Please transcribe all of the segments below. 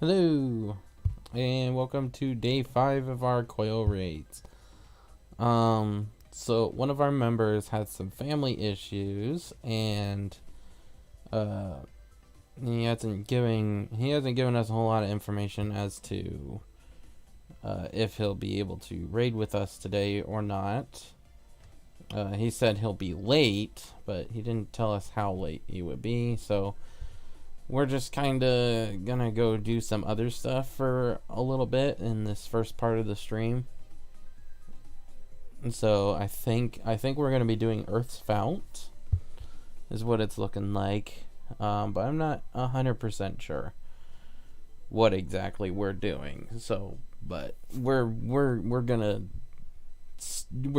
Hello, and welcome to day 5 of our Coil raids. So one of our members had some family issues, and he hasn't given us a whole lot of information as to if he'll be able to raid with us today or not. He said he'll be late, but he didn't tell us how late he would be, so we're just kind of gonna go do some other stuff for a little bit in this first part of the stream. And so I think we're gonna be doing Earth's Fount, is what it's looking like. But I'm not 100% sure what exactly we're doing. So, but we're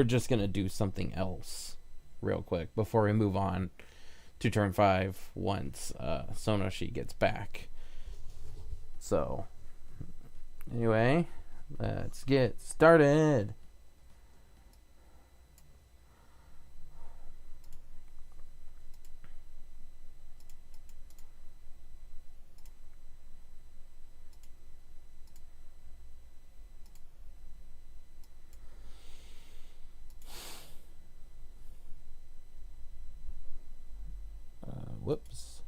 just gonna do something else real quick before we move on to turn 5 once Sonoshi gets back. So anyway, let's get started. Whoops.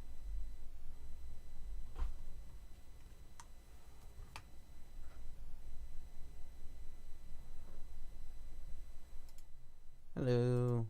Hello.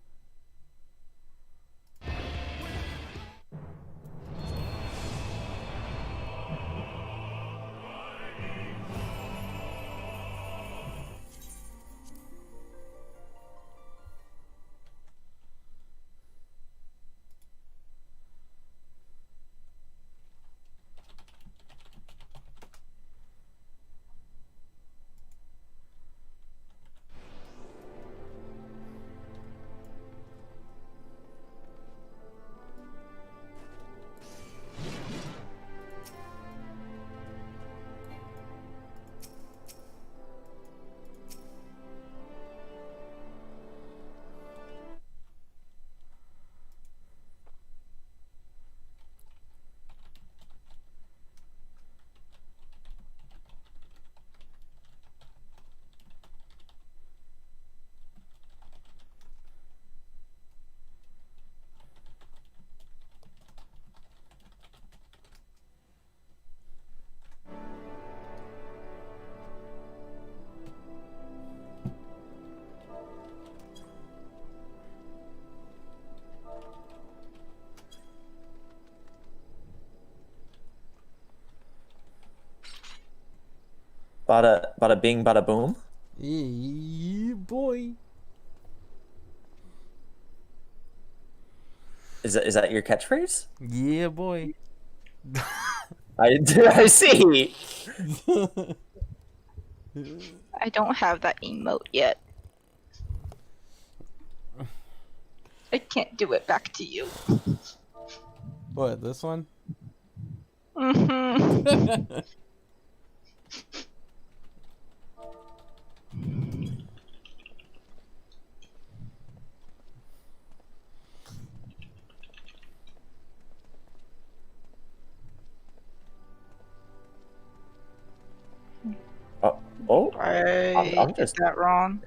Bada bing, bada boom. Yeah, boy. Is that your catchphrase? Yeah, boy. I see. I don't have that emote yet. I can't do it back to you. What, this one? Mm-hmm. Oh, I I'm did just. that wrong.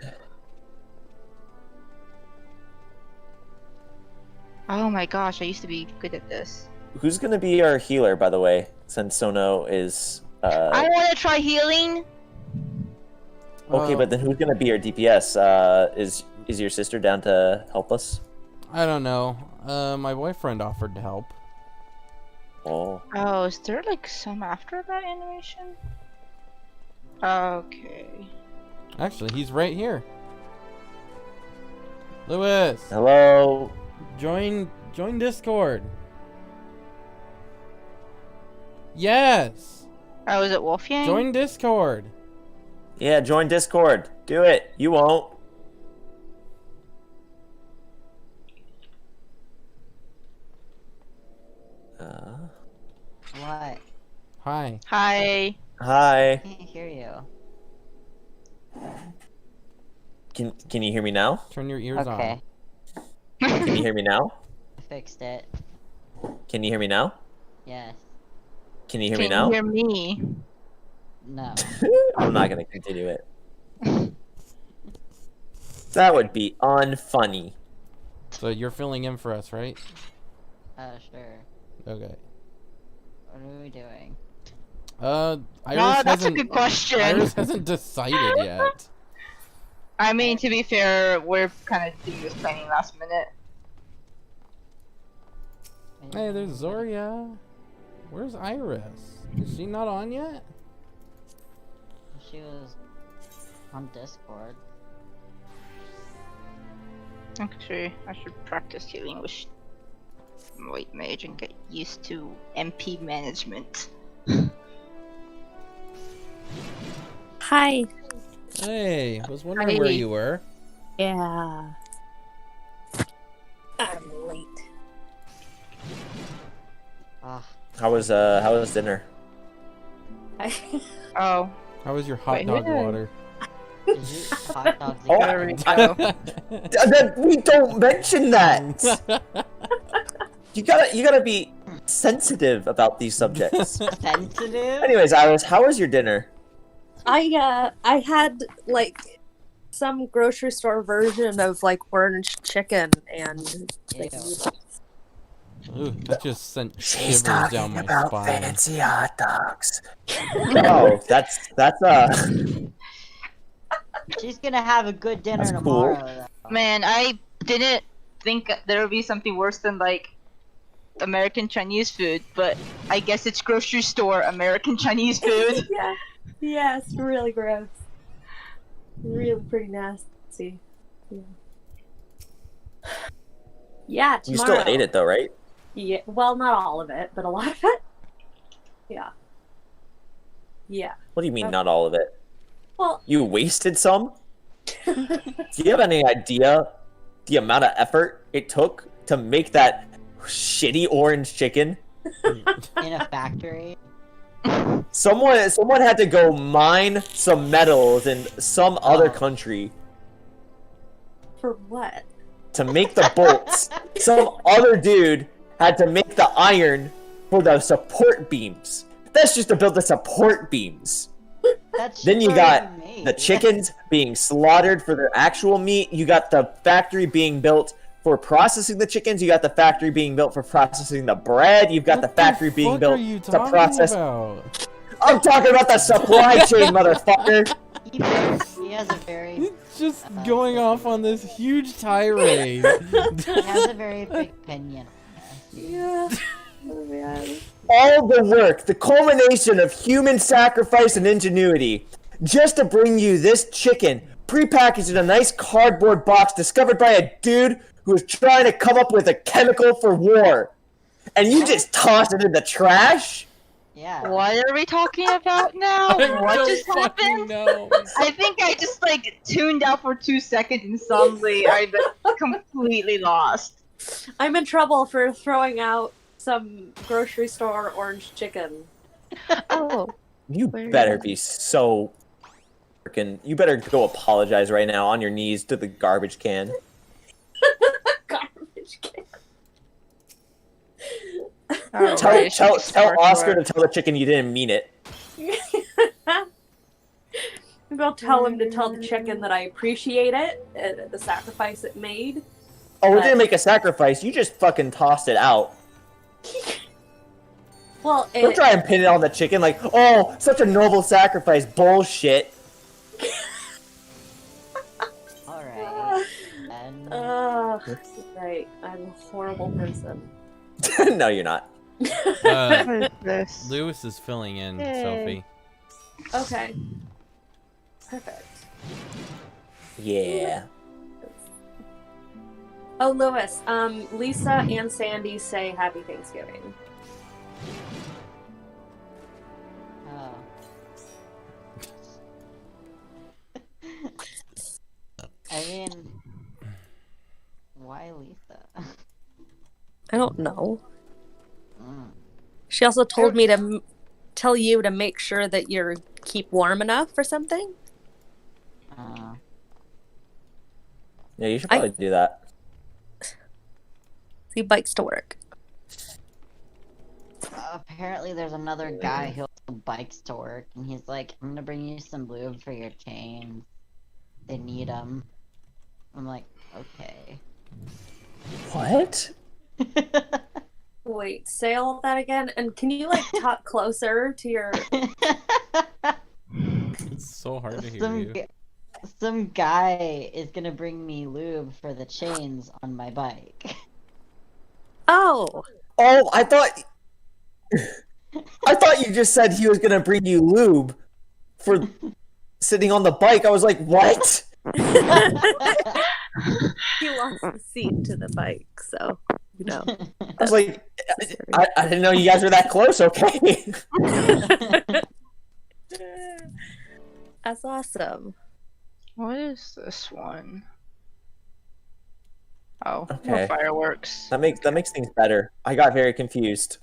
Oh my gosh, I used to be good at this. Who's gonna be our healer, by the way? Since Sono is. I want to try healing. Okay, but then who's gonna be our DPS? Is your sister down to help us? I don't know. My boyfriend offered to help. Oh. Oh, is there like some after that animation? Okay. Actually, he's right here. Lewis, Hello. join Discord. Yes. Oh, is it Wolfgang? Join Discord. Yeah, join Discord. Do it. You won't. What? Hi. Hi. Hi. I can't hear you. Can you hear me now? Turn your ears Okay, Can you hear me now? I fixed it. Can you hear me now? Yes. Can you hear me Can now? you hear me? No. I'm not gonna continue it. That would be unfunny. So you're filling in for us, right? Sure. Okay. What are we doing? Iris that's a hasn't. good question. Iris hasn't decided yet. I mean, to be fair, we're kind of doing this planning last minute. Hey, there's Zoria. Where's Iris? Is she not on yet? She was on Discord. Actually, I should practice healing with White Mage and get used to MP management. Hi. Hey, I was wondering where Hi. you were. Yeah. I'm late. Ah, How was dinner? Oh, How was your hot Wait, dog who did I- water? did you hot dogs Oh, there we go. We don't mention that. You gotta be sensitive about these subjects. sensitive? Anyways, Iris, how was your dinner? I had like some grocery store version of like orange chicken and like, Ew. Ooh, that just sent shivers down my spine. hot dogs. Oh, that's She's gonna have a good dinner That's cool. tomorrow. Though. Man, I didn't think there would be something worse than like American Chinese food, but I guess it's grocery store American Chinese food. yeah, it's really gross. Really pretty nasty. Yeah, you tomorrow. still ate it though, right? Yeah, well, not all of it, but a lot of it. Yeah. Yeah. What do you mean, not all of it? Well, You wasted some? Do you have any idea the amount of effort it took to make that shitty orange chicken? In a factory. Someone had to go mine some metals in some other country for what? to make the bolts. Some other dude had to make the iron for the support beams. That's just to build the support beams. That's Then you shit got already made. the chickens being slaughtered for their actual meat. You got the factory being built for processing the chickens. You got the factory being built for processing the bread. You've got the factory being built to process. About? I'm talking about the supply chain, motherfucker. He has a very. He's just going off on this huge tirade. He has a very big opinion. Yeah. Oh, man. All the work, the culmination of human sacrifice and ingenuity, just to bring you this chicken, prepackaged in a nice cardboard box discovered by a dude who was trying to come up with a chemical for war. And you just toss it in the trash? Yeah. What are we talking about now? What just happened? Know. I think I just like tuned out for 2 seconds and suddenly I completely lost. I'm in trouble for throwing out some grocery store orange chicken. Oh, You Where- better be so freaking. You better go apologize right now on your knees to the garbage can. Garbage can. Tell Oscar to tell the chicken you didn't mean it. Maybe I'll tell him to tell the chicken that I appreciate it, the sacrifice it made. Oh, we But- didn't make a sacrifice. You just fucking tossed it out. Well, Don't try and pin it on the chicken like, oh, such a noble sacrifice. Bullshit. Alright. And right. I'm a horrible person. No, you're not. Uh, What is this? Lewis is filling in, Yay. Sophie. Okay. Perfect. Yeah. Oh, Lewis, Lisa and Sandy say Happy Thanksgiving. oh. I mean, why Lisa? I don't know. Mm. She also told me to tell you to make sure that you're keep warm enough or something. Yeah, you should probably do that. He bikes to work. apparently there's another guy who also bikes to work, and he's like, I'm gonna bring you some lube for your chains. They need them. I'm like, okay. What? Wait, say all that again, and can you like talk closer to your? It's so hard to hear some, you. some guy is gonna bring me lube for the chains on my bike. Oh, Oh, I thought you just said he was gonna bring you lube for sitting on the bike. I was like, what? he lost the seat to the bike, so you know. I was like, I didn't know you guys were that close. Okay. That's awesome. What is this one? Oh, Okay. more fireworks. That makes things better. I got very confused.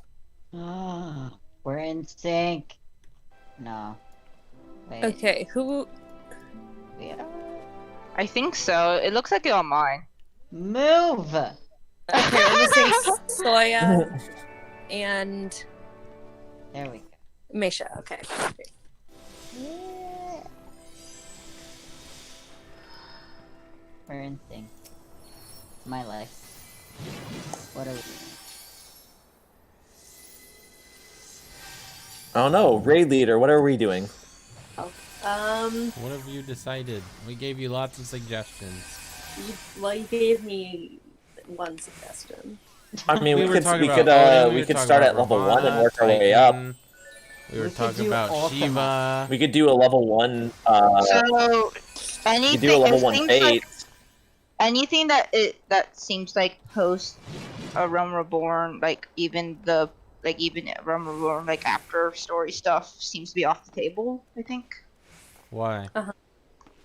We're in sync. No. Wait. Okay, who? We are... I think so. It looks like it on mine. Move! Okay, we're missing Soya and There we go. Misha. Okay. We're in sync. My life. What are we? I don't know. Raid leader. What are we doing? What have you decided? We gave you lots of suggestions. You gave me one suggestion. I mean, we could talking about Odin, we could talking start about at level 1 and Ravana, work our way up. Titan. We were We could talking do about Ultima. Shiva. We could do a level 1. So We anything, could do a level it 1 seems fate. like anything that seems like post a Realm Reborn, like even Realm Reborn, like after story stuff seems to be off the table. I think. Why?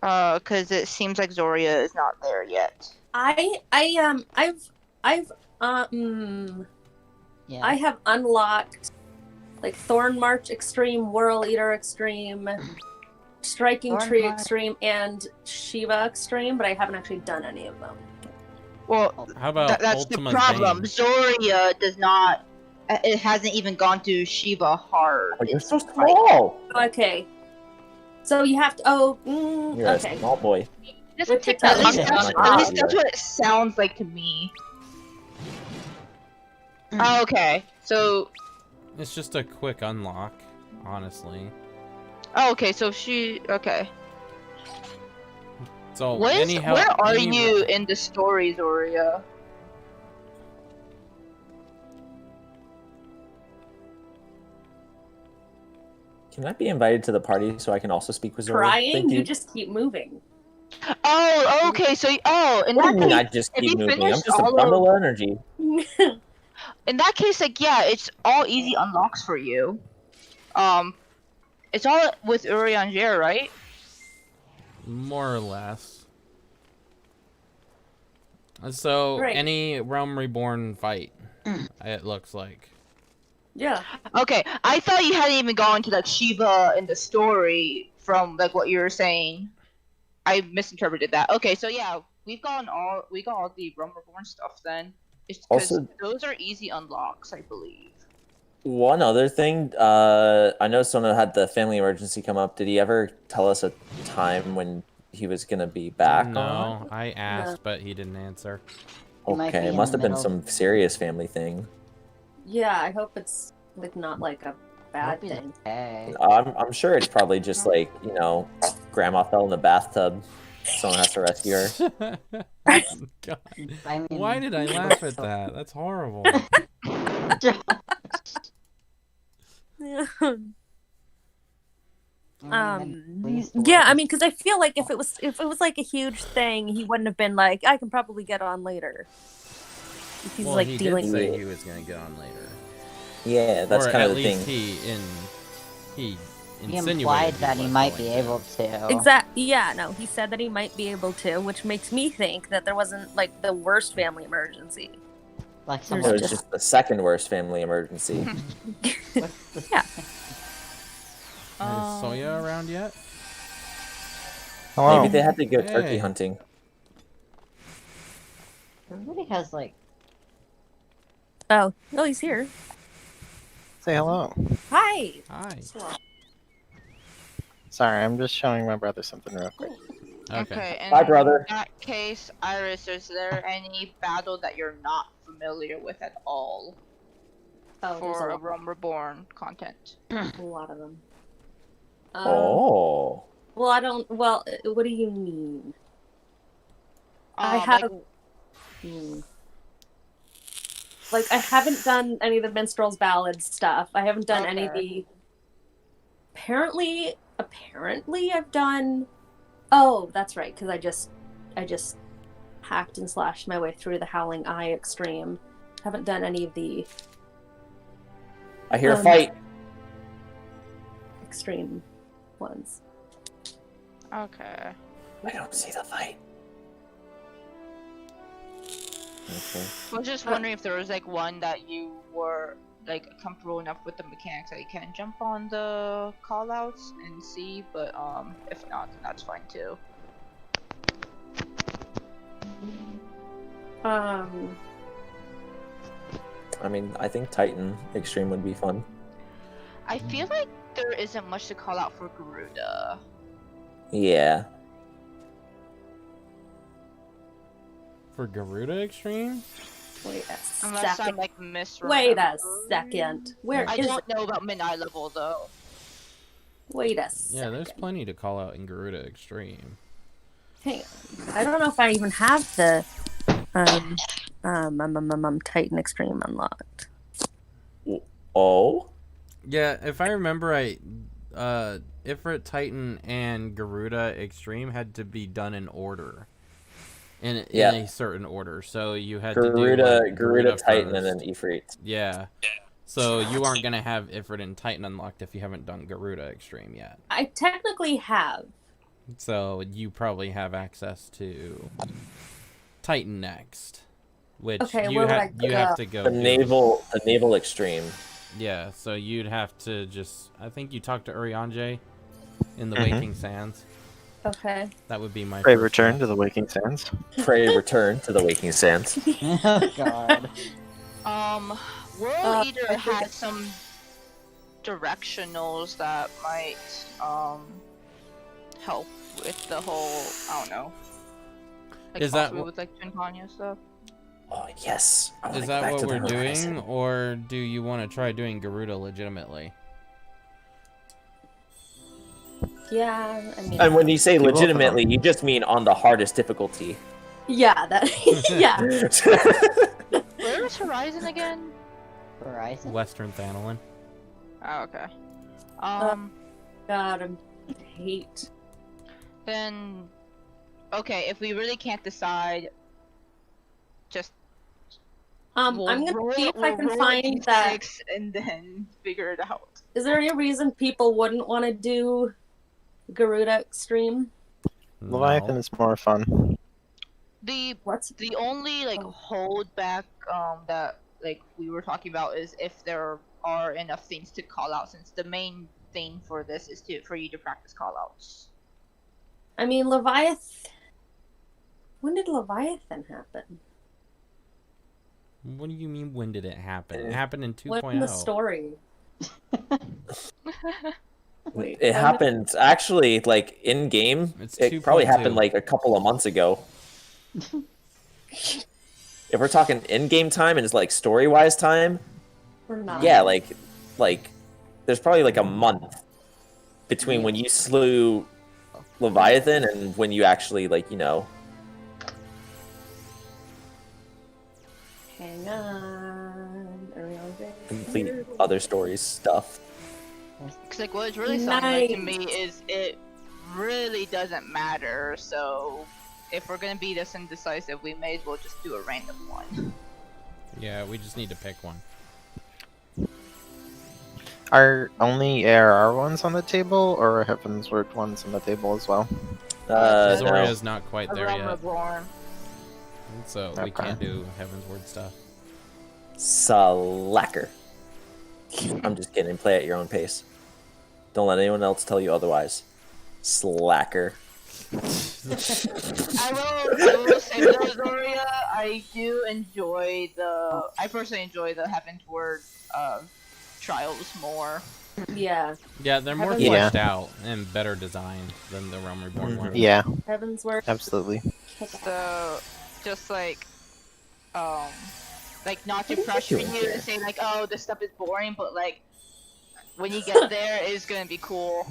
Because it seems like Zoria is not there yet. I've Yeah. I have unlocked like Thorn March Extreme, Whirl Eater Extreme, Striking Thorn Tree March. Extreme, and Shiva Extreme, but I haven't actually done any of them. Well, How about that's Ultima's the problem. Bane? Zoria does not. It hasn't even gone to Shiva hard. Oh, you're so small. Okay. So you have to. You're Okay. a small boy. Doesn't Which take it that does. long. Ah, At least that's yeah. what it sounds like to me. Oh, okay, so It's just a quick unlock, honestly. okay, so she okay. So Where are any- you in the story, Zoria? Can I be invited to the party so I can also speak with Zora? Crying? Thank You you. just keep moving. Oh, okay, so in What do that you mean I case, just if keep you moving? I'm finished just a all bundle of energy. in that case, like yeah, it's all easy unlocks for you. It's all with Urianger, right? More or less. So Right. any Realm Reborn fight, it looks like. Yeah. Okay, I thought you hadn't even gone to like Shiva in the story from like what you were saying. I misinterpreted that. Okay, so yeah, we got all the Realm Reborn stuff then. It's because Also- those are easy unlocks, I believe. One other thing, I know someone had the family emergency come up. Did he ever tell us a time when he was gonna be back? No, I asked, but he didn't answer. He might be Okay, it in must the have been middle. some serious family thing. Yeah, I hope it's like not like a bad Hope he's thing. okay. I'm sure it's probably just like, you know, grandma fell in the bathtub. Someone has to rescue her. God. I mean, Why did I laugh at that? That's horrible. Yeah, I mean, because I feel like if it was like a huge thing, he wouldn't have been like, I can probably get on later. If he's Well, like he dealing did with. say he was gonna get on later. Yeah, that's or kind at of the least thing. he He insinuated implied that he was might going be to. able to. Exactly. Yeah. No, he said that he might be able to, which makes me think that there wasn't like the worst family emergency. Like It someone was just the second worst family emergency. Yeah. Is Soya around yet? Maybe they had to go Hey. turkey hunting. Everybody has like Oh, he's here. Say hello. Hi. Hi. Sorry, I'm just showing my brother something real quick. Okay. And Bye, brother. in that case, Iris, is there any battle that you're not familiar with at all Oh, there's for a a Realm Reborn content? lot of them. Oh. Well, I don't. Well, what do you mean? I Like, have. Like, I haven't done any of the minstrels ballad stuff. I haven't done any of the. Apparently, I've done. Oh, that's right. Because I just hacked and slashed my way through the Howling Eye Extreme. Haven't done any of the I hear a fight. extreme ones. Okay. I don't see the fight. Okay. I was just wondering if there was like one that you were like comfortable enough with the mechanics that you can jump on the callouts and see, but if not, then that's fine too. I mean, I think Titan Extreme would be fun. I feel like there isn't much to call out for Garuda. Yeah. For Garuda Extreme? Wait a Unless second. I'm like misremembering. Wait a second. Where I is don't it? know about midnight level though. Wait a second. Yeah, there's plenty to call out in Garuda Extreme. Hang on. I don't know if I even have the Titan Extreme unlocked. Oh? Yeah, if I remember right, Ifrit, Titan, and Garuda Extreme had to be done in order. In a certain order. So you had to do like, Garuda, Titan, first. and then Ifrit. Yeah. So you aren't going to have Ifrit and Titan unlocked if you haven't done Garuda Extreme yet. I technically have. So you probably have access to Titan next. Which you have to go the do. naval Extreme. Yeah, so you'd have to just I think you talked to Urianger in the Waking Sands. Okay. That would be my Pray first return step. to the Waking Sands. Pray return to the Waking Sands. Oh god. World Eater has some directionals that might help with the whole I don't know. Like Is that possibly with like Twinkanya stuff? Oh yes. Is that what we're doing, or do you want to try doing Garuda legitimately? Yeah, I mean. And when you say legitimately, you just mean on the hardest difficulty. Yeah, that. Yeah. Where is Horizon again? Horizon. Western Thanolin. Oh, okay. God, I hate. Then, okay, if we really can't decide, just I'm gonna see if I can find that. And then figure it out. Is there any reason people wouldn't want to do Garuda Extreme? Leviathan is more fun. The What's the only like hold back that like we were talking about is if there are enough things to call out, since the main thing for this is for you to practice call outs. I mean, Leviathan. When did Leviathan happen? What do you mean, when did it happen? It happened in 2.0. When the story? Wait, it happened actually like in game. It probably happened like a couple of months ago. If we're talking in-game time and it's like story-wise time, yeah, like there's probably like a month between when you slew Leviathan and when you actually like Hang on. complete other stories stuff. Cause like what's really sounding like to me is it really doesn't matter. So if we're gonna be this indecisive, we may as well just do a random one. Yeah, we just need to pick one. Are only ARR ones on the table, or are Heavensward ones on the table as well? Zoria's not quite there yet. Reborn. So we can't do Heavensward stuff. Slacker. I'm just kidding. Play at your own pace. Don't let anyone else tell you otherwise. Slacker. I will say though, Zoria, I personally enjoy the Heavensward trials more. Yeah. Yeah, they're more Heaven's fleshed out and better designed than the Realm Reborn ones. Yeah, Heaven's Work. absolutely. So, just like not to What are you pressure doing you here? to say like, oh, this stuff is boring, but like, when you get there, it's gonna be cool.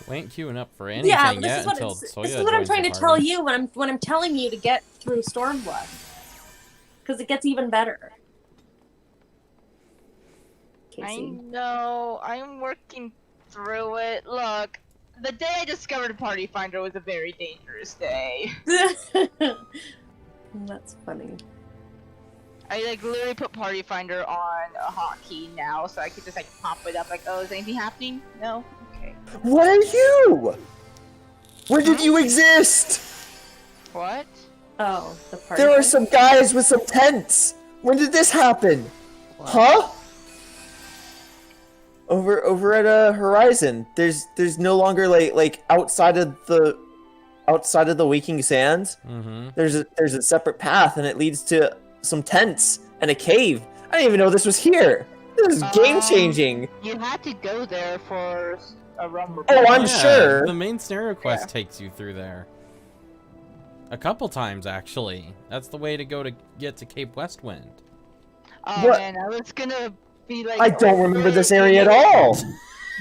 We ain't queuing up for anything Yeah, this yet is what until this Soya is what I'm joins trying the to tell party. you when I'm telling you to get through Stormblood, because it gets even better. I Casey. know, I'm working through it. Look, the day I discovered Party Finder was a very dangerous day. That's funny. I like literally put Party Finder on a hotkey now, so I could just like pop it up like, oh, is anything happening? No? Okay. What are you? Where did you exist? What? Oh, the party. There are thing? some guys with some tents. When did this happen? Huh? Over at Horizon, there's no longer like outside of the Waking Sands. Mm-hmm. There's a separate path, and it leads to some tents and a cave. I didn't even know this was here. This is game changing. You had to go there for a Realm Reborn. Oh, I'm sure. The main scenario quest takes you through there. A couple times, actually. That's the way to go to get to Cape Westwind. Oh What? man, I was gonna be like. I don't remember this area at all.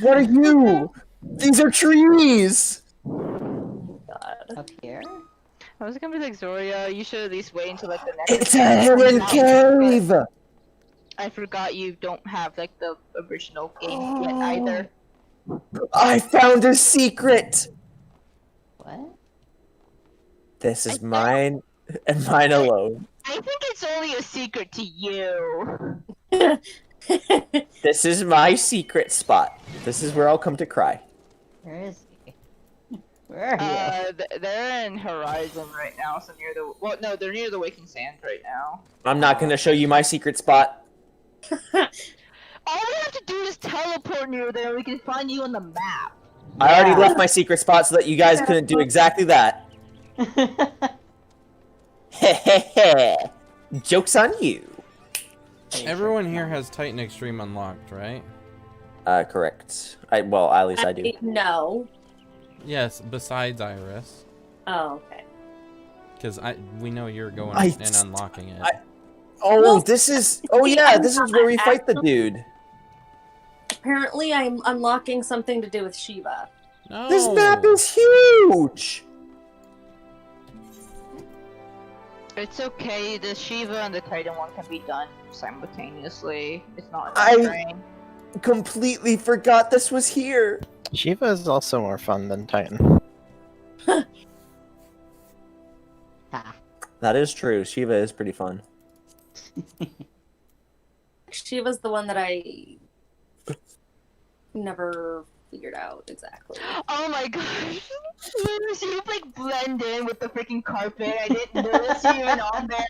What are you? These are trees. God. Up here? I was gonna be like, Zoria, you should at least wait until like the next. It's a hidden cave. I forgot you don't have like the original game yet either. I found a secret. What? This is mine and mine alone. I think it's only a secret to you. This is my secret spot. This is where I'll come to cry. Where is he? Where are you? They're in Horizon right now, so near the. Well, no, they're near the Waking Sands right now. I'm not gonna show you my secret spot. All we have to do is teleport near there. We can find you on the map. I already left my secret spot so that you guys couldn't do exactly that. Hehehe. Joke's on you. Everyone here has Titan Extreme unlocked, right? Correct. Well, at least I do. No. Yes, besides Iris. Oh, okay. Because we know you're going I- and unlocking it. Oh, Well, this is. Oh yeah, this is where we fight the dude. Apparently, I'm unlocking something to do with Shiva. No. This map is huge. It's okay. The Shiva and the Titan one can be done simultaneously. It's not. I- strain. Completely forgot this was here. Shiva is also more fun than Titan. Ha. That is true. Shiva is pretty fun. Shiva's the one that I never figured out exactly. Oh my gosh! You like blend in with the freaking carpet. I didn't notice you even on there.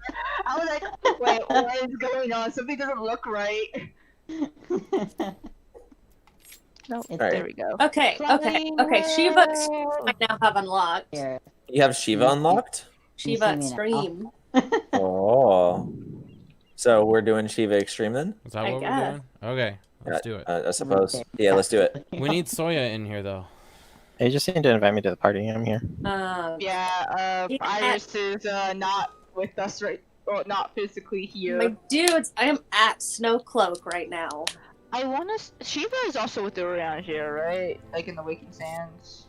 I was like, wait, what is going on? Something doesn't look right. No, It's there we go. Okay, okay. Shiva I now have unlocked. Here. You have Shiva unlocked? Shiva You see me Extreme. Oh. So we're doing Shiva Extreme then? Is that I what guess. we're doing? Okay, let's do it. I suppose. Okay. Yeah, let's do it. We need Soya in here, though. You just need to invite me to the party. I'm here. Yeah. Yeah, Iris is not with us well, not physically here. My dudes, I am at Snowcloak right now. I wanna. Shiva is also with the around here, right? Like in the Waking Sands.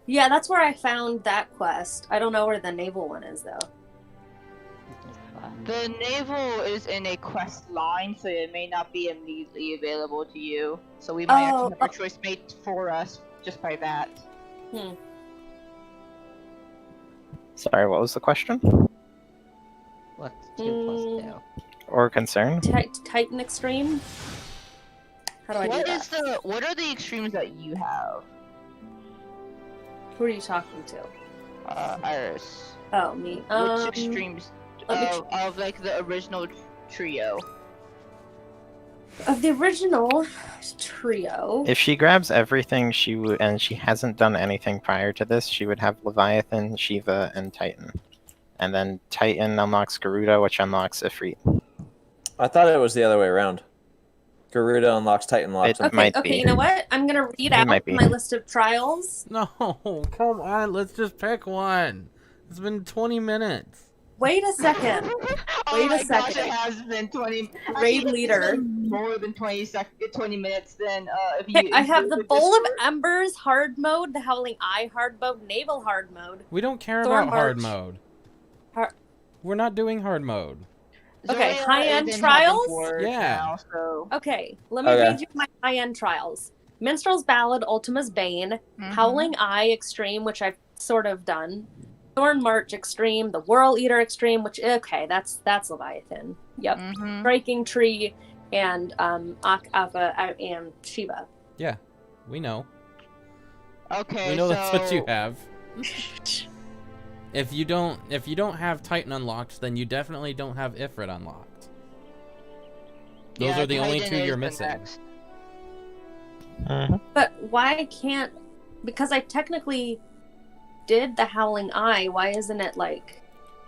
Yeah, that's where I found that quest. I don't know where the naval one is though. This is fun. The naval is in a quest line, so it may not be immediately available to you. So we might actually have our choice made for us just by that. Sorry, what was the question? What's 2 + 2? Or concern? Titan Extreme? How do I do that? What are the extremes that you have? Who are you talking to? Iris. Oh, me. Which extremes let me of like the original trio? Of the original trio. If she grabs everything, she would, and she hasn't done anything prior to this, she would have Leviathan, Shiva, and Titan. And then Titan unlocks Garuda, which unlocks Ifrit. I thought it was the other way around. Garuda unlocks Titan locks. It Okay, might okay, be. you know what? I'm gonna read It out might be. my list of trials. No, come on. Let's just pick one. It's been 20 minutes. Wait a second. Oh Wait a my gosh, second. it has been 20. Raid Actually, leader. it's been more than 20 minutes. Then if you. Okay, I have the include Bowl of Discord. Embers hard mode, the Howling Eye hard mode, Naval hard mode. We don't care Storm about hard March. mode. Har- We're not doing hard mode. Okay, Zoya high-end is in trials? Heaven's Word Yeah. Now, so. Okay, let me Okay. read you my high-end trials. Minstrel's Ballad, Ultima's Bane, Mhm. Howling Eye Extreme, which I've sort of done. Thorn March Extreme, the Whirl Eater Extreme, which okay, that's Leviathan. Yep. Mhm. Striking Tree and Ava and Shiva. Yeah, we know. Okay. We know that's what you so- have. If you don't have Titan unlocked, then you definitely don't have Ifrit unlocked. Those Yeah, are the only Titan two is you're the missing. next. Mhm. But why can't? Because I technically did the Howling Eye. Why isn't it like?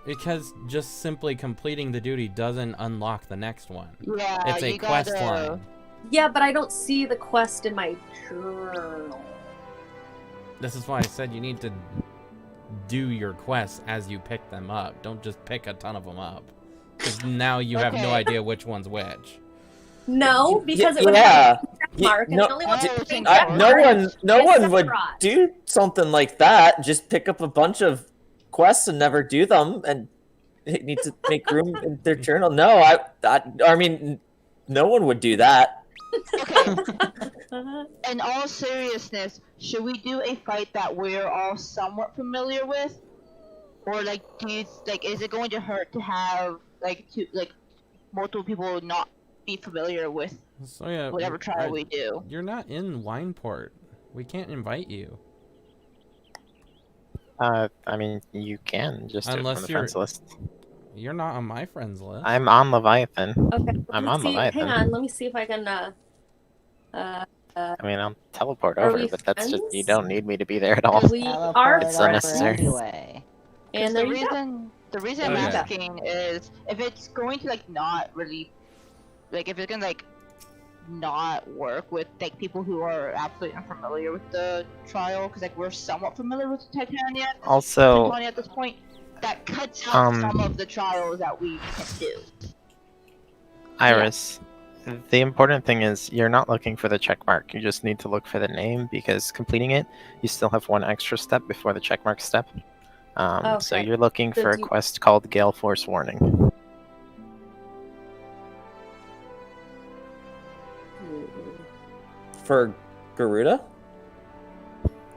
Because just simply completing the duty doesn't unlock the next one. Yeah, It's a you quest gotta- line. Yeah, but I don't see the quest in my journal. This is why I said you need to do your quests as you pick them up. Don't just pick a ton of them up. Because now you have no Okay. idea which one's which. No, because it would yeah. have a check mark, and no, it only wants I to think check so. no mark. one It's would Sephiroth. do something like that. Just pick up a bunch of quests and never do them, and need to make room in their journal. No, I mean, no one would do that. Okay. Uh-huh. In all seriousness, should we do a fight that we're all somewhat familiar with, or like, is it going to hurt to have multiple people not be familiar with So yeah, whatever trial we do? You're not in Wineport. We can't invite you. I mean, you can just do it Unless from the you're- friends list. You're not on my friends list. I'm on Leviathan. Okay, I'm let's on see. Leviathan. Hang on, let me see if I can. I mean, I'll teleport Are over, we but that's just you friends? don't need me to be there at all. We Teleport are It's over unnecessary. anyway. And the there you go. reason Oh, I'm yeah. asking is if it's going to not really, if it's gonna not work with people who are absolutely unfamiliar with the trial, because we're somewhat familiar with Titania Also, at this point. That cuts out some Um, of the trials that we can do. Iris, the important thing is you're not looking for the check mark. You just need to look for the name because completing it, you still have one extra step before the check mark step. So Okay. you're looking So for a do you- quest called Gale Force Warning. For Garuda?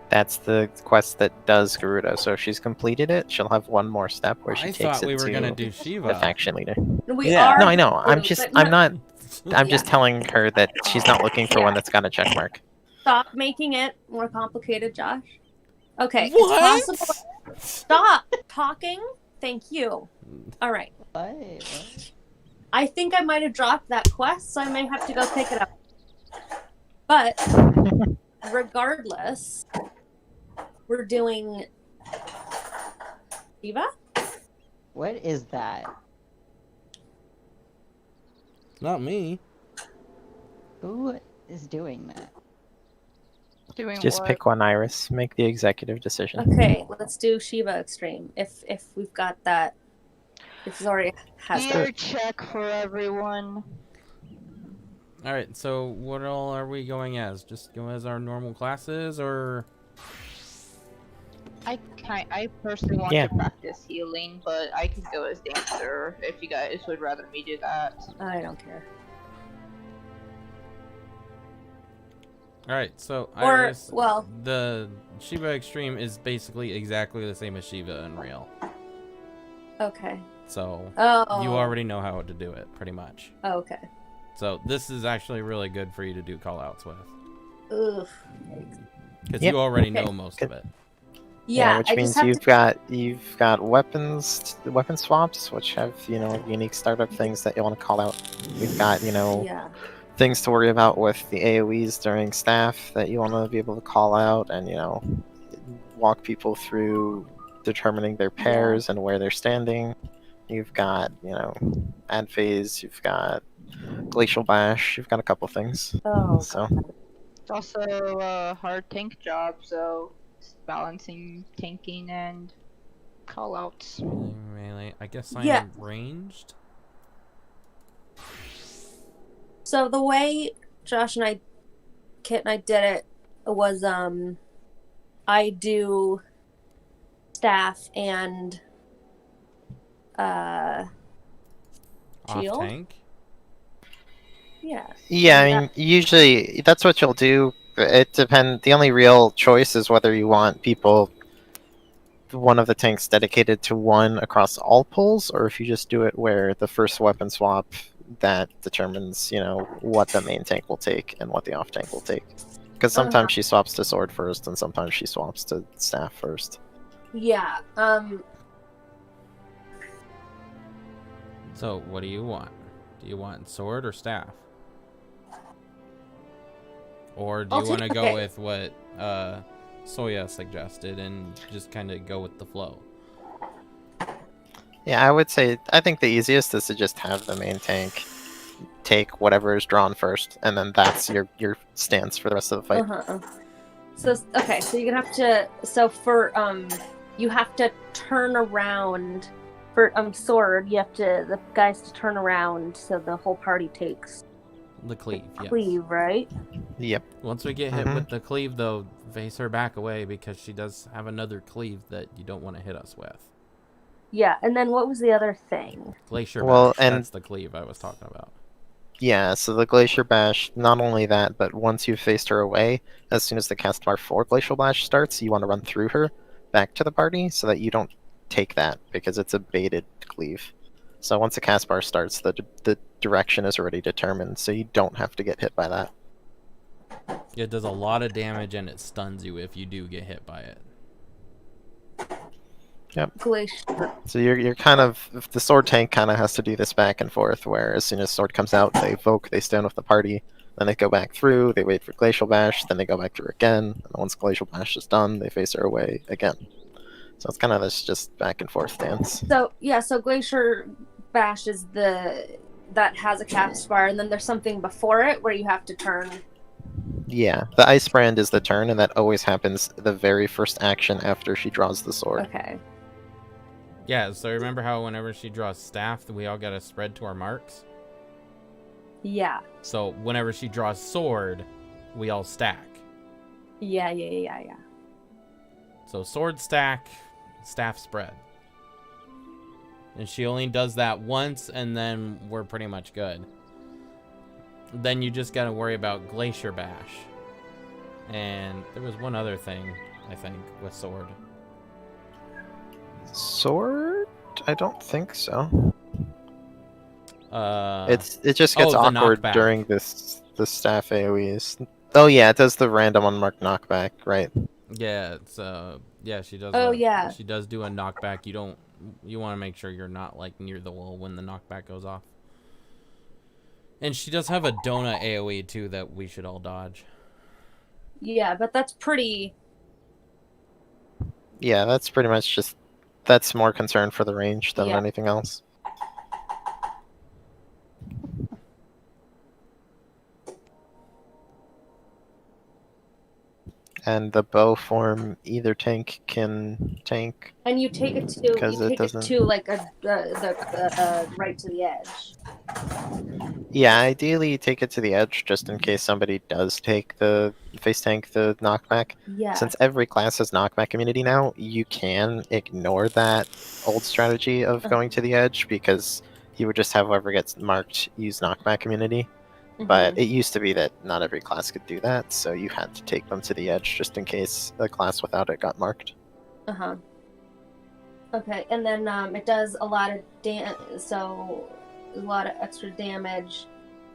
That's the quest that does Garuda. So if she's completed it, she'll have one more step where she I takes thought it we were to gonna do the Shiva. faction leader. We Yeah. are. No, I know. I'm but just. no- I'm not. I'm just Yeah. telling her that she's not looking for one that's got a check mark. Stop making it more complicated, Josh. Okay, What? it's possible. Stop talking. Thank you. All right. What? I think I might have dropped that quest, so I may have to go pick it up. But regardless, we're doing Shiva. What is that? Not me. Who is doing that? Doing Just what? pick one, Iris. Make the executive decision. Okay, let's do Shiva Extreme. If we've got that, if it's already has Gear that. check for everyone. All right. So what all are we going as? Just go as our normal classes, or I personally want Yeah. to practice healing, but I can go as dancer if you guys would rather me do that. I don't care. all right. So Or Iris, well, the Shiva Extreme is basically exactly the same as Shiva in real. okay. So Oh, you already know how to do it, pretty much. Okay. So this is actually really good for you to do callouts with, Oof. because Yep. you already Okay. know most of it. Yeah, which I means just have you've got weapon swaps, which have unique startup things that you want to call out. We've got Yeah. things to worry about with the AOE's during staff that you want to be able to call out and walk people through determining their pairs and where they're standing. You've got ad phase, you've got Glacial Bash. You've got a couple things. Oh, So God. It's also a hard tank job, so it's balancing tanking and callouts. Melee. I guess I Yeah. am ranged. So the way Josh and I, Kit and I did it was, I do staff and, Off shield? tank. Yeah. yeah, I And mean, usually that's what you'll do. It depends. The only real choice is whether you want one of the tanks dedicated to one across all pulls, or if you just do it where the first weapon swap that determines, what the main tank will take and what the off tank will take. Because sometimes she swaps to sword first, and sometimes she swaps to staff first. yeah, So, what do you want? Do you want sword or staff? Or do you want to go with what Soya suggested and just kind of go with the flow? Yeah, I think the easiest is to just have the main tank take whatever is drawn first, and then that's your stance for the rest of the fight. So you're gonna have to. So for you have to turn around. For sword, you have to the guys to turn around so the whole party takes The cleave, yes. cleave, right? Yep. Once we get hit with the cleave, though, face her back away because she does have another cleave that you don't want to hit us with. Yeah, and then what was the other thing? Glacier Well, Bash, and that's the cleave I was talking about. yeah, so the Glacier Bash, not only that, but once you've faced her away, as soon as the cast bar for Glacial Bash starts, you want to run through her back to the party so that you don't take that, because it's a baited cleave. So once the cast bar starts, the direction is already determined, so you don't have to get hit by that. It does a lot of damage and it stuns you if you do get hit by it. Yep. Glacier. So you're kind of, the sword tank kind of has to do this back and forth, where as soon as sword comes out, they evoke, they stand with the party, then they go back through, they wait for Glacial Bash, then they go back through again, and once Glacial Bash is done, they face her away again. So it's kind of this just back and forth dance. So yeah, so Glacier Bash is that has a cast bar, and then there's something before it where you have to turn. Yeah, the Ice Brand is the turn, and that always happens the very first action after she draws the sword. Okay. Yeah, so remember how whenever she draws staff, we all got to spread to our marks? Yeah. So whenever she draws sword, we all stack. Yeah. So sword stack, staff spread. And she only does that once, and then we're pretty much good. Then you just gotta worry about Glacier Bash. And there was one other thing, I think, with sword. Sword? I don't think so. It just gets the awkward knockback. during the staff AoEs. Oh yeah, it does the random unmarked knockback, right? Yeah, so yeah, she does. Oh, yeah. She does do a knockback. You want to make sure you're not like near the wall when the knockback goes off. And she does have a donut AoE too that we should all dodge. Yeah, but that's pretty. Yeah, that's pretty much just, that's more concern for the range than Yeah. anything else. And the bow form, either tank can tank. And you take it to Because it doesn't- like the right to the edge. Yeah, ideally you take it to the edge just in case somebody does take the face tank the knockback. Yeah. Since every class has knockback immunity now, you can ignore that old strategy of going to the edge, because you would just have whoever gets marked use knockback immunity. But it used to be that not every class could do that, so you had to take them to the edge just in case the class without it got marked. Okay, and then it does a lot of a lot of extra damage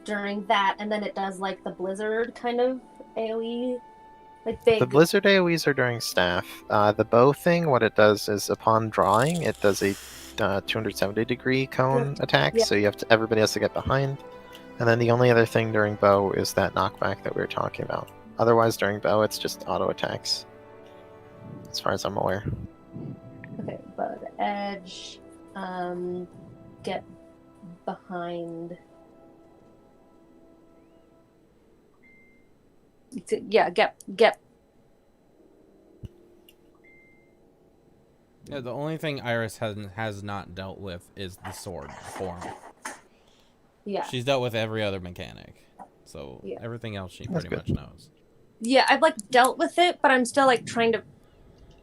during that, and then it does like the blizzard kind of AoE, like big. The blizzard AoEs are during staff. The bow thing, what it does is upon drawing, it does a 270-degree cone attack, Yeah. so everybody has to get behind. And then the only other thing during bow is that knockback that we were talking about. Otherwise, during bow, it's just auto attacks, as far as I'm aware. Okay, but edge, get behind. get. Yeah, the only thing Iris has not dealt with is the sword form. Yeah. She's dealt with every other mechanic, so Yeah. everything else she That's pretty much knows. Yeah, I've like dealt with it, but I'm still like trying to,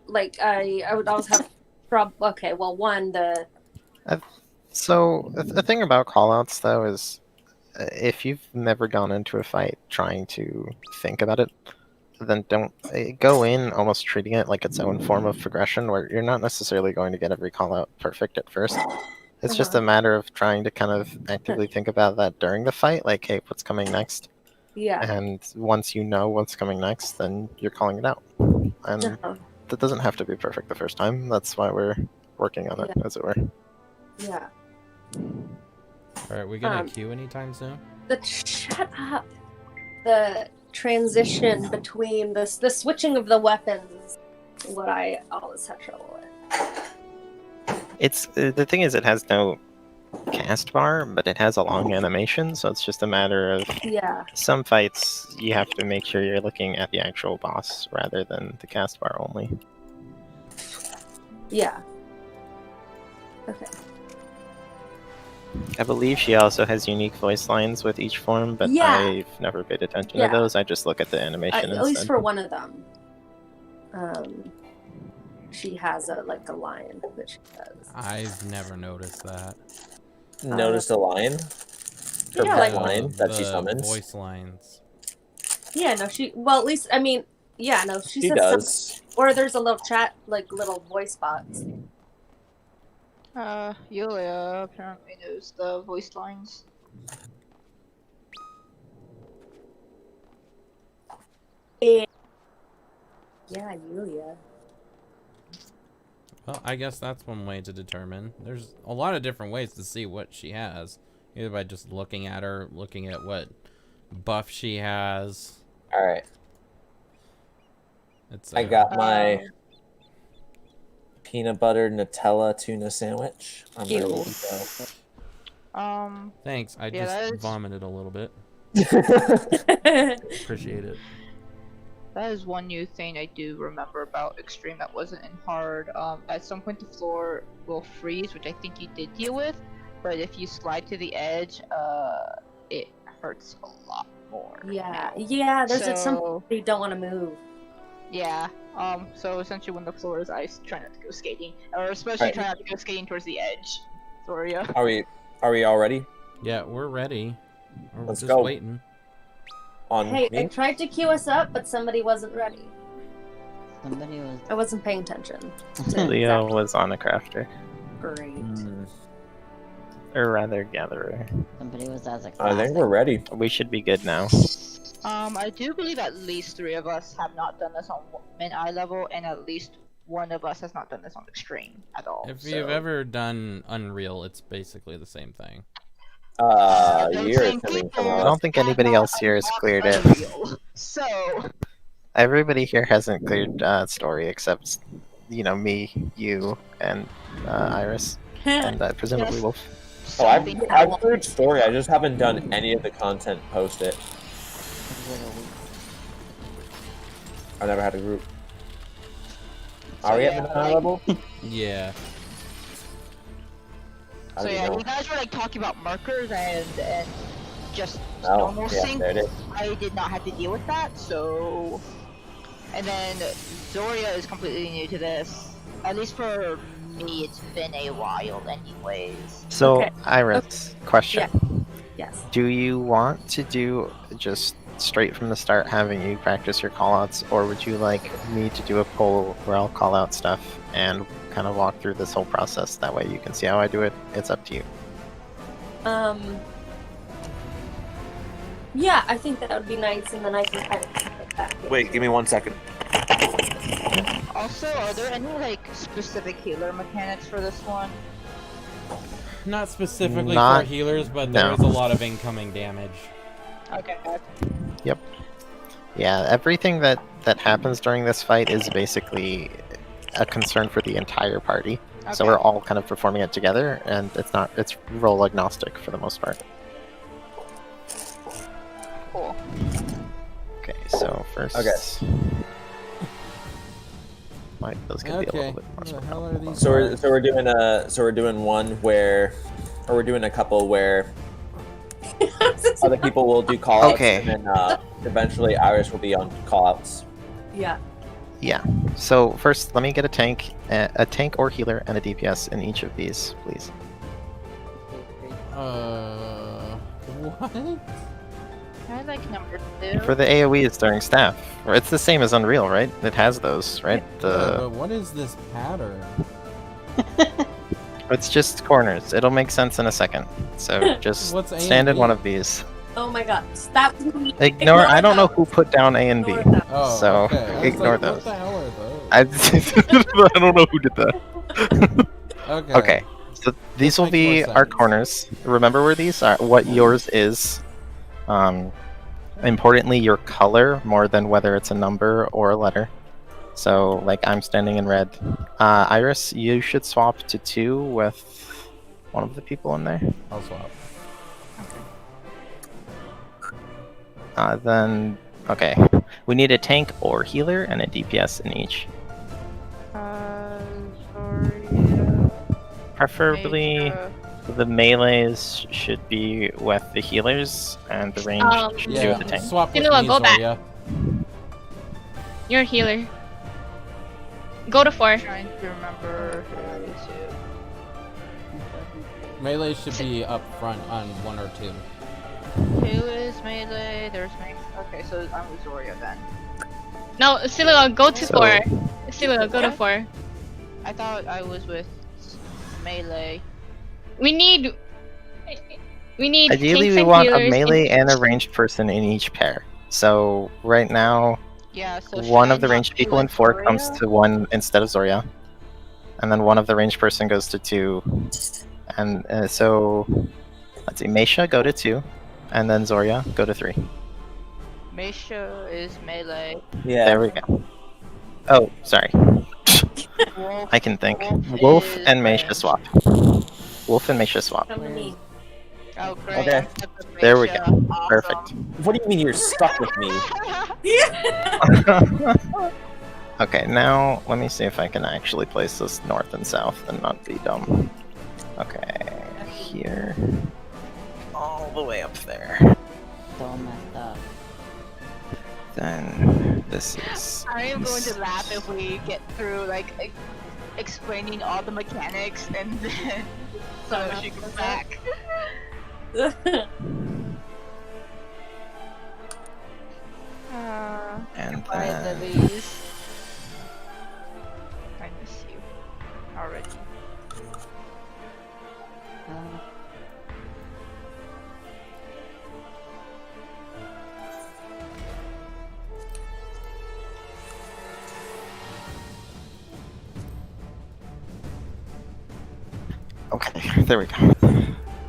like I would always have okay, well, one the. So the thing about callouts though is, if you've never gone into a fight trying to think about it, then don't go in almost treating it like its own form of progression, where you're not necessarily going to get every callout perfect at first. It's just a matter of trying to kind of actively think about that during the fight, like, hey, what's coming next? Yeah. And once you know what's coming next, then you're calling it out. And that doesn't have to be perfect the first time. That's why we're working on it, as it were. Yeah. Alright, we gonna queue anytime soon? Shut up. The transition between the switching of the weapons is what I always have trouble with. It's the thing is, it has no cast bar, but it has a long animation, so it's just a matter of some fights you have to make sure you're looking at the actual boss rather than the cast bar only. Yeah. Okay. I believe she also has unique voice lines with each form, but I've never paid attention to those. I just look at the animation instead. At least for one of them. She has a line that she does. I've never noticed that. Noticed a line? Her pet line that she summons? Voice lines. Yeah, no, well, at least, I mean, yeah, no, she says does. Or there's a little chat, little voice box. Yulia apparently knows the voice lines. Yeah, Yulia. Well, I guess that's one way to determine. There's a lot of different ways to see what she has. Either by just looking at her, looking at what buff she has. Alright. It's I got my peanut butter Nutella tuna sandwich. I'm ready to go. Thanks. I just vomited a little bit. Appreciate it. That is one new thing I do remember about Extreme that wasn't in Hard. At some point the floor will freeze, which I think you did deal with, but if you slide to the edge, it hurts a lot more. Yeah, yeah, there's some you don't want to move. Yeah, so essentially when the floor is ice, try not to go skating, or especially try not to go skating towards the edge. Zoria. Are we all ready? Yeah, we're ready. Let's just go. Waiting. Hey, I tried to queue us up, but somebody wasn't ready. Somebody was. I wasn't paying attention. Leo was on a crafter. Great. Or rather, gatherer. Somebody was as a classic. I think we're ready. We should be good now. I do believe at least 3 of us have not done this on mid-eye level, and at least 1 of us has not done this on Extreme at all. If you've ever done Unreal, it's basically the same thing. Years coming from I don't think anybody else here has cleared it. So everybody here hasn't cleared story except, me, you, and Iris, and presumably Wolf. Oh, I've cleared story. I just haven't done any of the content post it. I never had a group. Are we at the high level? Yeah. So yeah, you guys were talking about markers and just normal sync. I did not have to deal with that, so. And then Zoria is completely new to this. At least for me, it's been a while, anyways. So Iris, question. Yeah. Yes. Do you want to do just straight from the start having you practice your callouts, or would you like me to do a poll where I'll call out stuff and kind of walk through this whole process? That way you can see how I do it. It's up to you. Yeah, I think that would be nice, and then I can kind of keep it back. Wait, give me 1 second. Also, are there any specific healer mechanics for this one? Not specifically for healers, but there is a lot of incoming damage. Okay. Yep. Yeah, everything that happens during this fight is basically a concern for the entire party. Okay. So we're all kind of performing it together, and it's role agnostic for the most part. Cool. Okay, So first, Okay. those can be a Okay. little bit more What the spread hell out. are these? So we're doing one where, or we're doing a couple where other people will do callouts, Okay. and then eventually Iris will be on callouts. Yeah. Yeah. So first, let me get a tank or healer, and a DPS in each of these, please. What? I like number 2. For the AOE's during staff, or it's the same as Unreal, right? It has those, right? Yeah, but what is this pattern? It's just corners. It'll make sense in a second. So just What's A and stand in B? one of these. Oh my god. That was me. Ignore. I don't know those. who put down A and B. Ignore those. Oh, So, okay. I was ignore like, those. What the hell are those? I don't know who did that. Okay. Okay. So these will makes be more our sense. corners. Remember where these are, what yours is. Importantly, your color more than whether it's a number or a letter. So, like, I'm standing in red. Iris, you should swap to 2 with one of the people in there. I'll swap. Then, okay. We need a tank or healer and a DPS in each. Sorry. Preferably, the melees should be with the healers, and the range should be Yeah, with the tank. swap with Sinua, me, go back. Zoria. You're a healer. Go to 4. I'm trying to remember who is who. Melee should be up front on 1 or 2. Who is melee? There's me. Okay, so I'm with Zoria then. No, Silua, go to So- 4. Silua, go to 4. I thought I was with melee. We need Ideally, tanks we and want a healers in melee and a each. ranged person in each pair. So, right now, Yeah, so one should of the I not ranged be people in with 4 comes Zoria? to 1 instead of Zoria. And then one of the ranged person goes to 2. And so, let's see, Meisha, go to 2. And then Zoria, go to 3. Meisha is melee. Yeah. There we go. Oh, sorry. Wolf, I can think. Wolf Wolf is and Meisha ranged. swap. Wolf and Meisha swap. Come to me. Oh, great. Okay. I'm stuck with There we Meisha. go. Awesome. Perfect. What do you mean you're stuck with me? Okay, now let me see if I can actually place this north and south and not be dumb. Okay, here. All the way up there. So messed up. Then this is. I am going to laugh if we get through like explaining all the mechanics and then so she comes back. And Bye, then. Lilies. I miss you already. Uh, Okay, there we go.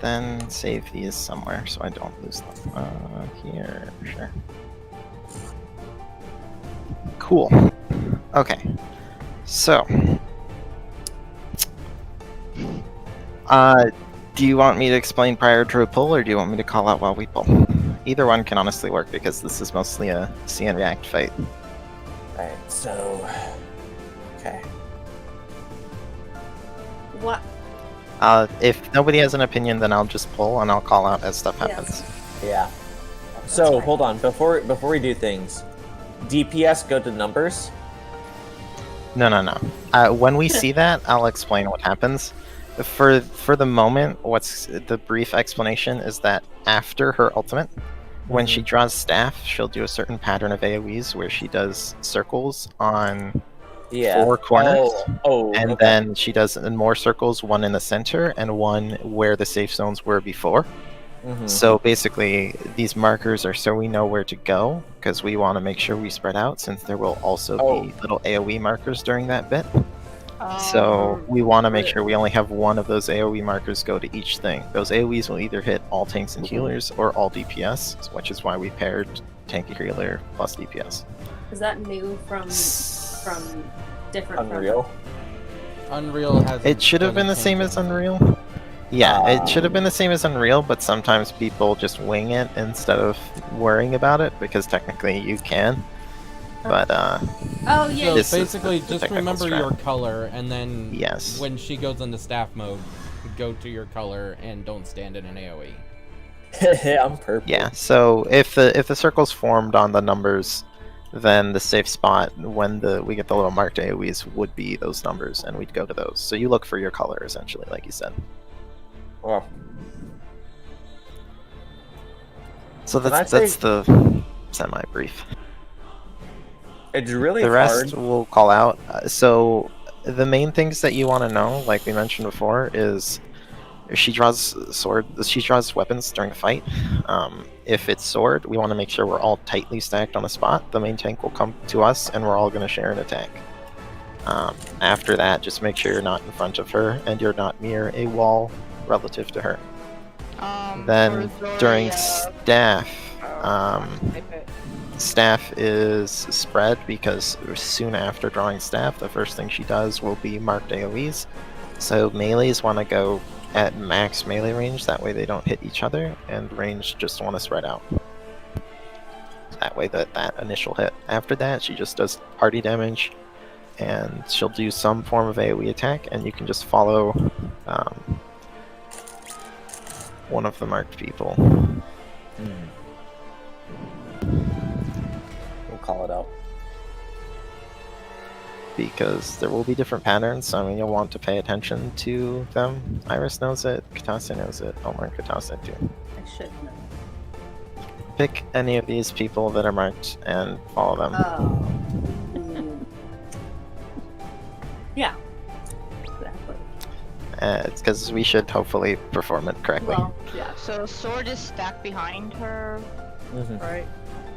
Then save these somewhere so I don't lose them. Here, sure. Cool. Okay. So. Do you want me to explain prior to a pull, or do you want me to call out while we pull? Either one can honestly work because this is mostly a see and react fight. Alright, so. Okay. What? If nobody has an opinion, then I'll just pull and I'll call out as stuff happens. Yeah. So, hold on. Before we do things, DPS go to numbers? No. When we see that, I'll explain what happens. For the moment, what's the brief explanation is that after her ultimate, when she draws staff, she'll do a certain pattern of AoEs where she does circles on Yeah. 4 corners. Oh, And okay. then she does more circles, one in the center and one where the safe zones were before. Mhm. So basically, these markers are so we know where to go, because we want to make sure we spread out, since there will also be little AoE markers during that bit. So we want to make sure we only have one of those AoE markers go to each thing. Those AoEs will either hit all tanks and healers or all DPS, which is why we paired tank healer plus DPS. Is that new from different? Unreal. Unreal has. It should have been the same as Unreal. Yeah, it should have been the same as Unreal, but sometimes people just wing it instead of worrying about it, because technically you can. But, Oh yeah. So This is basically, the just technical remember strat. your color, and then Yes. when she goes into staff mode, go to your color and don't stand in an AoE. I'm purple. Yeah, so if the circle's formed on the numbers, then the safe spot when we get the little marked AoEs would be those numbers, and we'd go to those. So you look for your color, essentially, like you said. Well, So Can I that's say- the semi-brief. it's really The rest hard. we'll call out. So the main things that you want to know, like we mentioned before, is if she draws weapons during a fight. If it's sword, we want to make sure we're all tightly stacked on a spot. The main tank will come to us, and we're all going to share an attack. After that, just make sure you're not in front of her, and you're not near a wall relative to her. Then during staff, staff is spread, because soon after drawing staff, the first thing she does will be marked AoEs. So melees want to go at max melee range, that way they don't hit each other, and range just want to spread out. That way that initial hit. After that, she just does party damage, and she'll do some form of AoE attack, and you can just follow one of the marked people. We'll call it out. Because there will be different patterns, so I mean, you'll want to pay attention to them. Iris knows it, Katase knows it, Omar and Katase too. I should know. Pick any of these people that are marked and follow them. Oh. Yeah. Exactly. It's because we should hopefully perform it correctly. Well, yeah. So sword is stacked behind her, right?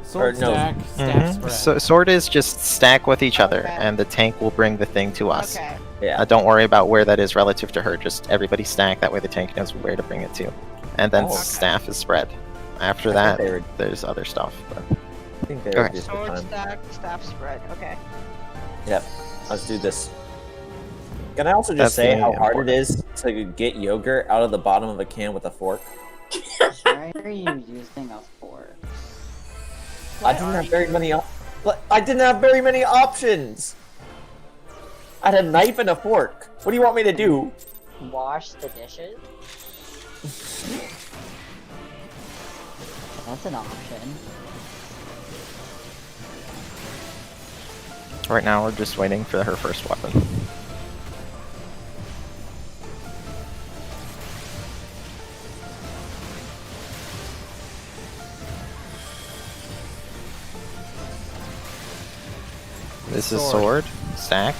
Sword Or no. stack, staff Mhm. spread. So sword is just stack with each other, Okay. and the tank will bring the thing to us. Okay. Yeah. Don't worry about where that is relative to her, just everybody stack, that way the tank knows where to bring it to. And then Oh, okay. staff is spread. After I that, think they were- there's other stuff. But I think they were Okay. just Sword time. stack, staff spread. Okay. Yep. Let's do this. Can I also That's just say the how hard it important- is to get yogurt out of the bottom of a can with a fork? Why are you using a fork? I didn't have very many. I didn't have very many options. I had a knife and a fork. What do you want me to do? Wash the dishes? That's an option. right now we're just waiting for her first weapon. This is sword, stack.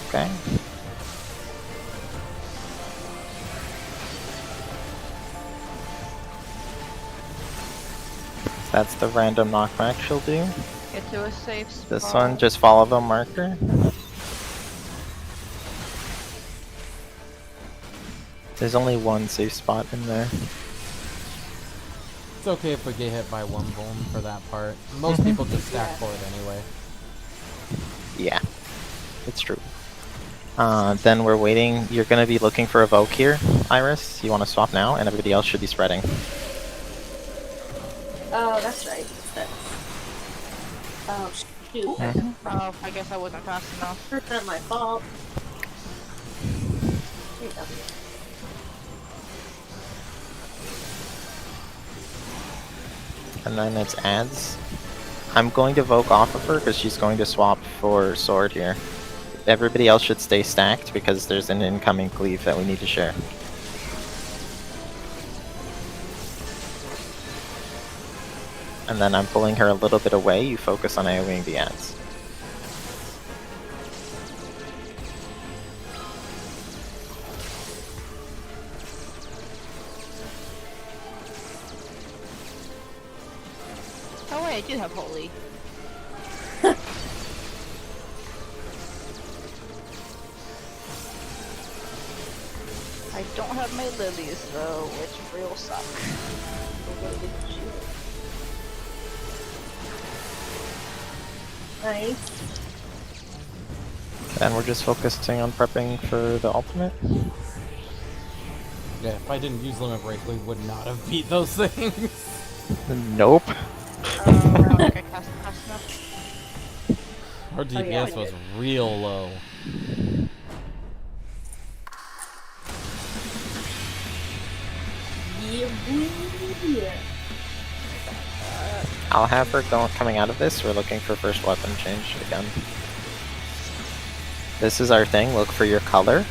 Okay. That's the random knockback she'll do. Get to a safe spot. This one, just follow the marker. There's only one safe spot in there. It's okay if we get hit by one vuln for that part. Most people just stack for it anyway. Yeah, it's true. Then we're waiting. You're going to be looking for Evoke here, Iris. You want to swap now, and everybody else should be spreading. Oh, that's right. Oh, shoot. Oh, I guess I wasn't fast enough. That's not my fault. There you go. And then it's ads. I'm going to Evoke off of her because she's going to swap for sword here. Everybody else should stay stacked because there's an incoming cleave that we need to share. And then I'm pulling her a little bit away. You focus on AoEing the ads. Oh wait, I do have holy. I don't have my lilies though, which real suck. Nice. Then we're just focusing on prepping for the ultimate. Yeah, if I didn't use Limit Break, we would not have beat those things. Nope. Okay, cast enough. Our DPS was real low. Yeah. I'll have her coming out of this. We're looking for first weapon change again. This is our thing. Look for your color.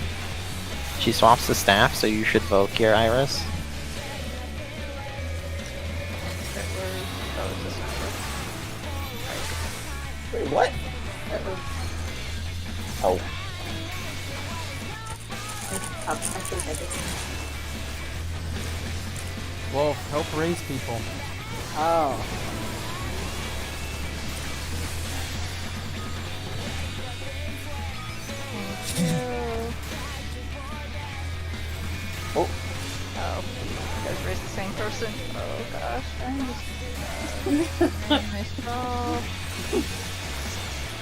She swaps the staff, so you should vote your Iris. Wait, what? Oh. Well, help raise people. Oh. Oh. Oh, you guys raised the same person. Oh gosh, I missed off.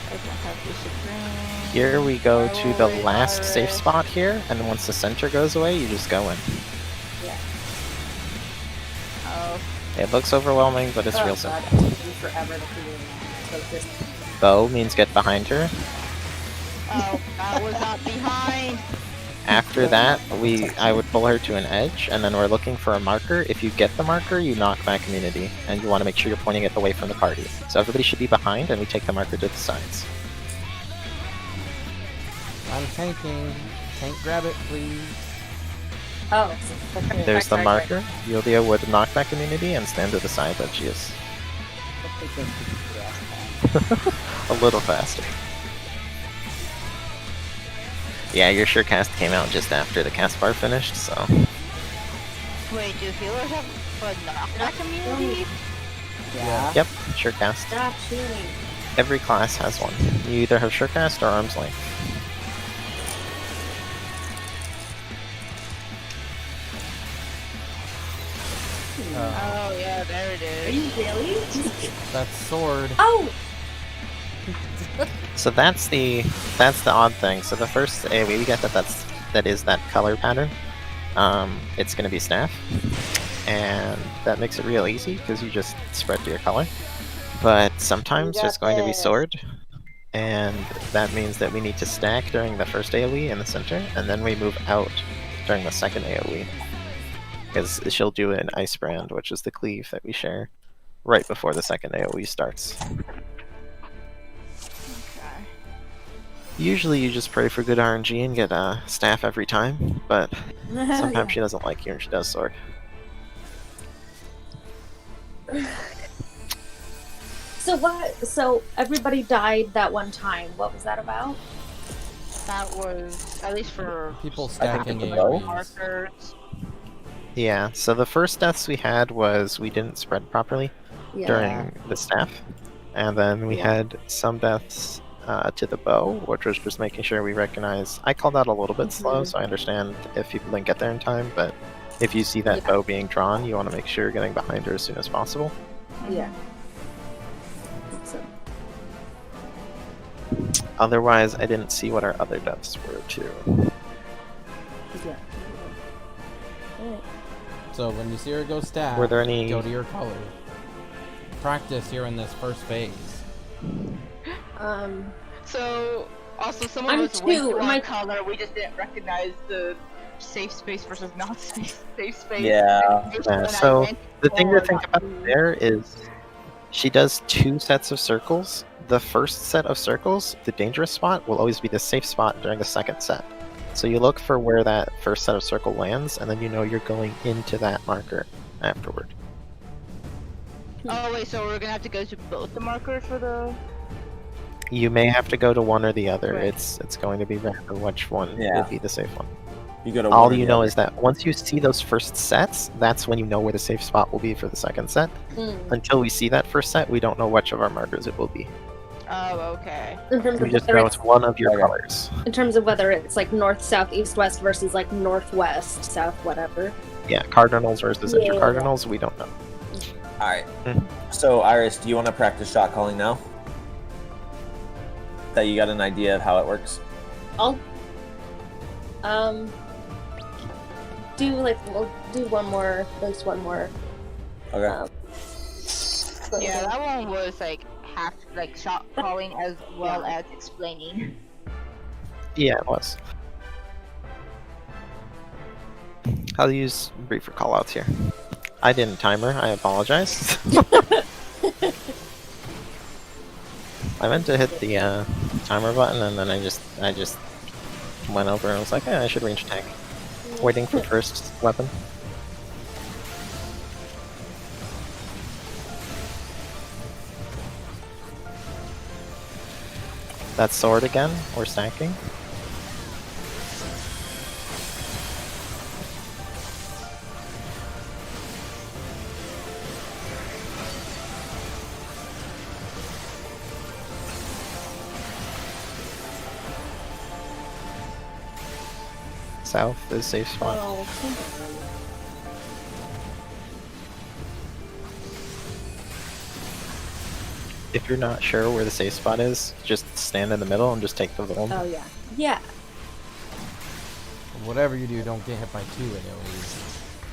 I don't have disagreement. Here we go to the last safe spot here, and then once the center goes away, you just go in. Oh, It looks overwhelming, but it's real simple. Forever to figure it out. So just Bow means get behind her. oh, that was not behind. After that, I would pull her to an edge, and then we're looking for a marker. If you get the marker, you knock back immunity, and you want to make sure you're pointing it away from the party. So everybody should be behind, and we take the marker to the sides. I'm tanking. Tank, grab it, please. oh, There's the marker. Yulia would knock back immunity and stand to the side that she is. A little faster. Yeah, your sure cast came out just after the cast bar finished, so. Wait, do healers have a knockback immunity? Yeah. Yep, sure cast. Stop shooting. Every class has one. You either have sure cast or arm's length. Oh yeah, there it Are is. you really? That's sword. Oh! So that's the odd thing. So the first AoE we get that is that color pattern. It's gonna be staff, and that makes it real easy because you just spread to your color. But sometimes there's going to be sword, and that means that we need to stack during the first AoE in the center, and then we move out during the second AoE. Because she'll do an ice brand, which is the cleave that we share, right before the second AoE starts. Usually you just pray for good RNG and get a staff every time, but sometimes she doesn't like you and she does sword. So what? So everybody died that one time. What was that about? That was at least for People stacking the bow? AoEs. markers. Yeah, so the first deaths we had was we didn't spread properly during the staff, and then we had some deaths to the bow, which was just making sure we recognize. I called out a little bit slow, so I understand if people didn't get there in time, but if you see that bow being drawn, you want to make sure you're getting behind her as soon as possible. Yeah. Otherwise, I didn't see what our other deaths were too. Yeah. So when you see her go staff, Were there any- go to your color. Practice here in this first phase. So also some I'm of us two, went to am I- our color. We just didn't recognize the safe space versus not safe space. Yeah. Yeah, so the thing to think about there is she does 2 sets of circles. The first set of circles, the dangerous spot, will always be the safe spot during the second set. So you look for where that first set of circle lands, and then you know you're going into that marker afterward. Oh wait, so we're gonna have to go to both the markers for the. You may have to go to one or the other. Right. It's going to be random which one Yeah. will be the safe one. You go to All one or you the know other. is that once you see those first sets, that's when you know where the safe spot will be for the second set. Until we see that first set, we don't know which of our markers it will be. Oh okay. In terms We of just whether know it's, it's one of your Okay. colors. in terms of whether it's like north, south, east, west versus like northwest, south, whatever. Yeah, cardinals versus Yeah. intercardinals, we don't know. Alright. Mhm. So, Iris, do you want to practice shot calling now? That you got an idea of how it works? I'll we'll do one more, at least one more. Okay. Yeah, that one was like half like shot calling as well as explaining. Yeah, it was. I'll use briefer callouts here. I didn't timer. I apologize. I meant to hit the timer button and then I just went over and was like, I should range attack. Waiting for first weapon. That sword again. We're stacking. South is safe spot. Oh, come If you're not sure where the safe spot is, just stand in the middle and just take the Volm. on. Oh yeah. Yeah. Whatever you do, don't get hit by 2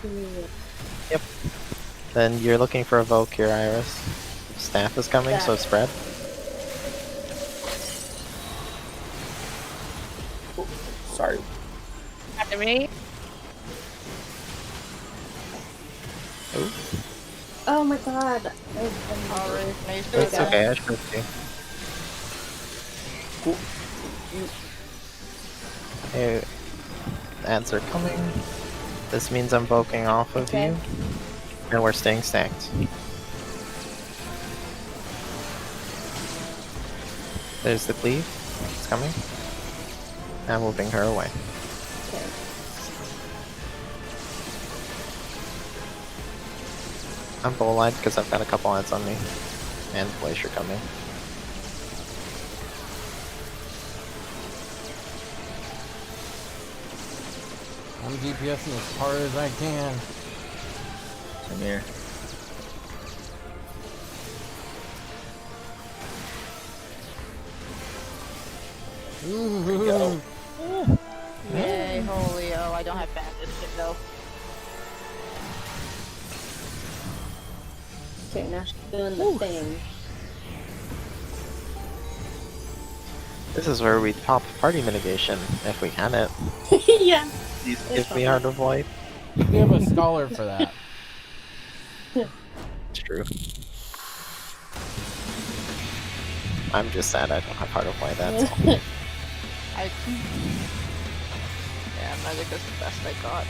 AoEs. Yep. Then you're looking for a Volk here, Iris. Staff is coming, so spread. Sorry. At the rate. Ooh. Oh my god. Alright, nice There you It's go. okay, I should see. Hey, ads are coming. This means I'm Volking off of Okay. you. And we're staying stacked. There's the cleave. It's coming. I'm moving her away. Okay. I'm bull-eyed because I've got a couple ads on me. And Glacier coming. I'm DPSing as hard as I can. Come here. Ooh. Yay, holy I don't have bandit shit though. Okay, now she's doing the thing. This is where we pop party mitigation, if we can it. Yeah. Please give me Heart of Light. We have a scholar for that. It's true. I'm just sad I don't have Heart of Light, that's all. Yeah, magic is the best I got.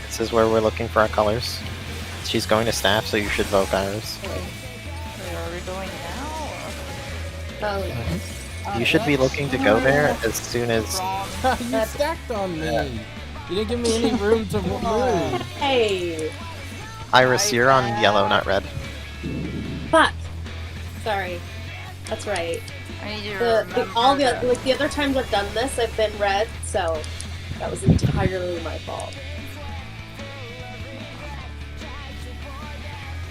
This is where we're looking for our colors. She's going to staff, so you should vote Iris. Where are we going now? Oh yeah. You should be looking to go there as soon as... You stacked on me. You didn't give me any room to move. Hey. Iris, you're on yellow, not red. Fuck. Sorry. That's right. I need to All remember the the other times I've done this, I've been red, so that was entirely my fault.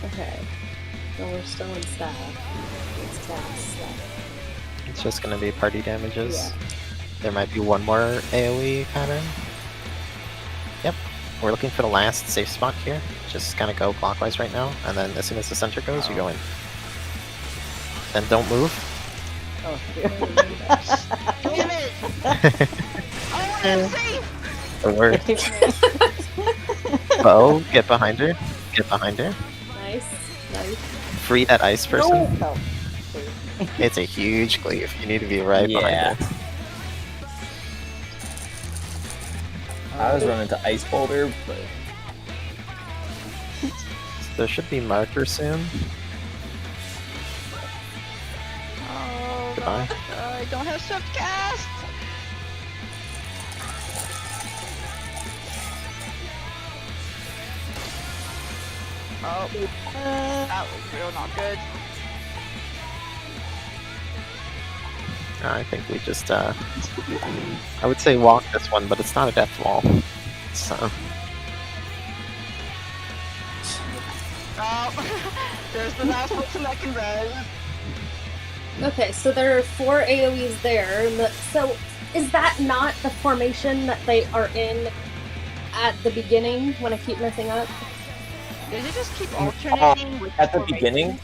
Okay. So we're still in staff. It's staff. It's just gonna be party damages. Yeah. There might be one more AoE pattern. Yep. We're looking for the last safe spot here. Just kind of go clockwise right now, and then as soon as the center goes, you go in. Then don't move. Damn it! I want to save! The word. Oh, get behind her. Get behind her. Nice. Free that ice person. No. It's a huge cleave. You need to be right behind her. I was running to Ice Boulder, but There should be marker soon. Oh, Goodbye. God, I don't have swift cast! Oh, that was real not good. I think we just, I would say walk this one, but it's not a death wall. So, Oh, there's the last person that can res. Okay, so there are 4 AoEs there. So is that not the formation that they are in at the beginning when I keep messing up? Does it just keep alternating with At the formation? beginning?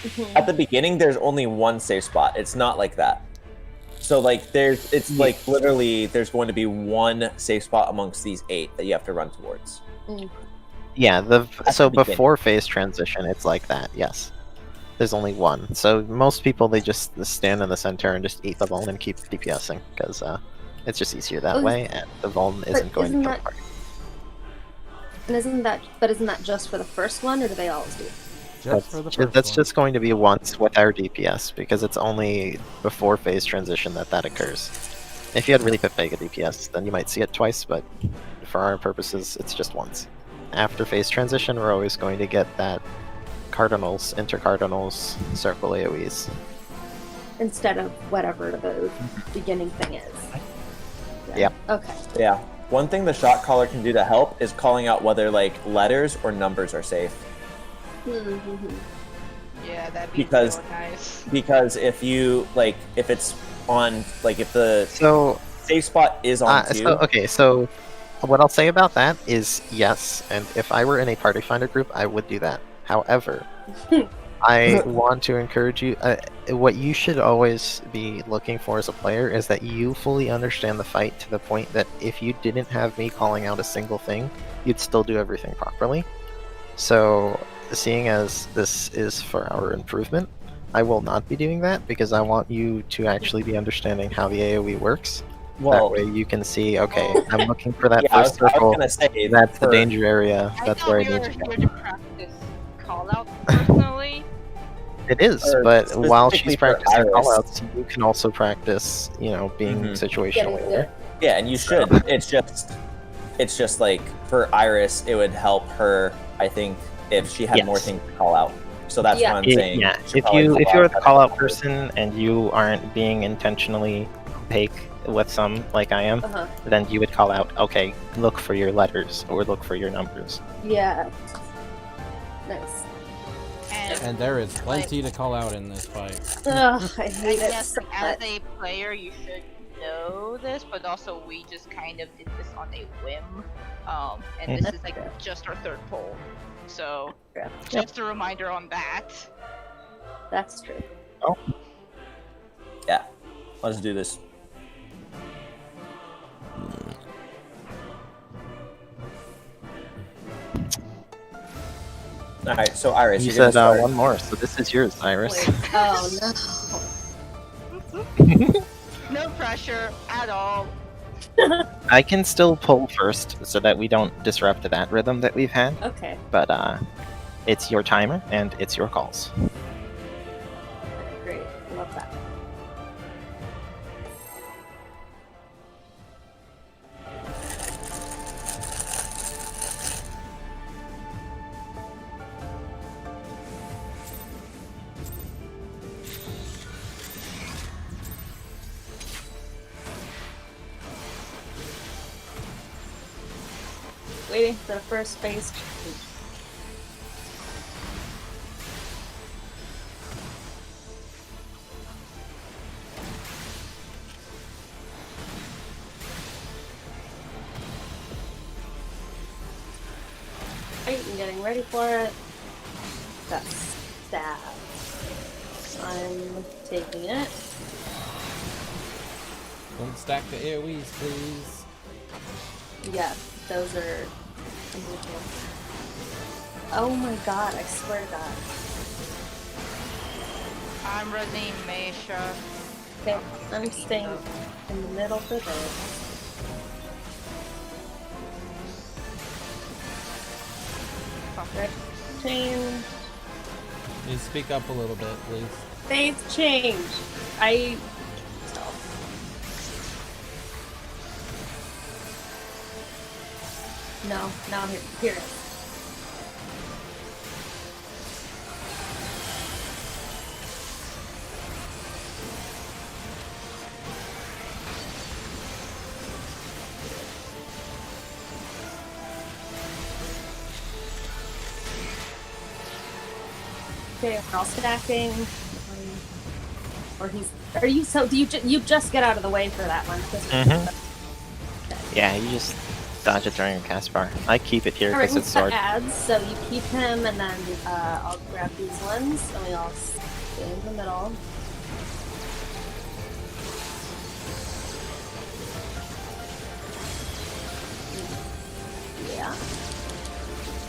Mhm. At the beginning, there's only one safe spot. It's not like that. So like it's Yeah. like literally there's going to be one safe spot amongst these 8 that you have to run towards. Yeah, At so the beginning. before phase transition, it's like that. Yes, there's only one. So most people they just stand in the center and just eat the vuln and keep DPSing because it's just easier that Oh, way, and the vuln isn't going to isn't kill that- the party. And isn't that just for the first one, or do they always do? That's just going to be once with our DPS because it's only before phase transition that occurs. If you had really Vega DPS, then you might see it twice, but for our purposes, it's just once. After phase transition, we're always going to get that cardinals, intercardinals, circle AoEs. Instead of whatever the beginning thing is. Yep. Okay. Yeah. One thing the shot caller can do to help is calling out whether like letters or numbers are safe. Yeah, that'd be Because- real nice. Because if you like if it's on like if the So, safe spot is on 2, so what I'll say about that is yes, and if I were in a party finder group, I would do that. However, I want to encourage you. What you should always be looking for as a player is that you fully understand the fight to the point that if you didn't have me calling out a single thing, you'd still do everything properly. So, seeing as this is for our improvement, I will not be doing that because I want you to actually be understanding how the AoE works. well, That way you can see, okay, I'm looking for that yeah, I first was circle. gonna say That's the for- danger area. That's where I we need were to go. here to practice call out personally. It is, Or but while specifically she's for practicing Iris. callouts, you can also practice, being Mhm. situationally Getting aware. good. Yeah, and you should. It's just like for Iris, it would help her. I think if she had more Yes. things to call out. So that's Yeah. what I'm saying. Yeah, She'll if probably you're the out call out numbers. person and you aren't being intentionally opaque with some like I am, Uh-huh. then you would call out, okay, look for your letters or look for your numbers. Yeah. Nice. And there is plenty to call out in this fight. Ugh, I I hate it guess so as much. a player, you should know this, but also we just kind of did this on a whim. And this is like just our 3rd poll. So, Yeah. just a reminder on that. That's true. Yeah, let's do this. All right, so Iris, You you're gonna said start. one more, so this is yours, Iris. Wait. Oh No pressure at all. I can still pull first so that we don't disrupt that rhythm that we've had, no. Okay. but it's your timer and it's your calls. Great. Love that. Waiting for the first phase. Right, I'm getting ready for it. That's stab. I'm taking it. Don't stack the AoEs, please. Yeah, those are. Oh my god, I swear to god. I'm running Meisha. Okay, I'm staying in the middle for this. Right, change. Please speak up a little bit, please. Phase change. I. No, now here it is. Okay, we're all stacking. Or are you, so do you just get out of the way for that one? Yeah, you just dodge it during your cast bar. I keep it here Alright, because it's sword. adds, so you keep him, and then I'll grab these ones, and we all stay in the middle. Yeah.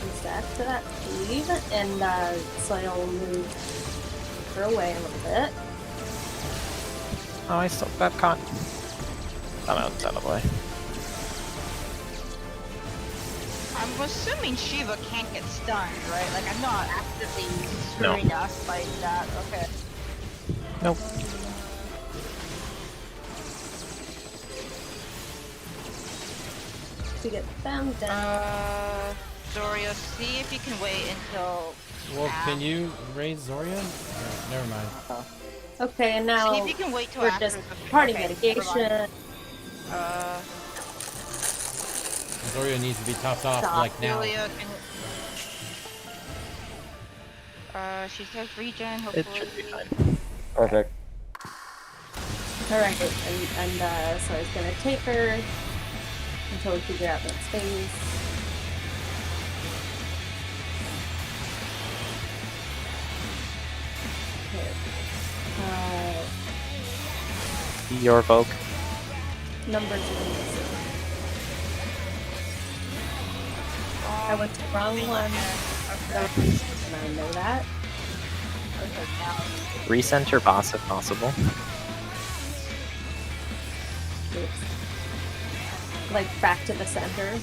Use that to that cleave, and Soil will move her away a little bit. Oh, I still got caught. I'm out of the way. I'm assuming Shiva can't get stunned, right? Like, I'm not actively No. screwing us by that. Okay. Nope. To get them down. Zoria, see if you can wait until. Well, can you raise Zoria? No, never mind. Okay, and now See if you can wait till we're after just the party okay, mitigation. Zoria needs to be topped off Stop. like now. Julia can. She says regen. It Hopefully. should be fine. Perfect. Alright, and so I was gonna take her until we figure out that space. Okay. Your Vogue. Numbers are missing. I went to the wrong one. And I know that. Recenter boss if possible. Oops. Like back to the center.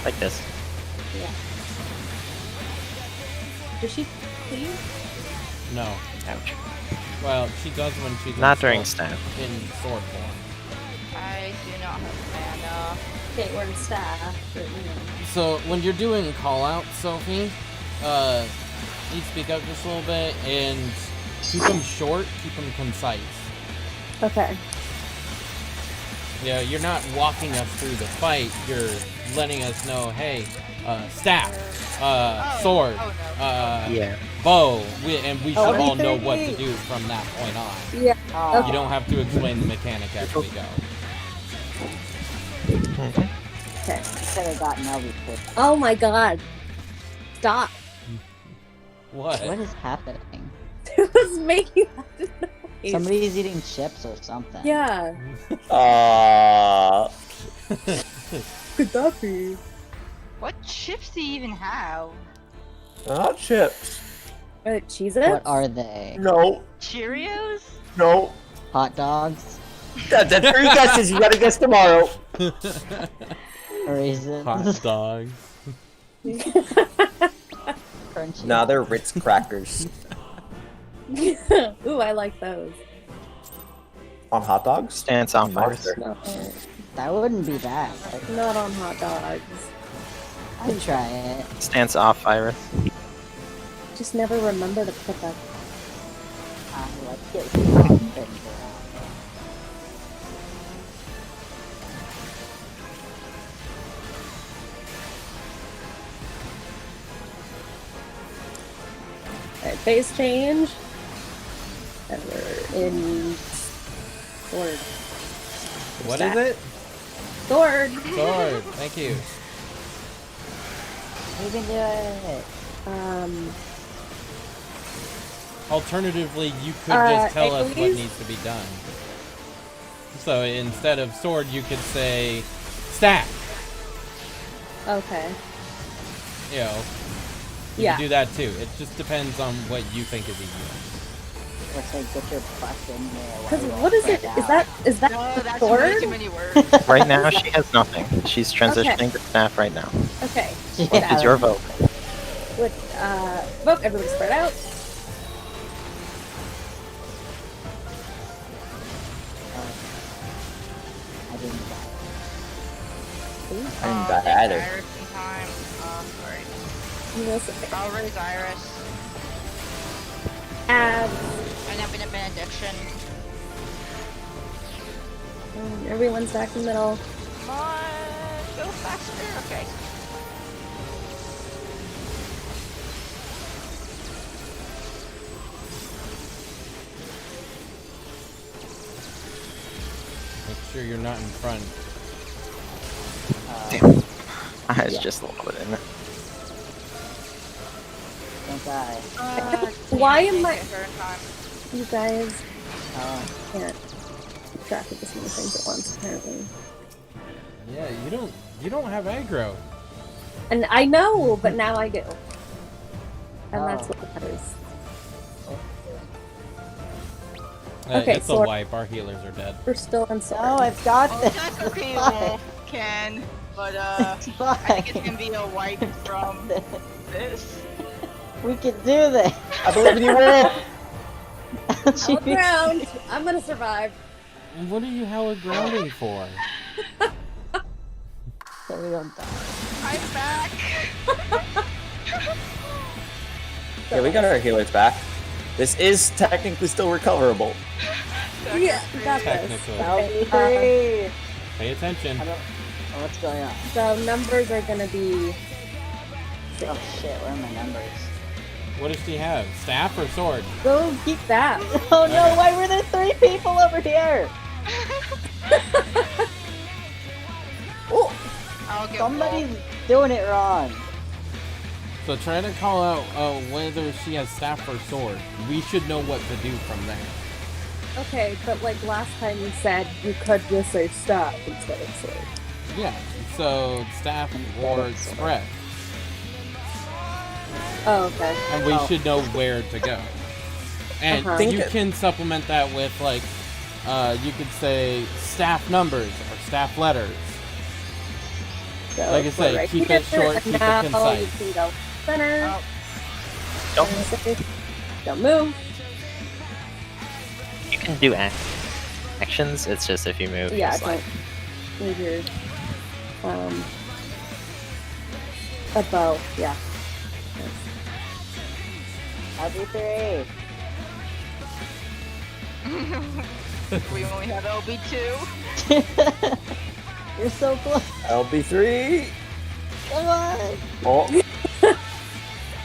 Like this. Yeah. Does she please? No. Ouch. Well, she does when she's Not in during sword- staff. in sword form. I do not have mana. Okay, we're in staff. But, you know. So when you're doing call out, Sophie, you speak up just a little bit and keep them short, keep them concise. Okay. Yeah, you're not walking us through the fight. You're letting us know, hey, staff, sword, Yeah. bow, and we should Oh, all know what to 38. do from that point on. Yeah. You don't have to explain the mechanic as we go. Okay. Should have gotten Elvis quick. Oh my god. Stop. What What? is happening? It was making that noise. Somebody's eating chips or something. Yeah. Could that be? What chips do you even have? Not chips. Cheez-Its? What are they? No. Cheerios? No. Hot dogs? That's 3 guesses. You gotta guess tomorrow. Raisins? Hot dogs. Crunchy? Nah, they're Ritz crackers. Ooh, I like those. On hot dogs? Stance off Iris. No. That wouldn't be bad. Not on hot dogs. I'd try it. Stance off Iris. Just never remember to put that. Let's get things around. Alright, phase change. And we're in sword. What is it? Sword! Sword. Thank you. We can do it. Alternatively, you could just tell us what Eloise? needs to be done. So instead of sword, you could say stack. Okay. You know, you Yeah. can do that too. It just depends on what you think is easier. Let's say get your butt in here. Because what is it? Is that No, the that's sword? way too many words. Right now, she has nothing. She's transitioning to staff right now. Okay. What is your vote? With vote, everybody spread out. I didn't die. I didn't die either. Iris in time. Sorry. Yes. I'll raise Iris. Abs. And up in a benediction. Everyone's back in the middle. Come on, go faster. Okay. sure you're not in front. Damn. I was just a little bit in it. Don't die. Why am I? Turn time. You guys Oh. can't keep track of this many things at once, apparently. Yeah, you don't have aggro. And I know, but now I do. And Oh. that's what matters. Okay, It's so a wipe. Our healers are dead. we're still on sword. No, I've got Oh, this. that's okay, Fine. Wolf, Ken. But It's I think it's fine. gonna be a wipe from this. We can do this. I believe in you, Wolf. All ground. I'm gonna survive. What are you hella grounding for? So we don't die. I'm back. Yeah, we got our healers back. This is technically still recoverable. Yeah, we got this. Technically. Okay, LB3. Pay attention. I don't know what's going on. so numbers are gonna be. Oh shit, where are my numbers? What does she have? Staff or sword? Go keep that. Oh no, Okay. why were there 3 people over here? Oh, I'll get somebody's Wolf. doing it wrong. So try to call out whether she has staff or sword. We should know what to do from there. Okay, but like last time you said you could just say stop instead of sword. Yeah. So staff or spread, Oh, okay. and we should know where to go. And Uh-huh. you can supplement that with like, you could say staff numbers or staff letters. So Like I say, right keep here, it short, and keep it now concise. You can go center. Don't, Don't move. you can do actions, it's just if you move, Yeah, it's it's like, like move your a bow. Yeah. LB3. We only have LB2. You're so close. LB3. Come on. Oh,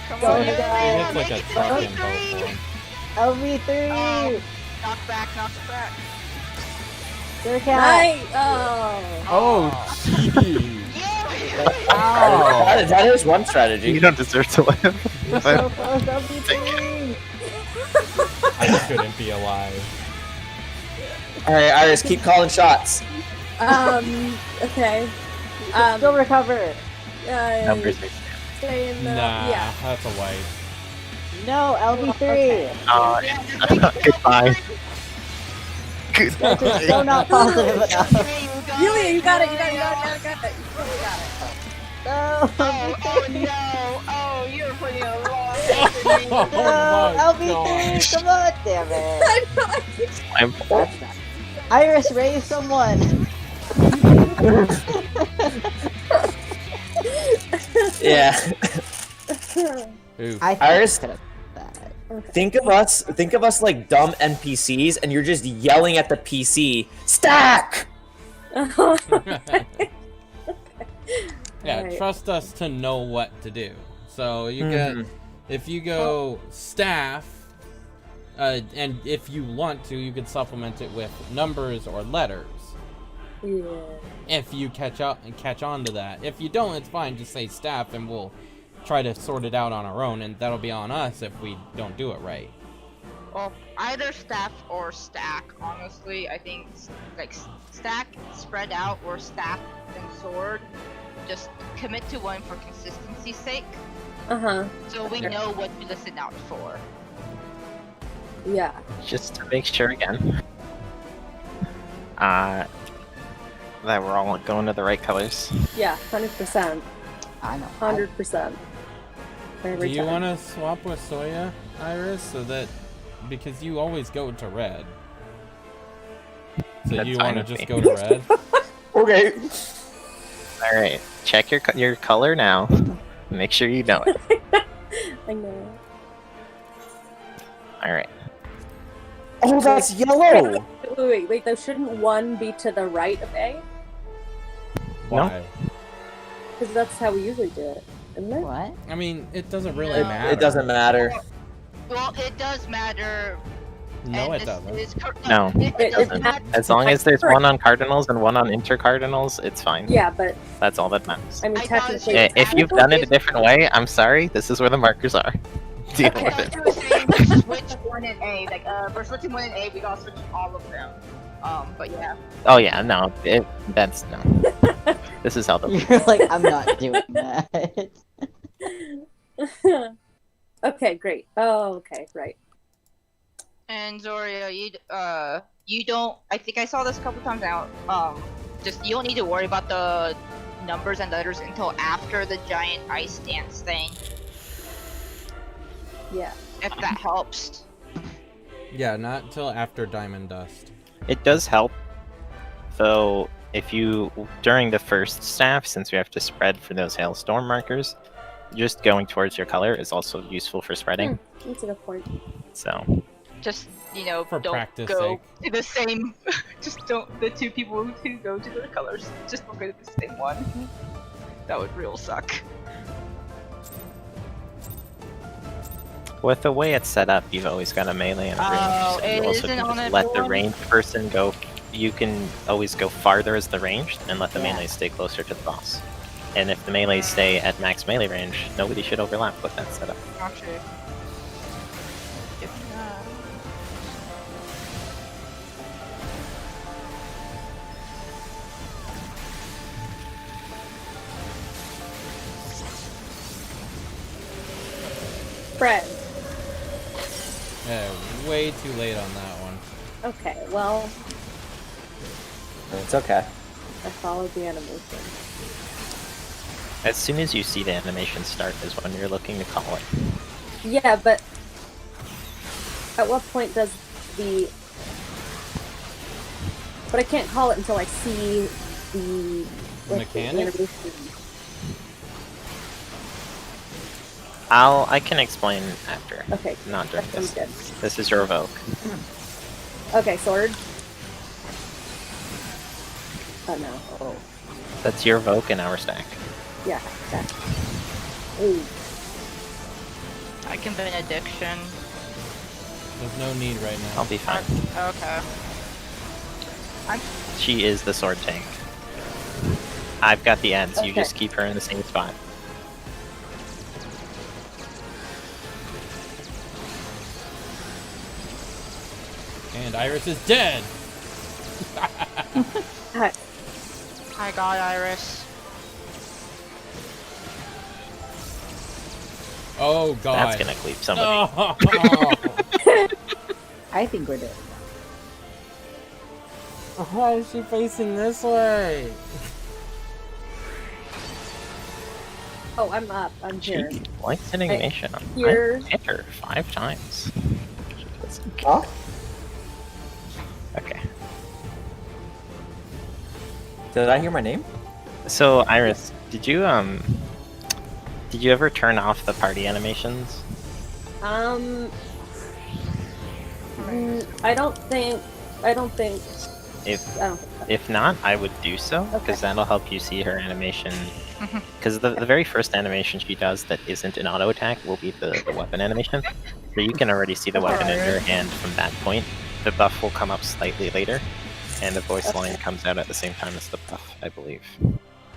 Come Go on, ahead. He LB3. hits like a Make it truck in LB3. both forms. LB3. Knock back, knock back. Your cat. Nice. Oh. Oh, jeez. that is one you strategy. don't deserve to live. You're so close, LB3. I shouldn't be alive. All right, Iris, keep calling shots. Okay. Still recover. Numbers are Stay in the. Nah, Yeah. that's a wipe. No, LB3. Oh, goodbye. That's just so not positive enough. Yulia, you got it. You got it. You got it. You got it. You totally got it. No, Oh no! Oh, you're putting a lot of Oh no, my LB3, gosh. come on, damn it. I'm That's not. Iris, raise someone. Yeah. Oof. I think Iris? I could've done that. Think of us like dumb NPCs, and you're just yelling at the PC. Stack. Yeah, Right. trust us to know what to do. So you get, if you go staff, and if you want to, you could supplement it with numbers or letters. Yeah. If you catch on to that. If you don't, it's fine. Just say staff, and we'll try to sort it out on our own, and that'll be on us if we don't do it right. Well, either staff or stack. Honestly, I think like stack, spread out, or staff and sword. Just commit to one for consistency's sake, so we know what to listen out for. Yeah. just to make sure again. That we're all going to the right colors. Yeah. 100%. I know. 100%. Do you want to swap with Soya, Iris, so that because you always go to red, so That's you fine want to with just me. go to red? Okay. All right, check your color now. Make sure you know it. I know. All right. Oh, that's yellow. Wait. Though shouldn't one be to the right of A? Why? Because that's how we usually do it, isn't it? What? I mean, it doesn't really No. matter. It doesn't matter. Well, it does matter No, And it doesn't. No, It doesn't. matters. As long as there's one on cardinals and one on intercardinals, it's fine. Yeah, but That's all that matters. I mean, I thought technically, it If you've done it a different way, I'm sorry. This is where the markers are. Deal Okay. with I it. thought you were saying to switch one and A. Like, we're switching one and A. We gotta switch all of them. But yeah. Oh yeah, no, that's no. This is how the You're like, I'm not doing that. okay, great. Oh, okay, right. And Zoria, you don't. I think I saw this a couple times now. Just you don't need to worry about the numbers and letters until after the giant ice dance thing. Yeah. If that helps. Yeah, not till after Diamond Dust. It does help, though. If you during the first staff, since we have to spread for those hailstorm markers, just going towards your color is also useful for spreading. That's a good point. So Just For don't practice go sake. to the same. Just don't. The two people who go to their colors, just don't go to the same one. That would real suck. with the way it's set up, you've always got a melee and a range. Oh, So you it also isn't can on just let the everyone? ranged person go. You can always go farther as the ranged and let the Yeah. melee stay closer to the boss. And if the melee stay at max melee range, nobody should overlap with that setup. Gotcha. If not. Fred. Yeah, way too late on that one. Okay, well, It's okay. I followed the animation. As soon as you see the animation start is when you're looking to call it. Yeah, but at what point does the... But I can't call it until I see the... Mechanic? animation. I can explain after. Okay, Not during that sounds this. good. This is your evoke. Okay, sword. Oh no. Oh. That's your evoke in our stack. Yeah, that. Ooh. I can benediction. There's no need right now. I'll be fine. Okay. She is the sword tank. I've got the ends. You Okay. just keep her in the same spot. And Iris is dead! Hi. I got Iris. Oh god. That's gonna cleave somebody. Oh. I think we're doing Why is she facing this way? Oh, I'm up. I'm here. She likes animation. Here. I hit her 5 times. Huh? Okay. Did I hear my name? So Iris, did you ever turn off the party animations? I don't think. If I don't think so. if not, I would do so because Okay. that'll help you see her animation. Because the very first animation she does that isn't an auto attack will be the weapon animation. So you can already see the weapon in her hand from that point. The buff will come up slightly later, and the voice line comes out at the same time as the buff, I believe.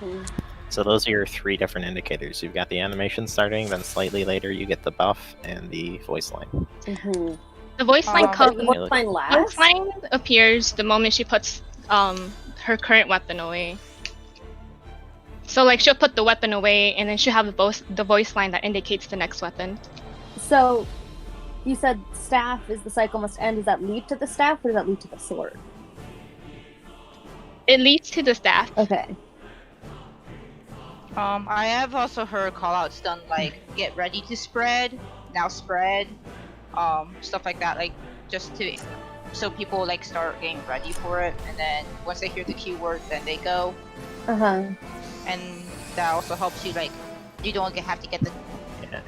Mhm. So those are your 3 different indicators. You've got the animation starting, then slightly later you get the buff and the voice line. Mhm. The voice line But comes. what line Voice last? line appears the moment she puts her current weapon away. So like she'll put the weapon away, and then she'll have the voice line that indicates the next weapon. So, you said staff is the cycle must end. Does that lead to the staff, or does that lead to the sword? It leads to the staff. Okay. I have also heard callouts done like get ready to spread, now spread, stuff like that, like just to so people like start getting ready for it, and then once they hear the keyword, then they go, Uh huh. and that also helps you like you don't have to get the Yeah.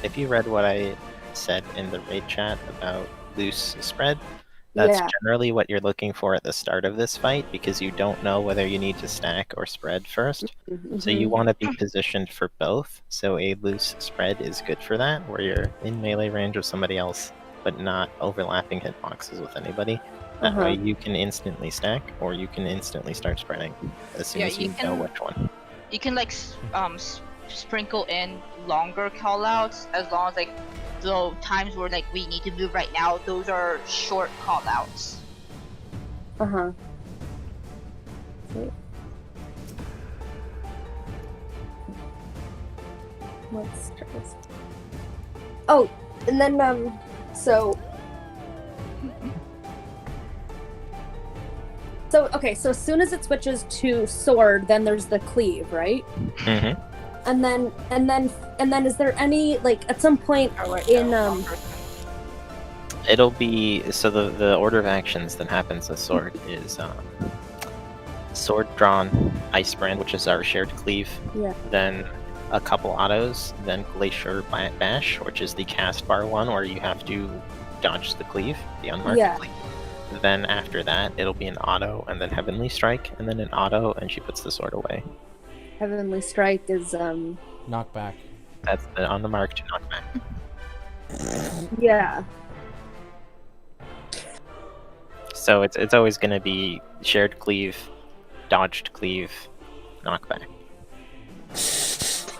If you read what I said in the raid chat about loose spread, That's Yeah. generally what you're looking for at the start of this fight, because you don't know whether you need to stack or spread first. So you want to be positioned for both. So a loose spread is good for that, where you're in melee range of somebody else, but not overlapping hitboxes with anybody. That way you can instantly stack, or you can instantly start spreading as soon Yeah, as you you know can- which one. You can like sprinkle in longer callouts as long as like the times where like we need to move right now. Those are short callouts. Let's try this. Oh, and then so okay, so as soon as it switches to sword, then there's the cleave, right? Mm-hmm. And then is there any like at some point in It'll be so the order of actions that happens with sword is sword drawn, ice brand, which is our shared cleave. Yeah. Then a couple autos, then glacier bash, which is the cast bar one where you have to dodge the cleave, the unmarked cleave. Then after that, it'll be an auto, and then heavenly strike, and then an auto, and she puts the sword away. Heavenly strike is Knockback. That's the on the mark to knockback. yeah. So it's always going to be shared cleave, dodged cleave, knockback.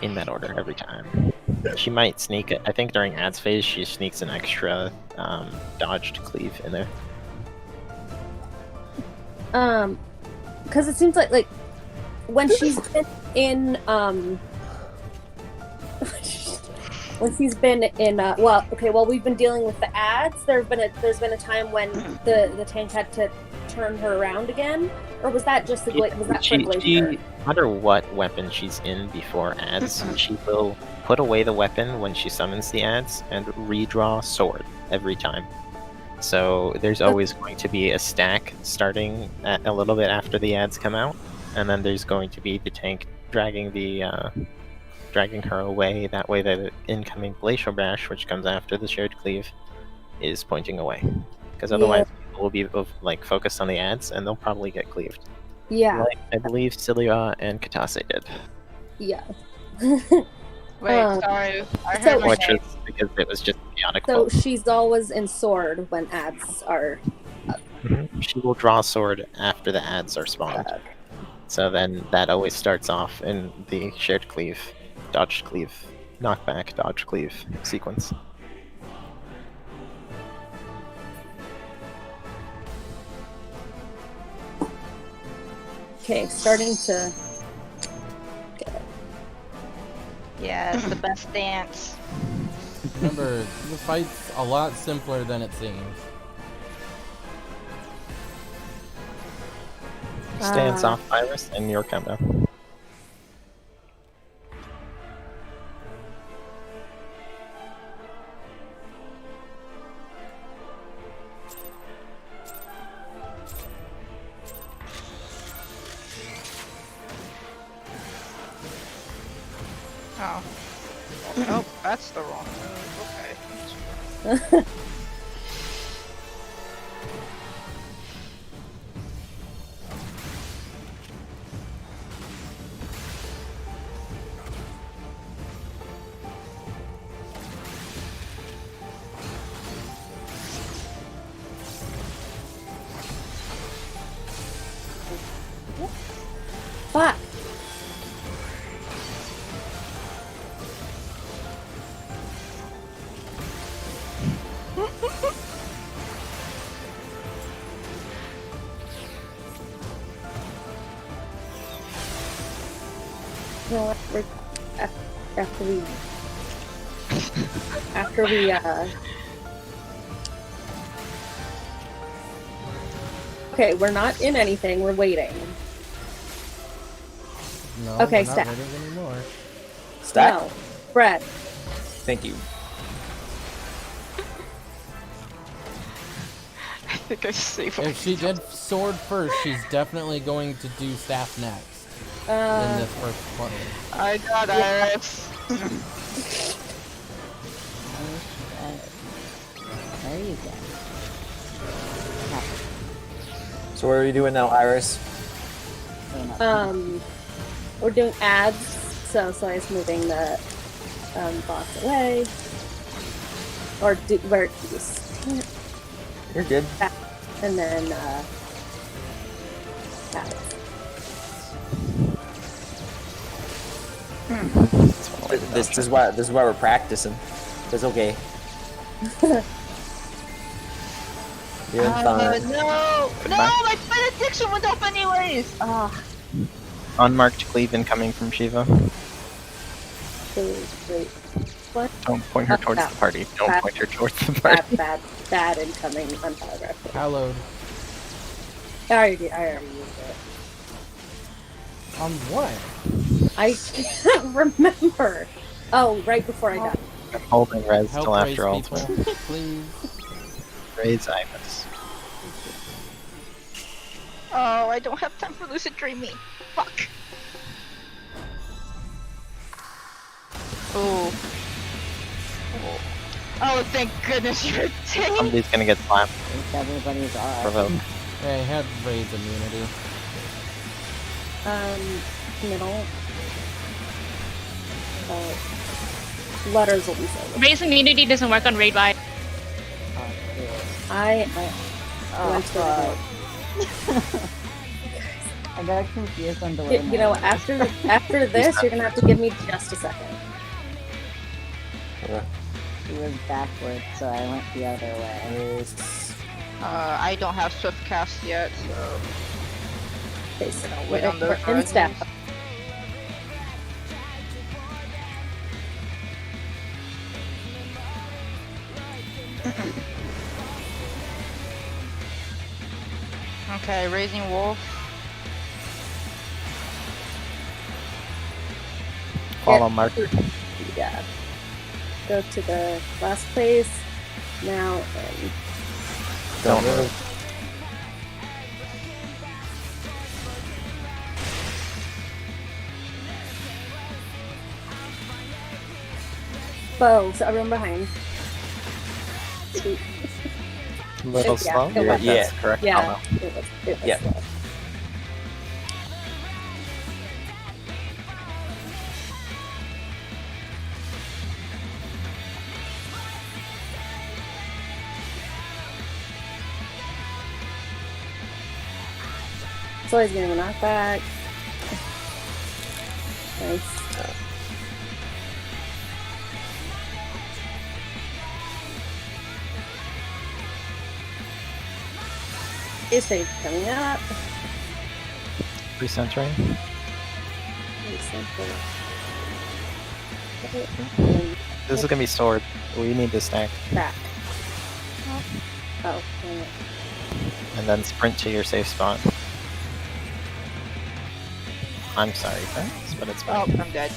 In that order every time. She might sneak it. I think during ads phase she sneaks an extra dodged cleave in there. Because it seems like when she's been in when she's been in well we've been dealing with the ads. There's been a time when the tank had to turn her around again, or was that just the was that for glacier? No matter what weapon she's in before ads, she will put away the weapon when she summons the ads and redraw sword every time. So there's always going to be a stack starting at a little bit after the ads come out, and then there's going to be the tank dragging her away. That way the incoming glacial bash, which comes after the shared cleave, is pointing away. Because otherwise people will be like focused on the ads and they'll probably get cleaved. Yeah. Like I believe Cilia and Katase did. Yeah. Wait, sorry. I heard my Which name. is because it was just chaotic. So she's always in sword when ads are She will draw sword after the ads are spawned. So then that always starts off in the shared cleave, dodged cleave, knockback, dodge cleave sequence. okay, starting to Yeah, it's the best dance. Remember, the fight's a lot simpler than it seems. Stance off virus and your countdown. Oh. Oh, that's the wrong move. Okay. fuck. You know what? After we okay, we're not in anything. We're waiting. No, Okay, we're not stack. ready anymore. Stack? No, Brad. Thank you. I think I saved If she did sword first, she's definitely going to do staff next in this first play. I got Iris. Where are you guys? So what are we doing now, Iris? We're doing ads, so Soya's moving the box away. Or where it is. You're good. And then ads. This is why we're practicing. It's okay. You're fine. No! My benediction went up anyways! Unmarked cleave incoming from Shiva. Wait. What? Don't point her towards the party. Don't Bad. point her towards the party. Bad incoming untelegraphed. Hallowed. I already used it. On what? I can't remember. Oh, right before I died. I'm holding res Help till raise after people, ultimate. please. Raise Iris. Oh, I don't have time for lucid dreaming. Fuck. Oh. Oh, thank goodness you're taking. Somebody's gonna get slapped. Everybody's alright. Provoke. Yeah, he had raids immunity. Middle. Letters will be so. Raise immunity doesn't work on raid by. I went to I got confused on the way. you know, after this, you're gonna have to give me just a second. He was backwards, so I went the other way. I don't have swift cast yet, so Okay, so wait on those we're in step. rises. Okay, raising wolf. Follow marker. Yeah. Go to the last place. Now and Don't move. bow. So everyone behind. Sweet. A little Yeah, slow? it Yeah, was. that's correct. Yeah, Follow. it was Yeah. slow. So he's getting a knockback. Nice. Is he coming up? Recentering. This is gonna be sword. We need to stack. Back. Oh, dang it. And then sprint to your safe spot. I'm sorry, friends, but it's Oh, fine. I'm dead.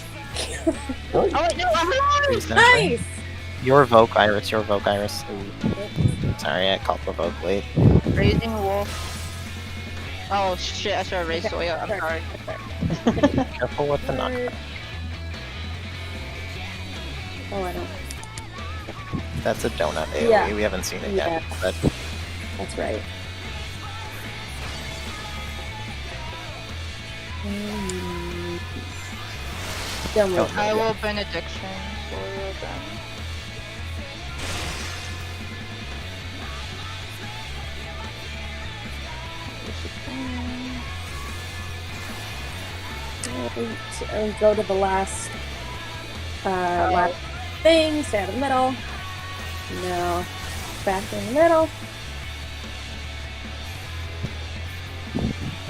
Oh wait, no, I'm alive! Recentering. Nice! Your Vogue Iris, your Vogue Iris. Ooh. Sorry, I called the Vogue late. Raising wolf. Oh shit, I should have raised Soya. I'm sorry. Careful with the knockback. Oh, I don't. That's a donut AoE. Yeah. We haven't seen it Yeah. yet, but That's right. Don't move. Don't I will benediction Soya then. And go to the last last thing, stay out of the middle. No. Back in the middle.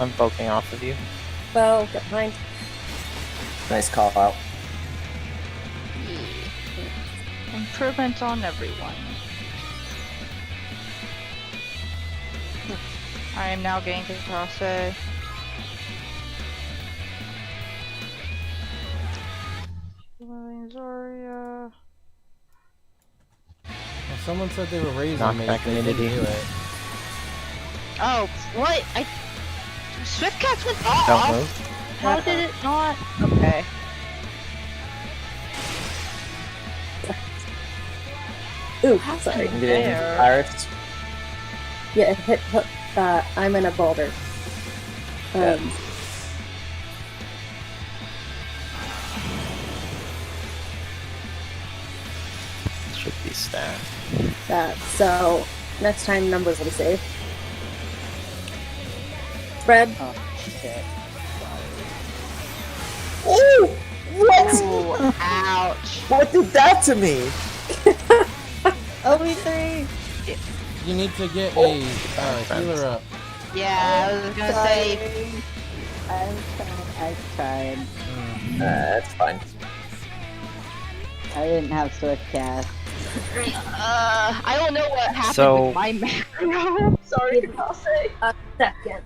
I'm poking off of you. Bow, get behind. Nice call out. Improvement on everyone. I am now getting to cross it. Zarya. Well, someone said they were raising me. Knockback They didn't immunity. do it. Oh, what? Swift Cats went Don't off? move. How did it not? Okay. Ooh, sorry. I'm getting There. Iris. Yeah, hit hook. I'm in a boulder. Should be stacked. So next time numbers will be safe. Fred. Oh shit. Ooh! What? Ooh, ouch. What did that to me? OB3! You need to get a healer up. Yeah, I was gonna say. I tried. That's fine. I didn't have Swift cast. I don't know what happened So- with my macro. Sorry, I'll say. Second.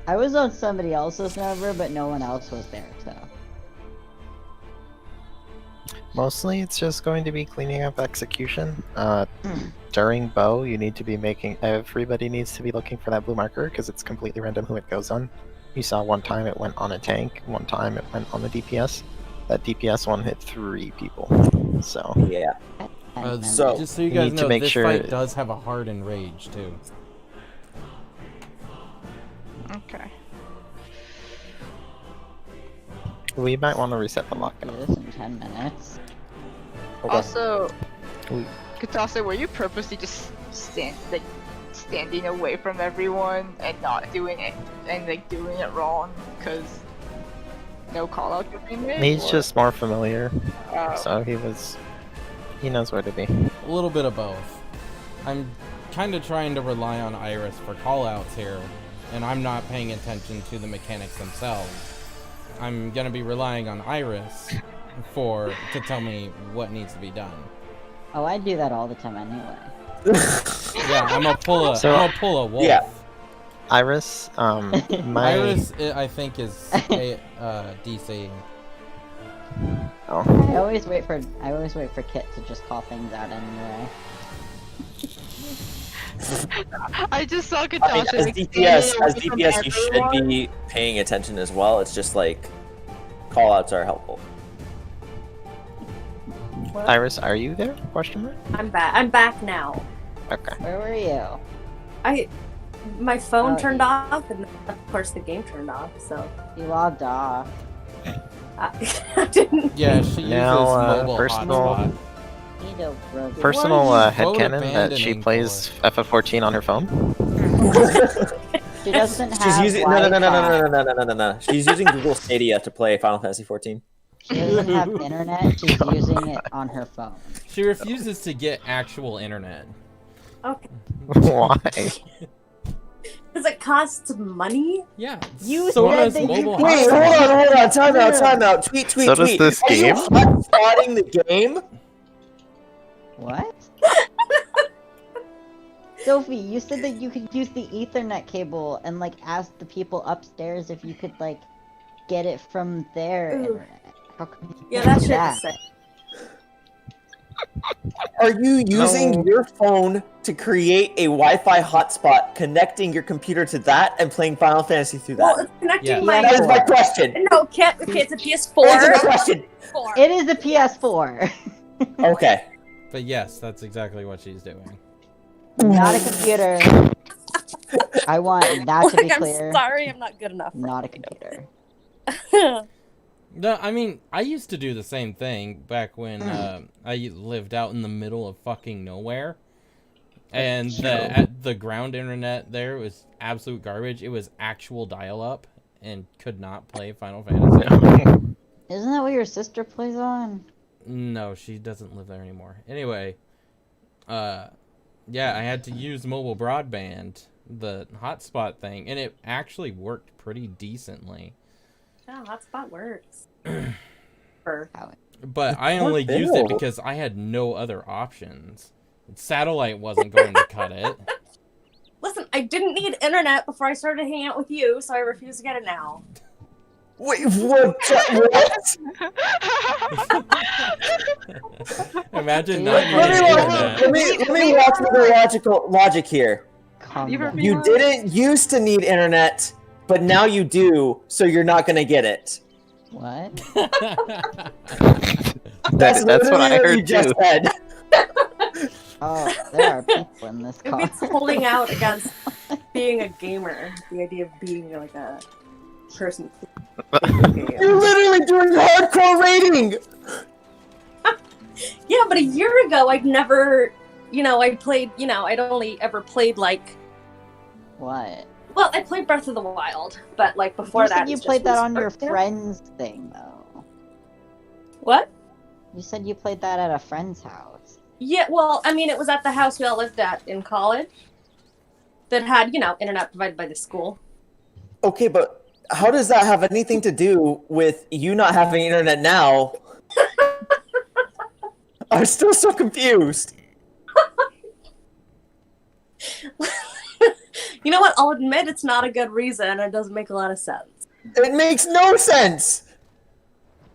I was on somebody else's server, but no one else was there, so. Mostly, it's just going to be cleaning up execution. During bow, you need to be making. Everybody needs to be looking for that blue marker because it's completely random who it goes on. You saw one time it went on a tank, one time it went on the DPS. That DPS one hit 3 people. So Yeah. So, just so you you guys need to know, make this sure- fight does have a hard enrage too. Okay. we might want to reset the Do lockout. this in 10 minutes. Okay. Also, We- Katase, were you purposely just standing away from everyone and not doing it and like doing it wrong because no call out could be made? He's or- just more familiar, Oh. so he knows where to be. A little bit of both. I'm kind of trying to rely on Iris for callouts here, and I'm not paying attention to the mechanics themselves. I'm gonna be relying on Iris to tell me what needs to be done. Oh, I do that all the time anyway. Yeah, I'm gonna pull a wolf. Yeah. Iris, my Iris, I think, is a DC. oh, I always wait for Kit to just call things out anyway. I just saw I mean, Katase as like, DPS, standing away from you should everyone. be paying attention as well. It's just like callouts are helpful. Iris, are you there? Question mark. I'm back now. Okay. Where were you? My phone Oh, turned yeah. off, and then, of course the game turned off. So You logged off. I didn't. Yeah, she uses Now, mobile personal- hotspot. Edo broke. Personal What are you vote headcanon that she abandoning plays FF14 on her phone. She doesn't have She's using Wi-Fi. no. She's using Google Stadia to play Final Fantasy 14. She doesn't have internet. She's using it on her phone. She refuses to get actual internet. Okay. Why? Because it costs money. Yeah, You so said does that you mobile could- Wait, hotspot. hold on. Time out. Tweet. So does this Are you game? hotspotting the game? What? Sophie, you said that you could use the Ethernet cable and like ask the people upstairs if you could like get it from their Ooh. internet. How come you Yeah, can't that do shit's sick. Are you using No. your phone to create a Wi-Fi hotspot, connecting your computer to that, and playing Final Fantasy through Well, that? it's connecting Yeah. my. That is my question. No, Kit. Okay, it's a Answer my PS4. question. It is a PS4, Okay. But yes, that's exactly what she's doing. not a computer. I want that to be Like, clear. I'm sorry, I'm not good enough. Not a computer. No, I mean, I used to do the same thing back when I lived out in the middle of fucking nowhere. And the ground internet there was absolute garbage. It was actual dial-up and could not play Final Fantasy. Isn't that what your sister plays on? No, she doesn't live there anymore. Anyway, yeah, I had to use mobile broadband, the hotspot thing, and it actually worked pretty decently. Yeah, hotspot works. But I only used it because I had no other options. Satellite wasn't going to cut it. Listen, I didn't need internet before I started hanging out with you, so I refuse to get it now. Wait, what? Imagine not needing Let internet. me walk through the logic here. Calm You down. You didn't used to need internet, but now you do, so you're not gonna get it. What? That's That's what I literally heard you just too. said. Oh, there are people in this It car. beats holding out against being a gamer. The idea of being like a person. You're literally doing hardcore rating! Yeah, but a year ago, I'd never, I played, I'd only ever played like, What? well, I played Breath of the Wild, but like before You that, said you it just played that was on your Spark, friend's thing, though. What? You said you played that at a friend's house. Yeah, well, I mean, it was at the house we all lived at in college that had, internet provided by the school. Okay, but how does that have anything to do with you not having internet now? I'm still so confused. You know what? I'll admit it's not a good reason. It doesn't make a lot of sense. It makes no sense!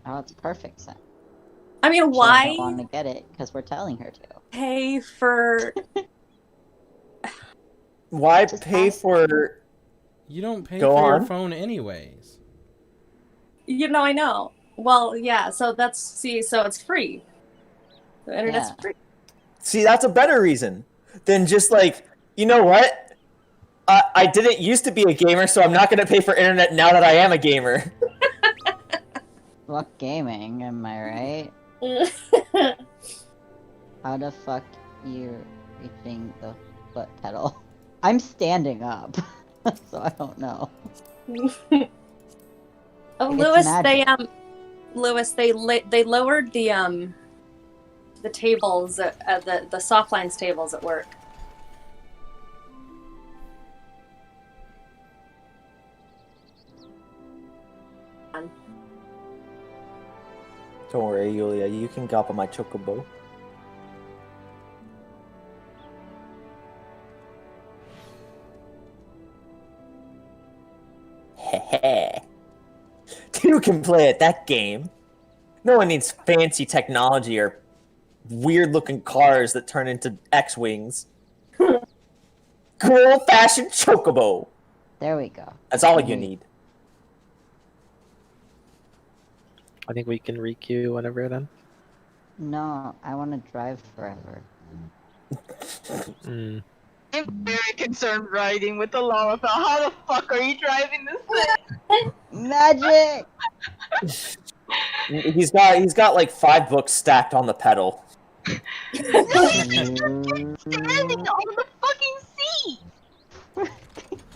Oh, it's perfect sense. I mean, She why doesn't want to get it because we're telling her to. pay for... Why Just pay ask- for... You don't pay Go for on. your phone anyways. I know. Well, yeah, so so it's free. The internet's Yeah. free. See, that's a better reason than just like, you know what? I didn't used to be a gamer, so I'm not going to pay for internet now that I am a gamer. Fuck gaming, am I right? How the fuck you reaching the foot pedal? I'm standing up, so I don't know. Oh, It's Lewis, they lowered the tables at the softlines tables at work. Don't worry, Yulia, you can gobble my chocobo. Heh. Two can play at that game. No one needs fancy technology or weird-looking cars that turn into X-Wings. Good old-fashioned chocobo. There we go. That's all you need. I think we can requeue whenever then. No, I want to drive forever. Mm. I'm very concerned riding with the llama. How the fuck are you driving this thing? Magic! He's got like 5 books stacked on the pedal. Standing on the fucking seat.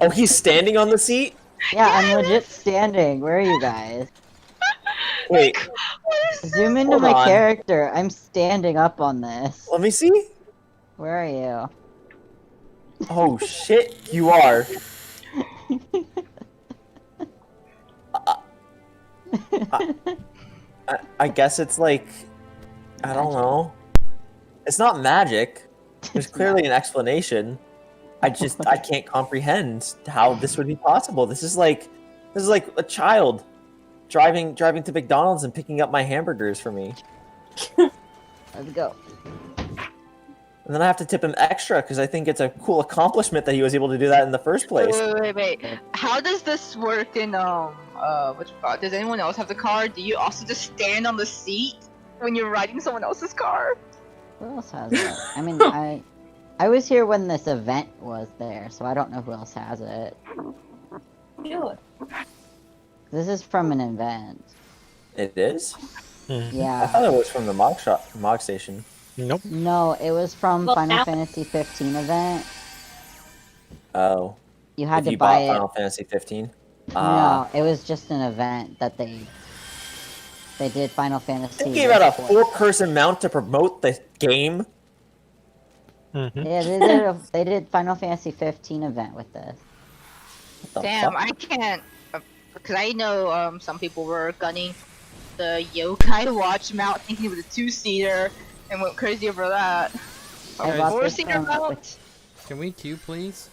Oh, he's standing on the seat? Yeah, I'm legit standing. Where are you guys? Wait, Zoom into Hold my on. character. I'm standing up on this. let me see. Where are you? Oh shit, you are. I guess it's like, I don't know. It's not magic. There's clearly an explanation. I can't comprehend how this would be possible. This is like a child driving to McDonald's and picking up my hamburgers for me. Let's go. And then I have to tip him extra because I think it's a cool accomplishment that he was able to do that in the first place. Wait. How does this work in what you call it? Does anyone else have the car? Do you also just stand on the seat when you're riding someone else's car? Who else has it? I mean, I was here when this event was there, so I don't know who else has it. Do it. This is from an event. It is? I Yeah. thought it was from the Mog Station. Nope. No, it was from Well, Final now- Fantasy 15 event. Oh. You had If to you buy bought it. Final Fantasy 15? No, it was just an event that they did Final Fantasy. They gave out a before. 4-person mount to promote the game. Mm-hmm. Yeah, they did Final Fantasy 15 event with this. What the Damn, fuck? I can't. Because I know some people were gunning the Yokai Watch mount thinking it was a 2-seater and went crazy over that. I Guys, bought Four this seater from- mount? Can we queue, please?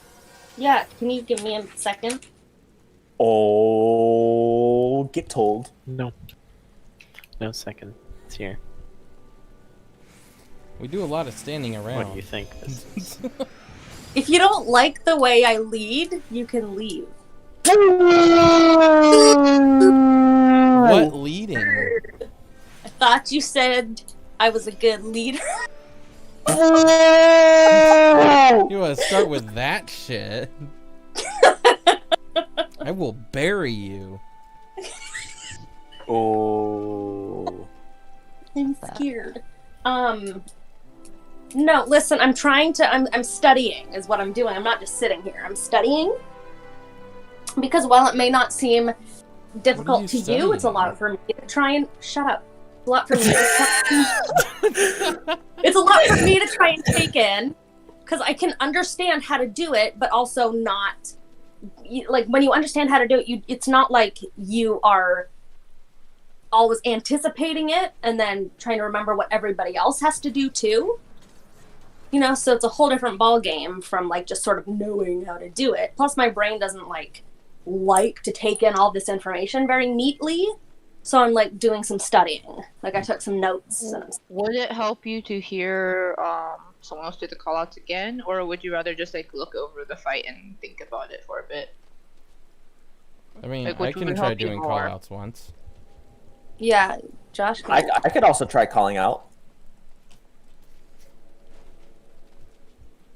Yeah, can you give me a second? Oh, get told. No. No second. It's here. We do a lot of standing around. What do you think this is? If you don't like the way I lead, you can leave. What leading? I thought you said I was a good leader. want to start with that shit, I will bury you. Oh. I'm scared. No, listen, I'm studying is what I'm doing. I'm not just sitting here. I'm studying. Because while it may not seem difficult to you, it's a lot for me to try and shut up. It's a lot for me to it's a lot for me to try and take in. Because I can understand how to do it, but also not like when you understand how to do it, it's not like you are always anticipating it and then trying to remember what everybody else has to do too. You know, so it's a whole different ball game from like just sort of knowing how to do it. Plus my brain doesn't like to take in all this information very neatly. So I'm like doing some studying. Like I took some notes. And Would it help you to hear someone else do the callouts again, or would you rather just like look over the fight and think about it for a bit? I mean, Like, I which can would try help you doing more? callouts once. yeah, Josh. I could also try calling out.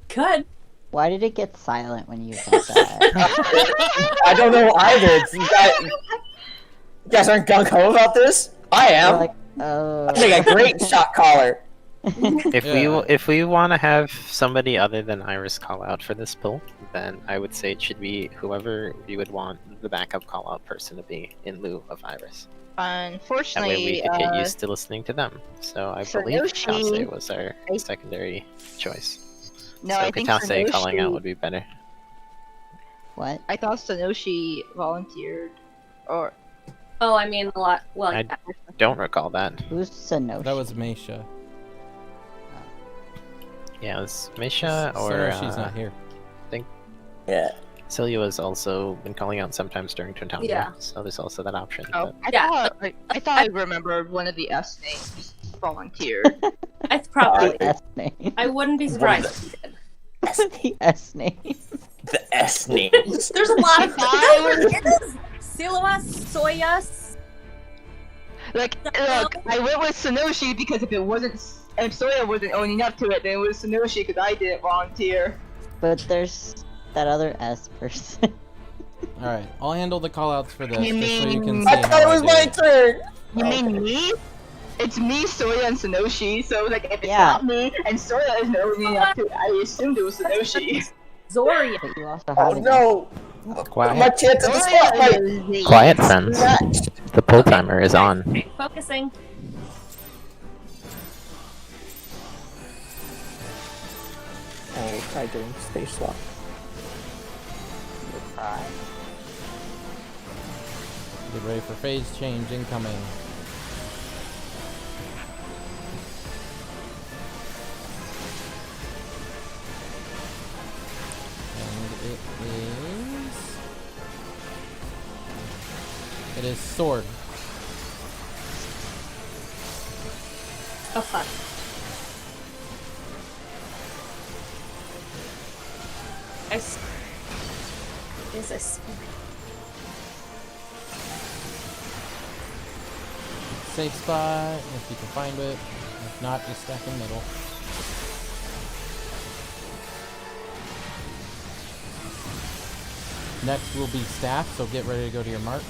Could. Why did it get silent when you said that? I don't know either. You guys aren't gung-ho about this? I am. You're like, oh. I make a great shot caller. If we want to have somebody other than Iris call out for this pull, then I would say it should be whoever you would want the backup call out person to be in lieu of Iris. That Unfortunately, way we could get used to listening to them. So I believe Sanoshi- Katase was our secondary choice. no, so I think Katase calling out Sanoshi- would be better. What? I thought Sanoshi volunteered, or Oh, I mean a lot. Well, I yeah. don't recall that. Who's Sanoshi? That was Meisha. Yeah, it was Misha or she's not here. Yeah. Celia has also been calling out sometimes during Twin Town. Yeah. So there's also that option. oh, but- Yeah. I thought I remembered one of the S names volunteered. I probably. The S name. I wouldn't be surprised if you did. The S name. The S names. There's a lot of Siluas, Soyas. Like, look, I went with Sanoshi because if Soya wasn't owning up to it, then it was Sanoshi because I didn't volunteer. But there's that other S person. Alright, I'll handle the callouts for this, You just so you can mean- see I thought it how was do my it. turn. You mean me? It's me, Soya, and Sanoshi, so like if it's Yeah. not me and Soya isn't owning up to it, I assumed it was Sanoshi. Zoria. But you also Oh have no. Quiet. My chance at the spotlight. Quiet, friends. Matched. The pull timer is on. Focusing. I will try doing space swap. Get ready for phase change incoming. And it is sword. Oh fuck. Is this? Safe spot, if you can find it. If not, just stack in the middle. Next will be staff, so get ready to go to your mark.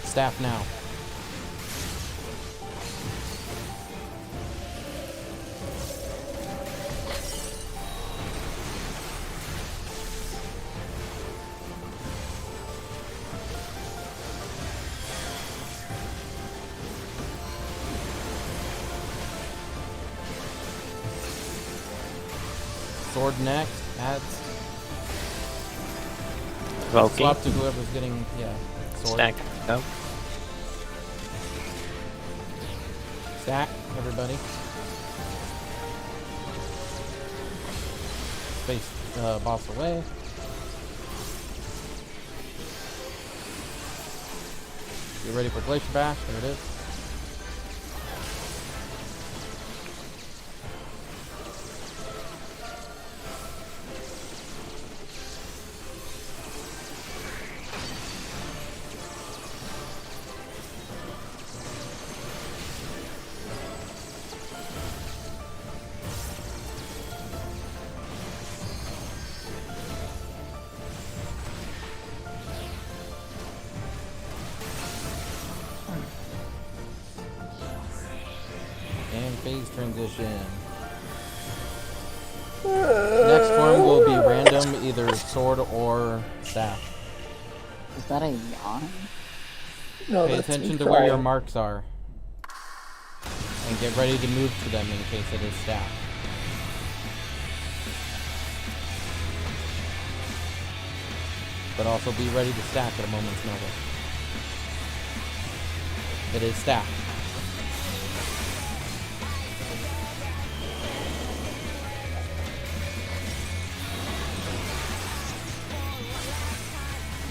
Staff now. Sword next. Adds. Valky. Swap to whoever's getting, yeah. Sword. Stack. Go. Stack, everybody. Face boss away. Get ready for Glacier Bash. There it is. phase transition. Next form will be random, either sword or staff. Is that a yawn? No, Pay that's attention me to where your crying. marks are. And get ready to move to them in case it is staff. But also be ready to stack at a moment's notice. It is staff.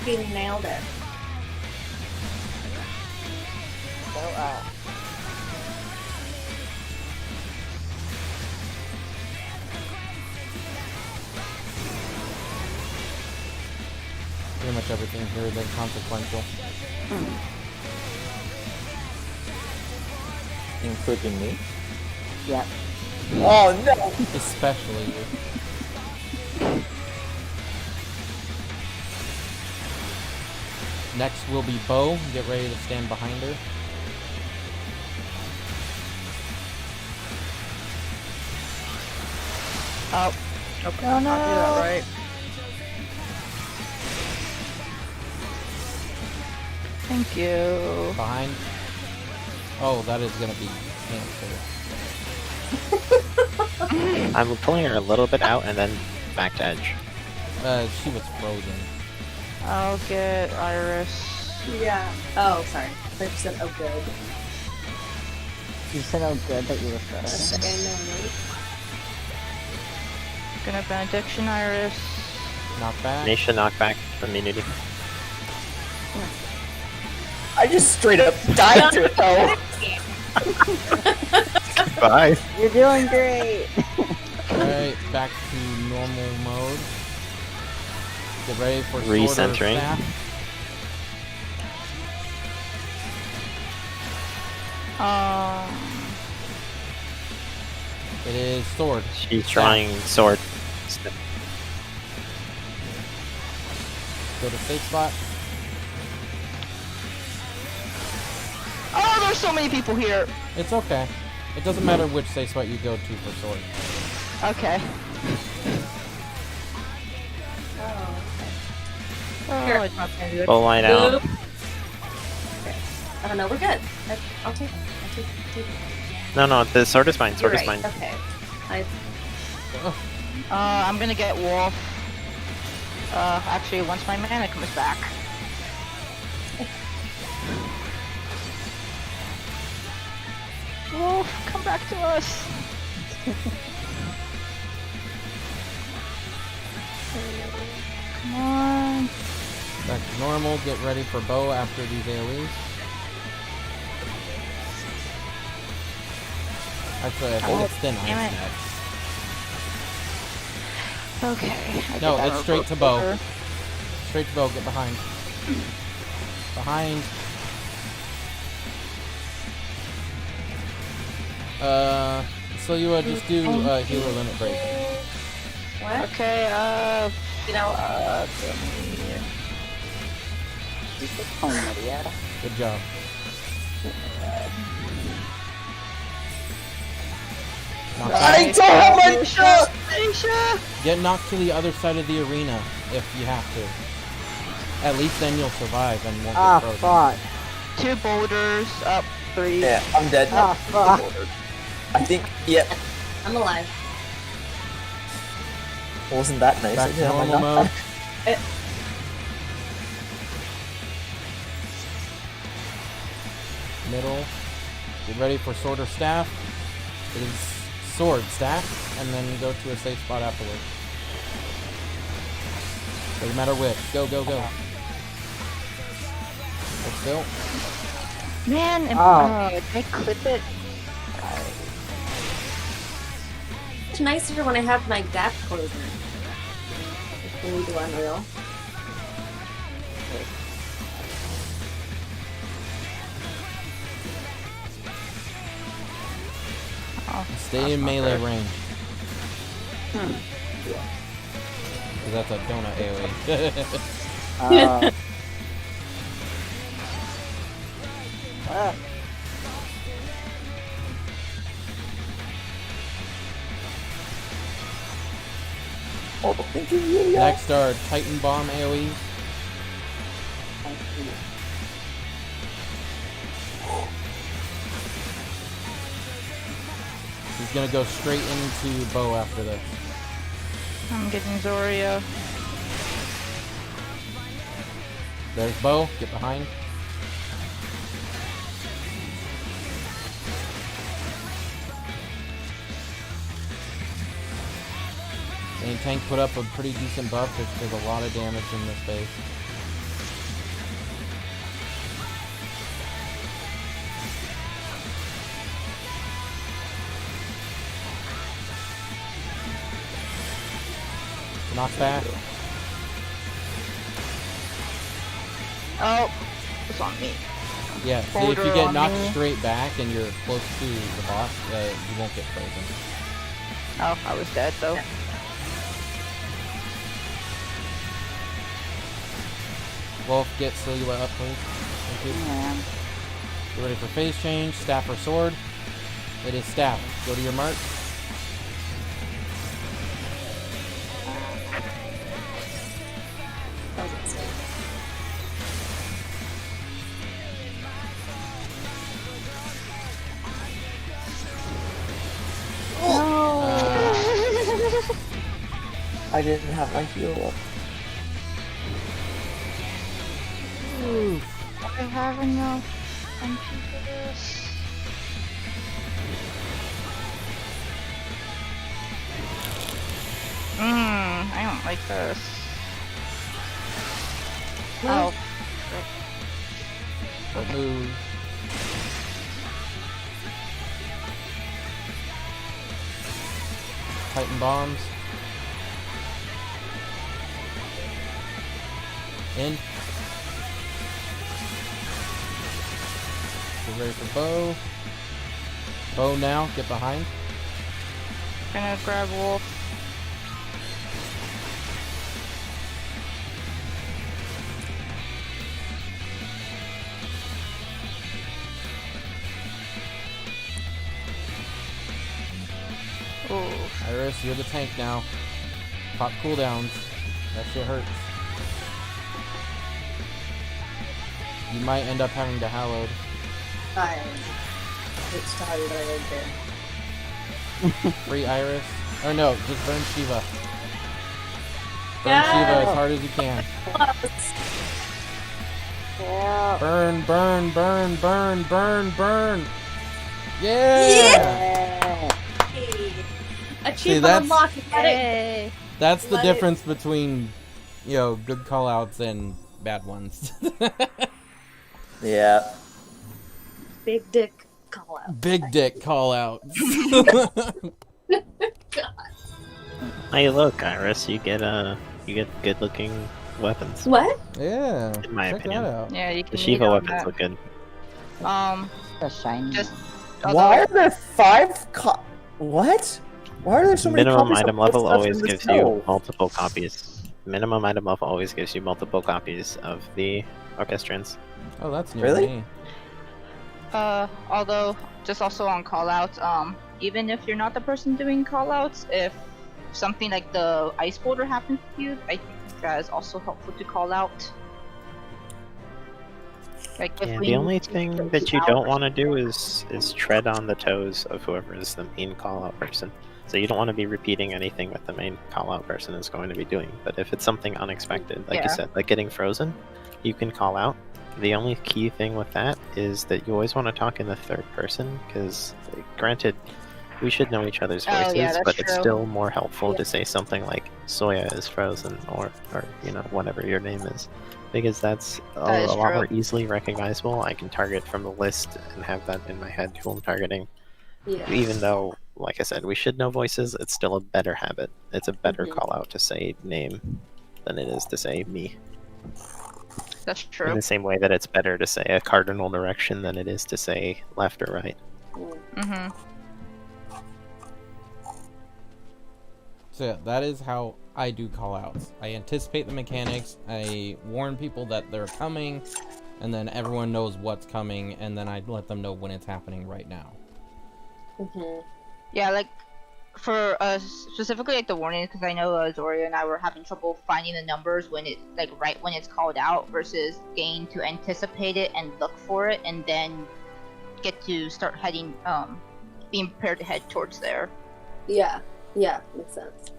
You nailed it. So, Pretty much everything here is inconsequential. Including me. yep. Oh no! Especially you. Next will be Bo. Get ready to stand behind her. Oh. Okay. Oh no. I'll do that right. Thank you. Behind. Oh, that is gonna be cancer. I'm pulling her a little bit out and then back to edge. She was frozen. I'll get Iris. Yeah. Oh, sorry. I just said, oh, good. You said, oh, good that you were That's frozen. okay, no, no. Gonna benediction Iris. Not bad. Nisha knockback immunity. I just straight up died to it though. Bye. You're doing great! Alright, back to normal mode. Get ready for sword or Recentering. staff. It is sword. She's trying sword. Go to safe spot. Oh, there's so many people here. It's okay. It doesn't matter which safe spot you go to for sword. Okay. Oh, Here. it's not gonna do it. Full line out. Boop. Okay. Oh, no, we're good. I'll take it. I'll take it. No, the sword is mine. Sword You're is right. mine. Okay. I'm gonna get Wolf. Actually, once my mana comes back. Wolf, come back to us. Come on. Back to normal. Get ready for bow after these AoEs. Actually, I think it's thin damn ice it. next. Okay. I No, think I it's straight revoked to bow. her. Straight to bow. Get behind. Behind. So you just do healer limit break. What? Okay, You know, Good job. Knock I don't have my shot! Get knocked to the other side of the arena if you have to. At least then you'll survive and won't Ah, get frozen. fuck. 2 boulders, up 3. Yeah, I'm dead. Ah, fuck. I think, yep. I'm alive. Wasn't that nice? Back I to didn't have my normal mode. knockback. Middle. Get ready for sword or staff. It is sword, staff, and then go to a safe spot afterwards. Doesn't matter which. Go, go, go. Hold still. Man, Oh. did I clip it? It's nicer when I have my gap closer. When we do Unreal. Stay in melee range. Because that's a donut AoE. Oh, thank you, yeah. Next are Titan Bomb AoE. He's gonna go straight into Bo after this. I'm getting Zoria. There's Bo. Get behind. Main tank put up a pretty decent buff. There's a lot of damage in this phase. Knock back. Oh, it's on me. Yeah, see, if Boulder you get on knocked me. straight back and you're close to the boss, you won't get frozen. Oh, I was dead though. Wolf, get Silhouette up, please. Thank you. Yeah. Get ready for phase change. Staff or sword? It is staff. Go to your mark. I didn't have my heal up. I have enough MP for this. I don't like this. Oh. Don't move. Titan bombs. In. Get ready for Bo. Bo now. Get behind. Gonna grab Wolf. Oh. Iris, you're the tank now. Pop cooldowns. That shit hurts. You might end up having to Hallowed. Fine. It started right there. Free Iris. Or no, just burn Shiva. Burn Shiva as hard as you can. Yeah. Burn, burn, burn, burn, burn, burn. Yeah! Achievement that's- unlocked. Hey. That's the Let difference between, good callouts and bad ones. Yeah. Big dick call out. Big dick callouts. Hey, look, Iris, you get good looking weapons. What? Yeah. In my check opinion. that out. Yeah, you can The eat Shiva on weapons that. look good. The shiny. Just Why are there 5 what? Why are there so many Minimum copies item of level stuff always in the gives you stove? multiple copies. Minimum item level always gives you multiple copies of the orchestrons. Oh, that's new Really? to me. although just also on callouts, even if you're not the person doing callouts, if something like the ice boulder happens to you, I think that is also helpful to call out. Like if Yeah, we the only need to thing get that you out don't or want to do is tread on the toes of whoever is the main call-out person. So you don't want to be repeating anything that the main call-out person is going to be doing. But if it's something unexpected, like you Yeah. said, like getting frozen, you can call out. The only key thing with that is that you always want to talk in the third person, because granted, we should know each other's Oh, voices, yeah, that's but it's true. still more helpful to say something like Soya is frozen, or whatever your name is, because that's That is a lot true. more easily recognizable. I can target from the list and have that in my head who I'm targeting. Yeah. Even though, like I said, we should know voices, it's still a better habit. It's a better call out to say name than it is to say me. That's In true. the same way that it's better to say a cardinal direction than it is to say left or right. Mm-hmm. So yeah, that is how I do callouts. I anticipate the mechanics, I warn people that they're coming, and then everyone knows what's coming, and then I let them know when it's happening right now. Yeah, like for specifically like the warnings, because I know Zoria and I were having trouble finding the numbers when it like right when it's called out versus getting to anticipate it and look for it and then get to start heading being prepared to head towards there. Yeah, makes sense.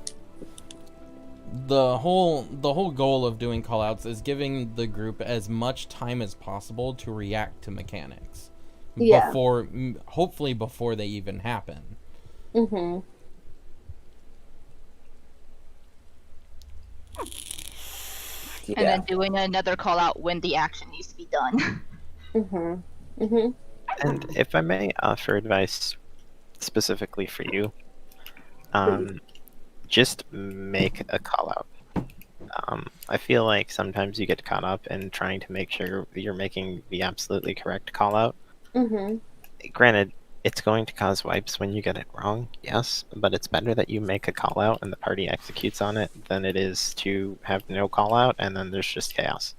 The whole goal of doing callouts is giving the group as much time as possible to react to mechanics. Yeah. Hopefully before they even happen. Mm-hmm. And then doing another call out when the action needs to be done. Mm-hmm. Mm-hmm. And if I may offer advice specifically for you, just make a call out. I feel like sometimes you get caught up in trying to make sure you're making the absolutely correct call out. Mm-hmm. Granted, it's going to cause wipes when you get it wrong, yes, but it's better that you make a call out and the party executes on it than it is to have no call out and then there's just chaos.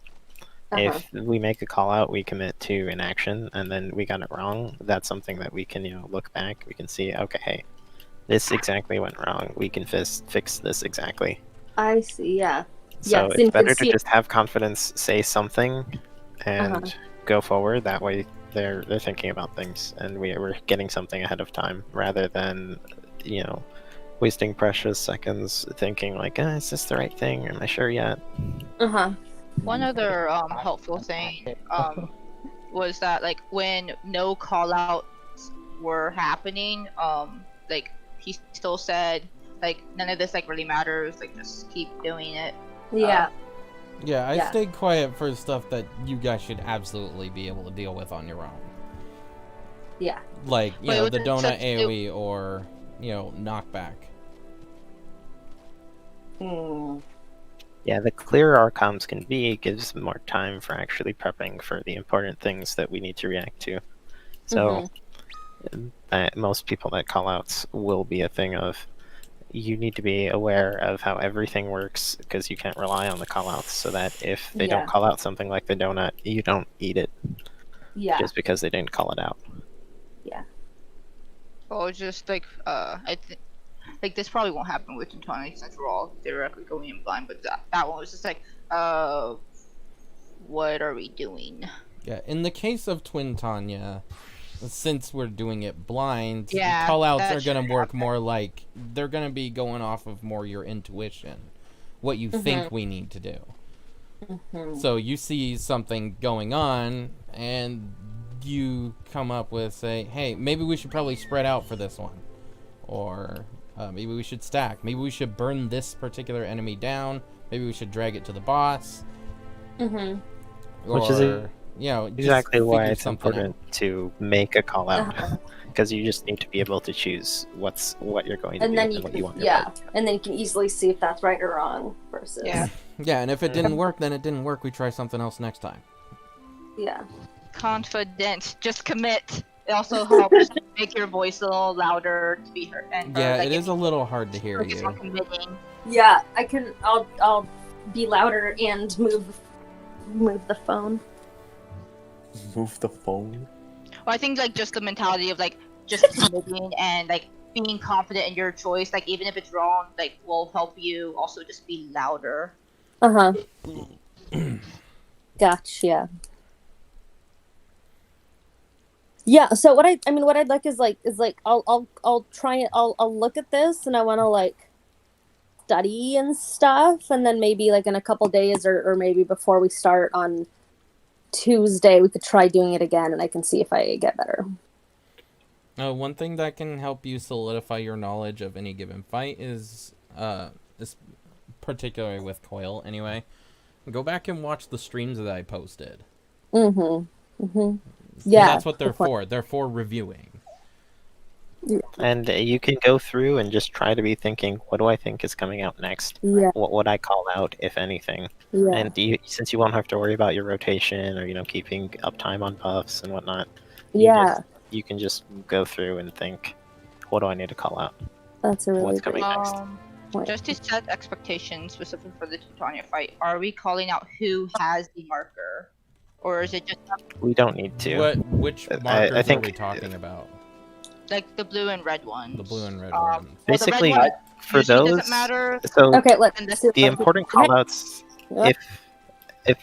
If we make a call out, we commit to an action, and then we got it wrong, that's something that we can, look back. We can see, okay, hey, this exactly went wrong. We can fix this exactly. I see, yeah. So it's better to just have confidence, say something, and go forward. That way they're thinking about things, and we're getting something ahead of time, rather than, wasting precious seconds thinking like, is this the right thing? Am I sure yet? One other helpful thing was that like when no call outs were happening, like he still said like none of this like really matters, like just keep doing it. Yeah. I stayed quiet for stuff that you guys should absolutely be able to deal with on your own. Yeah. Like, the donut AoE or, knockback. Yeah, the clearer our comms can be gives more time for actually prepping for the important things that we need to react to. So, most people that call outs will be a thing of, you need to be aware of how everything works, because you can't rely on the call outs, so that if they don't call out something like the donut, you don't eat it. Yeah. Just because they didn't call it out. Yeah. Well, just like like this probably won't happen with Tintani since we're all directly going in blind, but that one was just like, what are we doing? Yeah, in the case of Twin Tanya, since we're doing it blind, Yeah, callouts are going to work more like, they're going to be going off of more your intuition, what you think we need to do. So you see something going on, and you come up with, say, hey, maybe we should probably spread out for this one. Or maybe we should stack. Maybe we should burn this particular enemy down. Maybe we should drag it to the boss. Which is exactly why it's important to make a call out. Because you just need to be able to choose what you're going to do and what you want. And then you can easily see if that's right or wrong versus. Yeah, and if it didn't work, then it didn't work. We try something else next time. Yeah. Confidence. Just commit. It also helps make your voice a little louder to be heard. And, it is a little hard to hear you. Yeah, I can. I'll be louder and move the phone. Move the phone? Well, I think like just the mentality of like just committing and like being confident in your choice, like even if it's wrong, like will help you also just be louder. Gotcha. Yeah, so what I'd like is I'll try it. I'll look at this and I want to like study and stuff, and then maybe like in a couple days or maybe before we start on Tuesday we could try doing it again, and I can see if I get better. One thing that can help you solidify your knowledge of any given fight is particularly with Coil anyway, go back and watch the streams that I posted. Yeah, that's what they're for. They're for reviewing. And you can go through and just try to be thinking, what do I think is coming out next? Yeah. What would I call out, if anything? Yeah. And since you won't have to worry about your rotation or keeping uptime on buffs and whatnot, you can just go through and think, what do I need to call out? That's a really what's coming next? Just to set expectations specific for the Titania fight, are we calling out who has the marker? Or is it just... We don't need to. Which markers are we talking about? Like the blue and red ones. The blue and red Well, ones. Basically, the red one for usually those, doesn't matter. so Okay, let's And do the important callouts, Yeah. if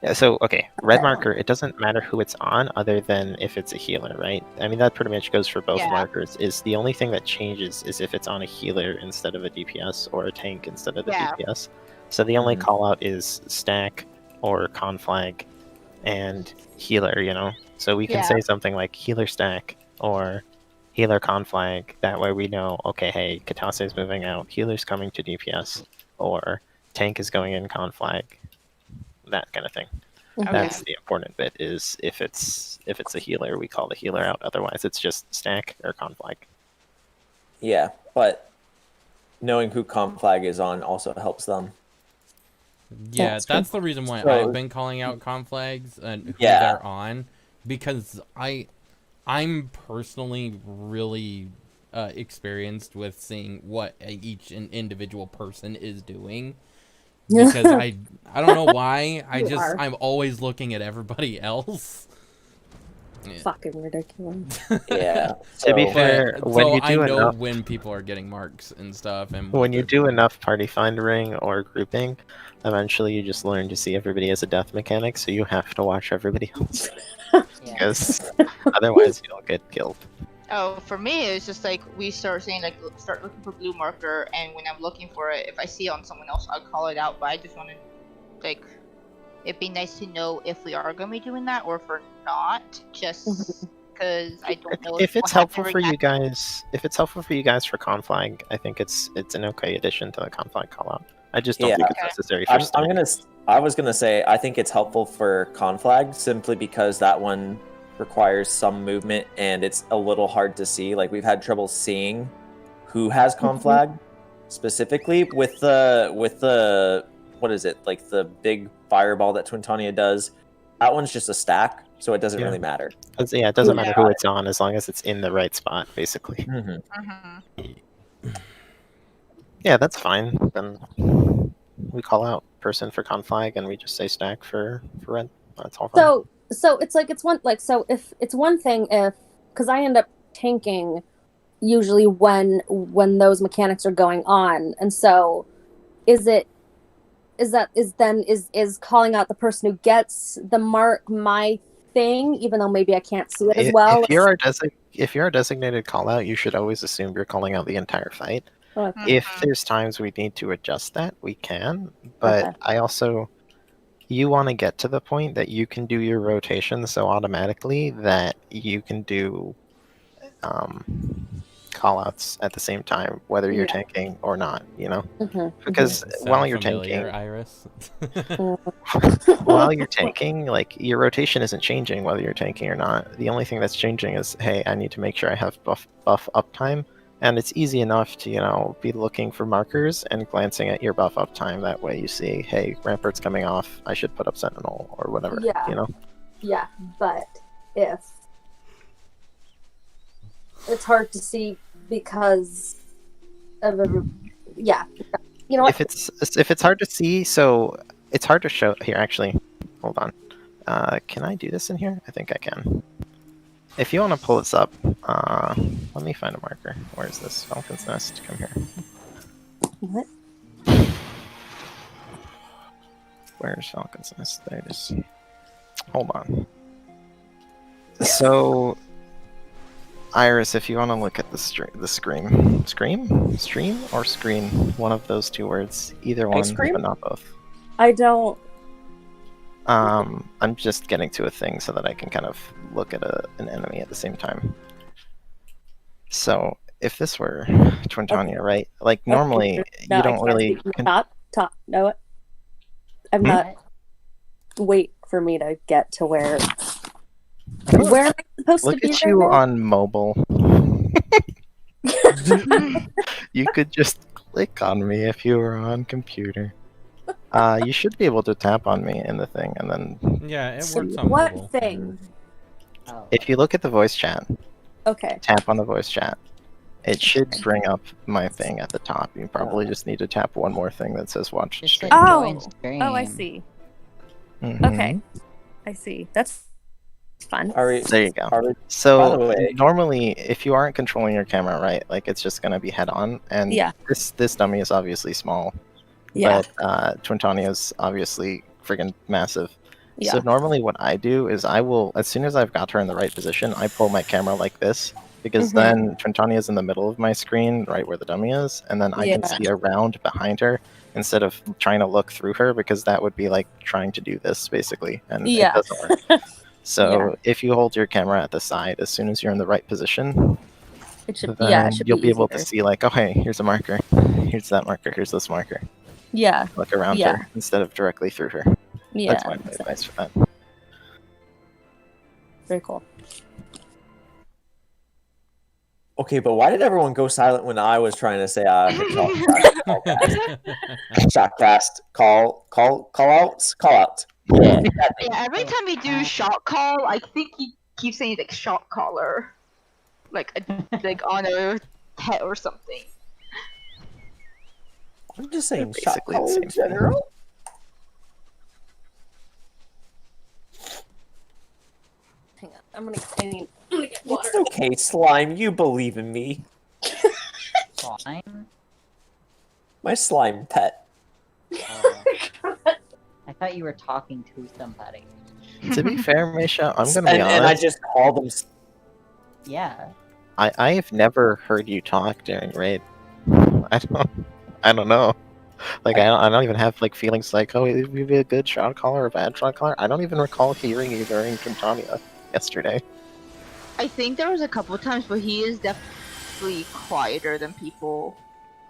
yeah, so okay, red Okay. marker, it doesn't matter who it's on other than if it's a healer, right? I mean, that pretty much goes for both Yeah. markers. Is the only thing that changes is if it's on a healer instead of a DPS or a tank instead of the Yeah. DPS. So the only Mhm. callout is stack or conflag and healer, you know? So we can Yeah. say something like healer stack or healer conflag. That way we know, okay, hey, Katase is moving out, healer's coming to DPS, or tank is going in conflag. That kind of thing. Okay. That's the important bit. Is if it's a healer, we call the healer out. Otherwise, it's just stack or conflag. Yeah, but knowing who conflag is on also helps them. Yeah, That's that's the reason why So- I've been calling out conflags and who Yeah. they're on, because I'm personally really experienced with seeing what each individual person is doing. Because I don't know why, You are. I'm always looking at everybody else. Fucking ridiculous. Yeah. To be so- fair, when so you do I know enough, when people are getting marks and stuff, and when what you they're do doing. enough party finding or grouping, eventually you just learn to see everybody as a death mechanic. So you have to watch everybody else, Yeah. because otherwise you'll get killed. Oh, for me, it's just like we start saying like start looking for blue marker, and when I'm looking for it, if I see it on someone else, I'll call it out. But I just want to like, it'd be nice to know if we are gonna be doing that or if we're not, just because I don't know If we'll it's have helpful to for you react. guys, if it's helpful for you guys for conflag, I think it's an okay addition to the conflag callout. I just don't Yeah. think it's Okay. necessary for I'm stack. I was gonna say I think it's helpful for conflag simply because that one requires some movement and it's a little hard to see. Like we've had trouble seeing who has conflag specifically with the what is it, like the big fireball that Twintania does. That one's just a stack, so it doesn't Yeah. really matter. Yeah, it doesn't matter Yeah. who it's on as long as it's in the right spot, basically. Mm-hmm. Mhm. Yeah, that's fine. Then we call out person for conflag and we just say stack for red. That's all fine. So it's like it's one like so if it's one thing if because I end up tanking usually when those mechanics are going on, and so is calling out the person who gets the mark my thing, even though maybe I can't see it as well. If you're a designated call out, you should always assume you're calling out the entire fight. Okay. If there's times we need to adjust that, we can. But Okay. I also, you want to get to the point that you can do your rotation so automatically that you can do call outs at the same time, whether you're Yeah. tanking or not, you know? Mhm, Because Sound while you're familiar, tanking, Iris? while you're tanking, like your rotation isn't changing whether you're tanking or not. The only thing that's changing is, hey, I need to make sure I have buff uptime, and it's easy enough to be looking for markers and glancing at your buff uptime. That way, you see, hey, Rampart's coming off. I should put up Sentinel or whatever. Yeah. Yeah, but if it's hard to see because of yeah, you know what? If it's hard to see, so it's hard to show here. Actually, hold on. Can I do this in here? I think I can. If you want to pull this up, let me find a marker. Where's this Falcon's Nest? Come here. What? Where's Falcon's Nest? There it is. Hold on. So, Iris, if you want to look at the stream, or screen, one of those two words, either one, scream? but not both. I don't. I'm just getting to a thing so that I can kind of look at an enemy at the same time. So, if this were Twintania, right? Like normally, No, you I don't can't really. see. Top. No, I'm not. Wait for me to get to where. Where am I supposed Look to be? at you right now? on mobile. You could just click on me if you were on computer. You should be able to tap on me in the thing, and then Yeah, it So works on what mobile. thing? Oh. if you look at the voice chat, Okay. tap on the voice chat. It should bring up my thing at the top. You probably just need to tap one more thing that says watch Just stream. hit Oh. join stream. Oh, I see. Mhm. Okay. I see. That's It's fun. Are we? There you go. Are we? By the So way- normally, if you aren't controlling your camera right, like it's just gonna be head on. And Yeah. this dummy is obviously small, Yeah. but Twintania is obviously friggin' massive. Yeah. So normally, what I do is I will, as soon as I've got her in the right position, I pull my camera like this, because Mhm. then Twintania is in the middle of my screen, right where the dummy is, and then I can Yeah. see around behind her instead of trying to look through her, because that would be like trying to do this basically, and Yeah. it doesn't work. So if you hold your camera at the side, as soon as you're in the right position, It should. then Yeah. It should you'll be able to easier. see like, oh hey, here's a marker, here's that marker, here's this marker. Yeah. Look around Yeah. her instead of directly through her. Yeah. That's my advice for that. Very cool. Okay, but why did everyone go silent when I was trying to say shotcast, call out? Yeah. Yeah, every time we do shot call, I think he keeps saying like shot caller, like on a pet or something. I'm just saying They're shot basically the call same in thing. general. Hang on. I'm gonna get water. It's okay, Slime. You believe in me. Slime? My slime pet. I thought you were talking to somebody. To be fair, Misha, I'm gonna be honest. And I just called them. Yeah. I've never heard you talk during raid. I don't know. Like I don't even have like feelings like, oh, it would be a good shot caller or a bad shot caller. I don't even recall hearing you during Twintania yesterday. I think there was a couple times, but he is definitely quieter than people.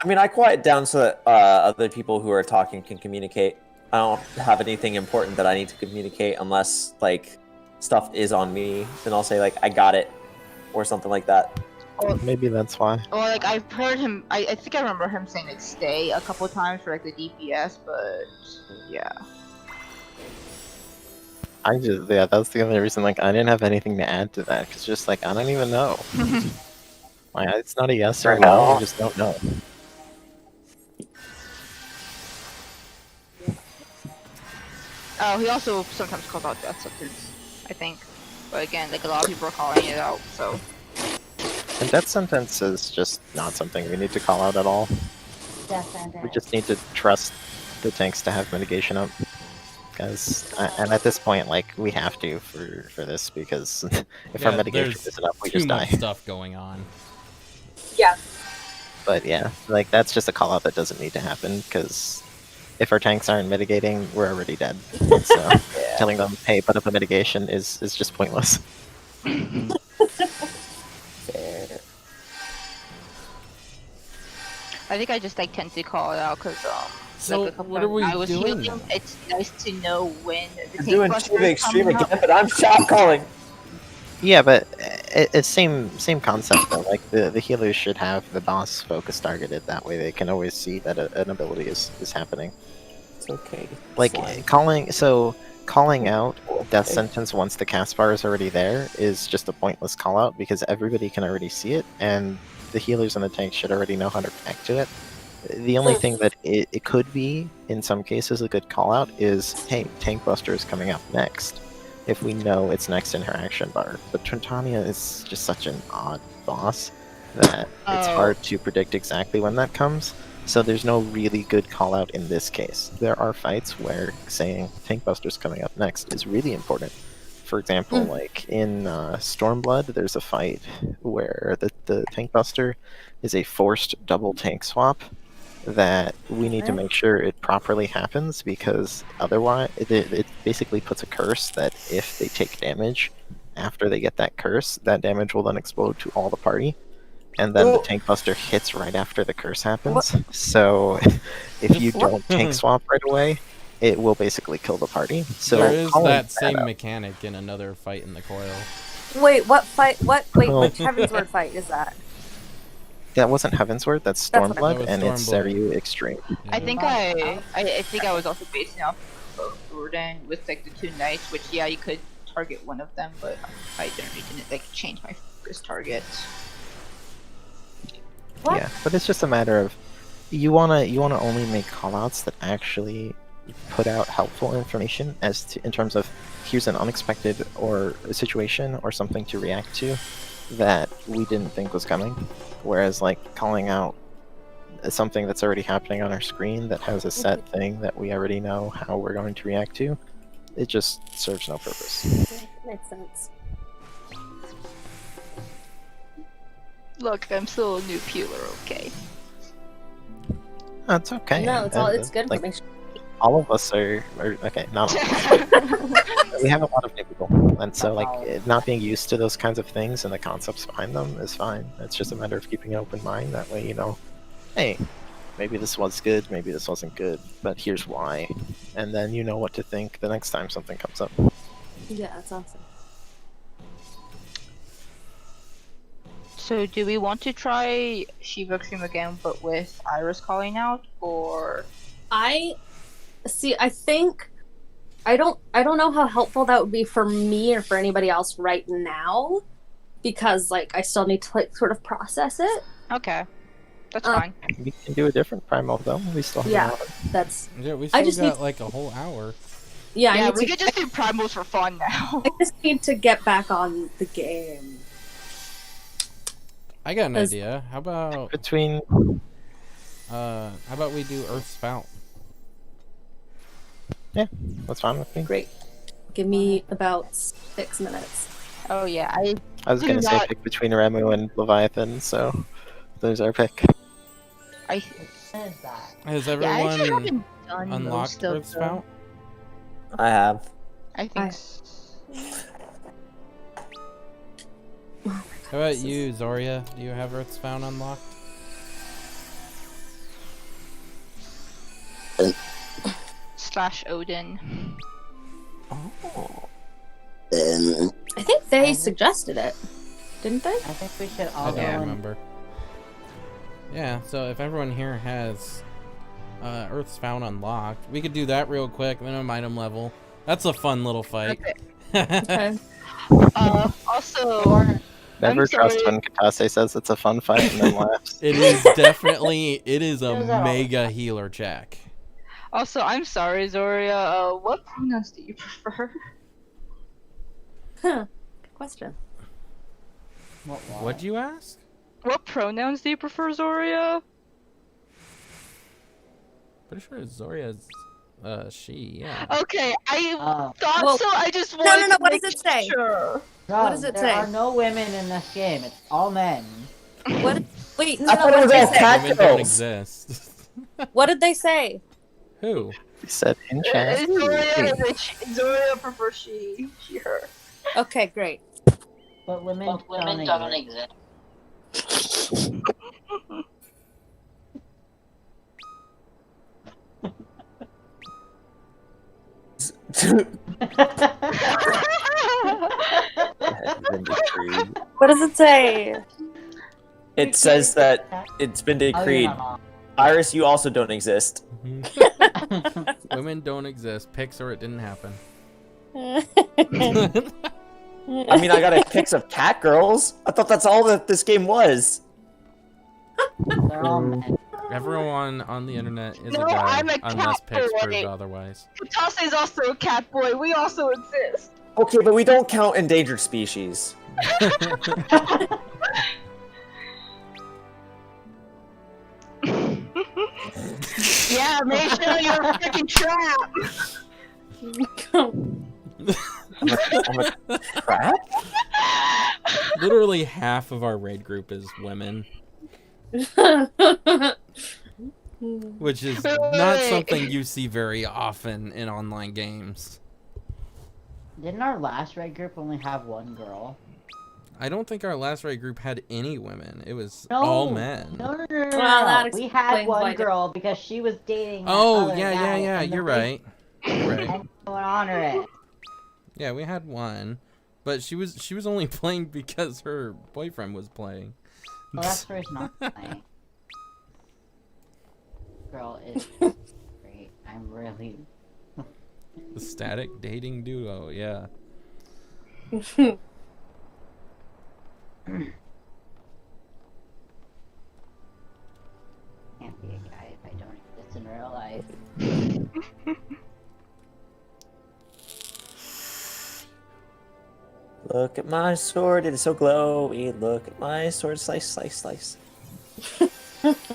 I mean, I quiet down so that other people who are talking can communicate. I don't have anything important that I need to communicate unless like stuff is on me. Then I'll say like I got it or something like that. Maybe that's why. Or like I've heard him. I think I remember him saying like stay a couple times for like the DPS, but yeah. That's the only reason. Like I didn't have anything to add to that because just like I don't even know. It's not a yes or no. I just don't know. Oh, he also sometimes calls out death sentence, I think. But again, like a lot of people are calling it out, so. And death sentence is just not something we need to call out at all. Definitely. We just need to trust the tanks to have mitigation up. And at this point, like, we have to for this, because if our mitigation there's isn't up, we too just much die. stuff going on. Yeah. But yeah, like, that's just a call-out that doesn't need to happen, because if our tanks aren't mitigating, we're already dead. So telling them, hey, put up a mitigation is just pointless. Fair. I think I just like tend to call it out because So, like a couple what are times we I was doing healing. then? It's nice to know when the I'm tank doing buster Shiva is Extreme coming again, up. but I'm shot calling. Yeah, but it's same concept though. Like the healers should have the boss focus targeted. That way they can always see that an ability is happening. It's okay. Like Slime. calling out death sentence once the cast bar is already there is just a pointless call out because everybody can already see it, and the healers and the tanks should already know how to react to it. The only thing that it could be in some cases a good call out is, hey, tank buster is coming up next, if we know it's next in her action bar. But Twintania is just such an odd boss that it's hard to predict exactly when that comes. So there's no really good call out in this case. There are fights where saying tank buster's coming up next is really important. For example, like in Stormblood, there's a fight where the tank buster is a forced double tank swap that we need to make sure it properly happens, because otherwise it basically puts a curse that if they take damage after they get that curse, that damage will then explode to all the party, and then the tank buster hits right after the curse happens. So if you don't tank swap right away, it will basically kill the party. So there is calling that same out- mechanic in another fight in the Coil. Wait, what fight? What? Wait, Oh. which Heavensward fight is that? That wasn't Heavensward, that's That's what I Stormblood, thought. and That was it's Stormblood. Seiryu Extreme. I think I think I was also basing off of Jordan with like the two knights, which you could target one of them, but I didn't like change my focus target. What? Yeah, but it's just a matter of you wanna only make callouts that actually put out helpful information as to in terms of here's an unexpected or a situation or something to react to that we didn't think was coming. Whereas like calling out something that's already happening on our screen that has a set thing that we already know how we're going to react to, it just serves no purpose. Makes sense. Look, I'm still a new peeler, okay? That's okay. No, it's good like, information. all of us are okay, not all of us. We have a lot of new people, and so like not being used to those kinds of things and the concepts behind them is fine. It's just a matter of keeping an open mind. That way, you know, hey, maybe this was good, maybe this wasn't good, but here's why, and then you know what to think the next time something comes up. Yeah, that's awesome. So, do we want to try Shiva Extreme again, but with Iris calling out, or? I think I don't know how helpful that would be for me or for anybody else right now, because like I still need to like sort of process it. Okay, that's fine. We can do a different primal though. We still have Yeah, a lot of... that's Yeah, we I still just got need- like a whole hour. yeah. Yeah, I, we need could to, just do primals for fun now. I just need to get back on the game. I got an As- idea. How about Between we do Earth Spout? that's fine with me. Great. Give me about 6 minutes. Oh yeah, I was gonna say Not- pick between Remu and Leviathan, so there's our pick. I What is that? Has yeah, I actually everyone haven't done unlocked most of Earth them. Spout? I have. I think. I- How about you, Zoria? Do you have Earth Spout unlocked? Slash Odin. I think they suggested it, didn't they? I think we should I all go don't in. remember. Yeah, so if everyone here has Earth Spout unlocked, we could do that real quick. Minimum item level. That's a fun little fight. Okay. Also, Never I'm trust sorry. when Katase says it's a fun fight and then laughs. It is definitely a Does that all mega healer check. also, I'm sorry, Zoria. What pronouns do you prefer? Huh. Good question. What'd you ask? What pronouns do you prefer, Zoria? Pretty sure Zoria's she, yeah. Okay, I Oh. thought Well, so. I just wanted no, to what make does it say? Sure. No, What does it there say? are no women in this game. It's all men. What? Wait, no, I no. thought it What was did all they say? cat Women don't girls. exist. What did they say? Who? He said in chat. Zoria prefers she, her. Okay, great. But women, don't exist. What does it say? It says that it's been Oh, you're decreed. not wrong. Iris, you also don't exist. Women don't exist. Pics or it didn't happen. I mean, I got a pics of cat girls. I thought that's all that this game was. They're all men. Everyone on the internet is No, a guy, I'm a unless cat pics boy. proved otherwise. Katase's also a cat boy. We also exist. Okay, but we don't count endangered species. Yeah, make sure you're a freaking trap. I'm a crap? Literally half of our raid group is women, which is not something you see very often in online games. Didn't our last raid group only have one girl? I don't think our last raid group had any women. It was No. all men. No. Well, that We had explains why one I girl because she was dating. that Oh, other yeah, guy, yeah. and the You're raid right. You're right. didn't honor it. Yeah, we had one, but she was only playing because her boyfriend was playing. Well, that's the reason I'm playing. Girl is great. I'm really. The static dating duo, yeah. Can't be a guy if I don't exist in real life. Look at my sword, it is so glowy. Look at my sword, slice, slice, slice.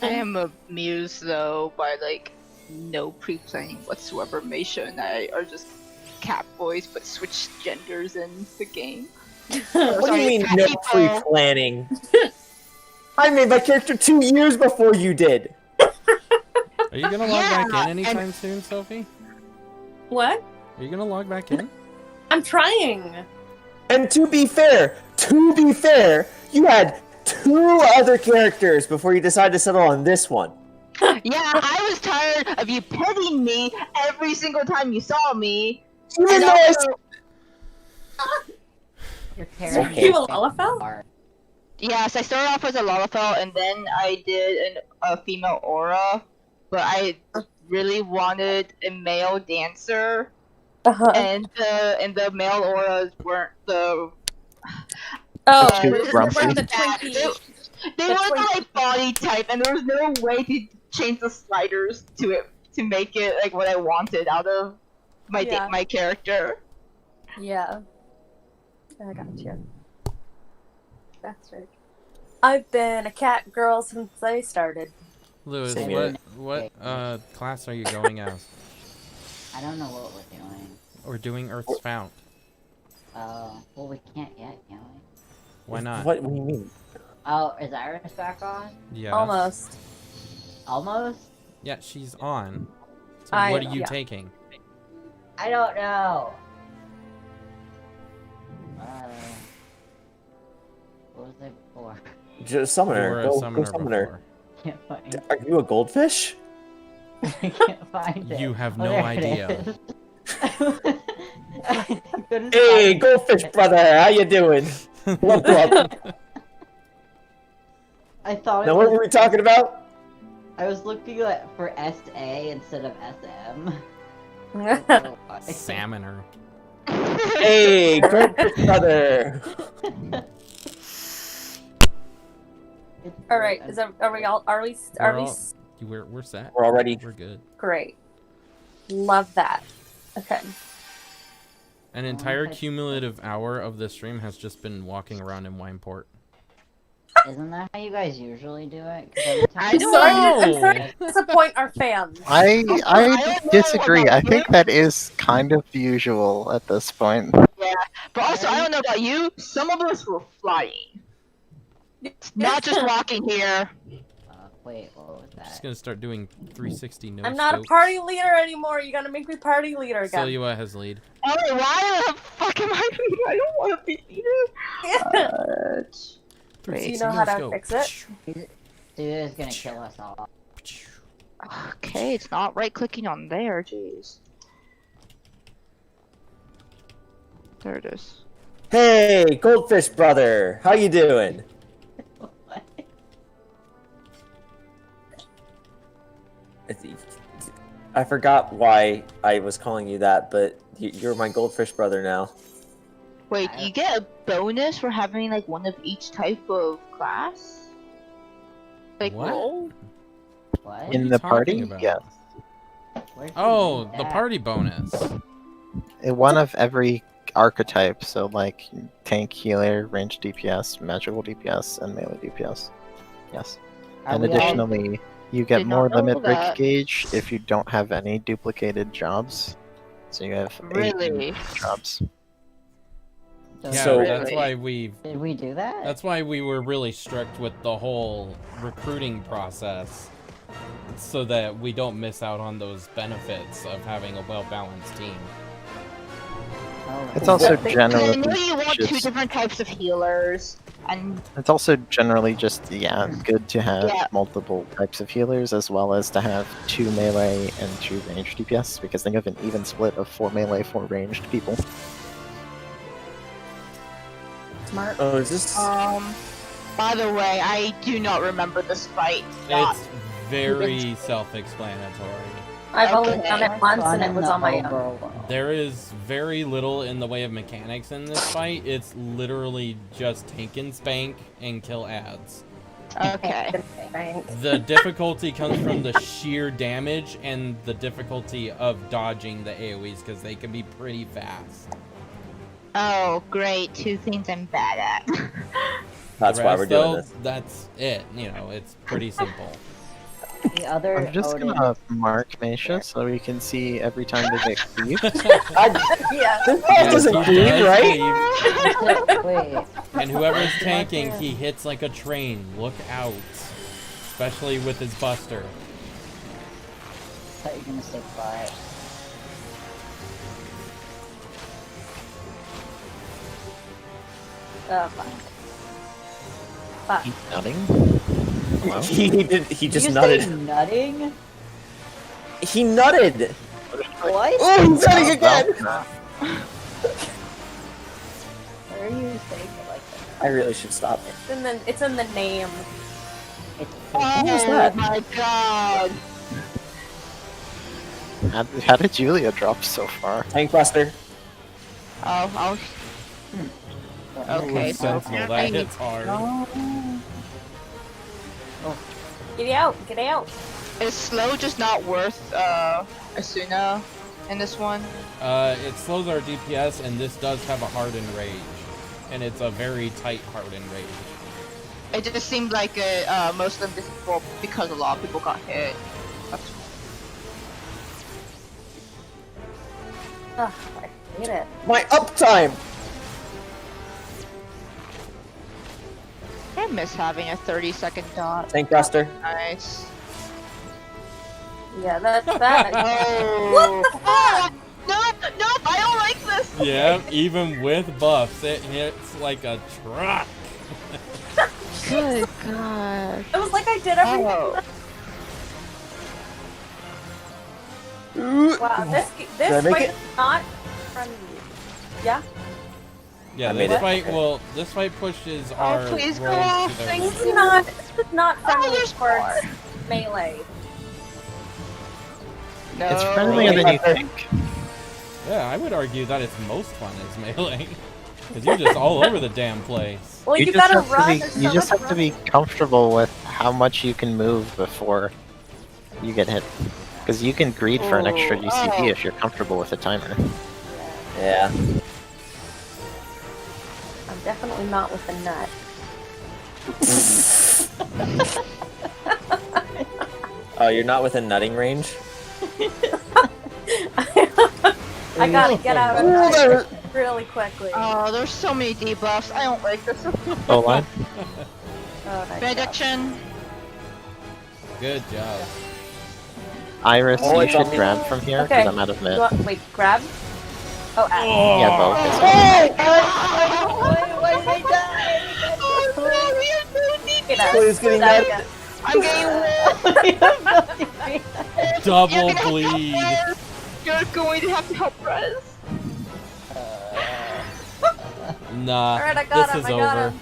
I am amused though by like no pre-planning whatsoever. Meisha and I are just cat boys, but switch genders in the game. What do you mean, cat no people. pre-planning? I made my character 2 years before you did. Are you gonna log back in Yeah, anytime soon, Sophie? What? Are you gonna log back in? I'm trying. And to be fair, you had 2 other characters before you decided to settle on this one. Yeah, I was tired of you petting me every single time you saw me. Even And though I also, Your Okay. character. You have a Lalafell? yes, I started off as a Lalafell, and then I did a female aura, but I really wanted a male dancer, Uh-huh. and the male auras weren't the Oh, too we're grumpy. wearing the Twinkie. they The weren't Twinkie. my body type, and there was no way to change the sliders to it to make it like what I wanted out of my Yeah. my character. Yeah. I got you. That's right. I've been a cat girl since I started. Lewis, Same here. what class are you going as? I don't know what we're doing. We're doing Earth's Fount. Well, we can't yet, can we? Why not? What do you mean? Oh, is Iris back on? Yes. Almost. Almost? Yeah, she's on. So I- what are you yeah. taking? I don't know. What was I before? Just You summoner. were a Go summoner summoner. before. Can't find. Are you a goldfish? I can't find it. You have Oh, no there it idea. is. I couldn't Hey, find it. goldfish brother, how you doing? What's up? I thought Now, it what was, were we talking about? I was looking for SA instead of SM. Salmoner. Hey, goldfish brother. All right. Is that, are we all? Are we? Are we? We're set. We're already. We're good. Great. Love that. Okay. An entire cumulative hour of this stream has just been walking around in Wineport. Isn't that how you guys usually do it? 'Cause every time I I'm don't sorry. know. I'm sorry to disappoint our fans. I don't know disagree. about I think you. that is kind of usual at this point. But also, I don't know about you. Some of us were flying, not just walking here. wait, what was Just that? gonna start doing 360 no I'm not a scopes. party leader anymore. You gotta make me party leader again. Silua has lead. Oh, why the fuck am I leader? I don't want to be leader. Do you know how to fix it? Dude is gonna kill us all. Okay, it's not right clicking on there. Jeez. There it is. Hey, goldfish brother, how you doing? What? I forgot why I was calling you that, but you're my goldfish brother now. Wait, you get a bonus for having like one of each type of class? Like What? role? What? What are In you the talking party? about? Yeah. Where'd you Oh, read the that? party bonus. One of every archetype, so like tank, healer, ranged DPS, magical DPS, and melee DPS. Yes. Are And we all- additionally, you get Did not more know limit break that. gauge if you don't have any duplicated jobs. So you have 8 Really? jobs. So- Yeah, So- that's why we. Did we do that? That's why we were really strict with the whole recruiting process, so that we don't miss out on those benefits of having a well-balanced team. Oh, It's also Because I generally know you want two just, different types of healers, and it's also generally just good to have Yeah. multiple types of healers as well as to have 2 melee and 2 ranged DPS because think of an even split of 4 melee, 4 ranged people. Smart. Oh, is this? by the way, I do not remember this fight. Not It's very self-explanatory. I've only Okay. done it once and it was on my own. There is very little in the way of mechanics in this fight. It's literally just tank and spank and kill ads. okay. Thanks. The difficulty comes from the sheer damage and the difficulty of dodging the AoEs because they can be pretty fast. Oh, great. 2 things I'm bad at. That's The why rest, we're doing though, this. That's it. You know, it's pretty simple. The other I'm just Odin. gonna mark Meisha so we can see every time they get cleaved. Yeah. This boss Yes, doesn't he cleave, does right? cleave. Wait. And whoever's tanking, he hits like a train. Look out. Especially with his buster. I thought you were gonna say quiet. Fuck. Fuck. Keep nutting. Hello? He Did just you nutted. say nutting? He nutted. What? Oh, he's nutting again. Why are you saying it like that? I really should stop it. It's in the name. It's Oh was that? my god. How did Julia drop so far? Tank Buster. Oh, okay. Sentinel, that hits hard. Get out. Get out. Is slow just not worth Asuna in this one? It slows our DPS, and this does have a hardened rage. And it's a very tight hardened rage. It just seemed like most of them difficult because a lot of people got hit. That's Ugh, I hate it. My uptime. I miss having a 30-second dot. Tank Buster. Nice. Yeah, that's bad. Oh. What the fuck? Nope, nope, I don't like this. Yeah, even with buffs, it hits like a truck. Good god. It was like I did everything. Wow, this Did I make fight it? is not friendly. Yeah? Yeah, I made this it. fight this fight pushes our please go rolls off, to their thank limit. This is not friendly there's towards melee. No. It's friendlier than you think. Yeah, I would argue that it's most fun as melee. Because you're just all over the damn place. Well, you just gotta have to run. be, There's you so just much have to be comfortable with how much you can move before you get hit. Because you can greed for an extra Oh, GCP oh. if you're comfortable with the timer. Yeah. I'm definitely not with the nut. Oh, you're not within nutting range? I gotta get out of Oh, it really quickly. Oh, there's so many debuffs. I don't like this. Oh, line? Oh, nice job. Benediction. Good job. Iris, Oh, you it's on should me. grab from here because Okay. I'm out of You mid. want- wait, grab? Oh, add. Yeah, both. Wait, Oh no, we have no Get out. Please getting That that. again. I'm getting You're Double gonna have to bleed. help Rez. You're going to have to help Rez. Nah, Alright, I got this him. is I got over. him.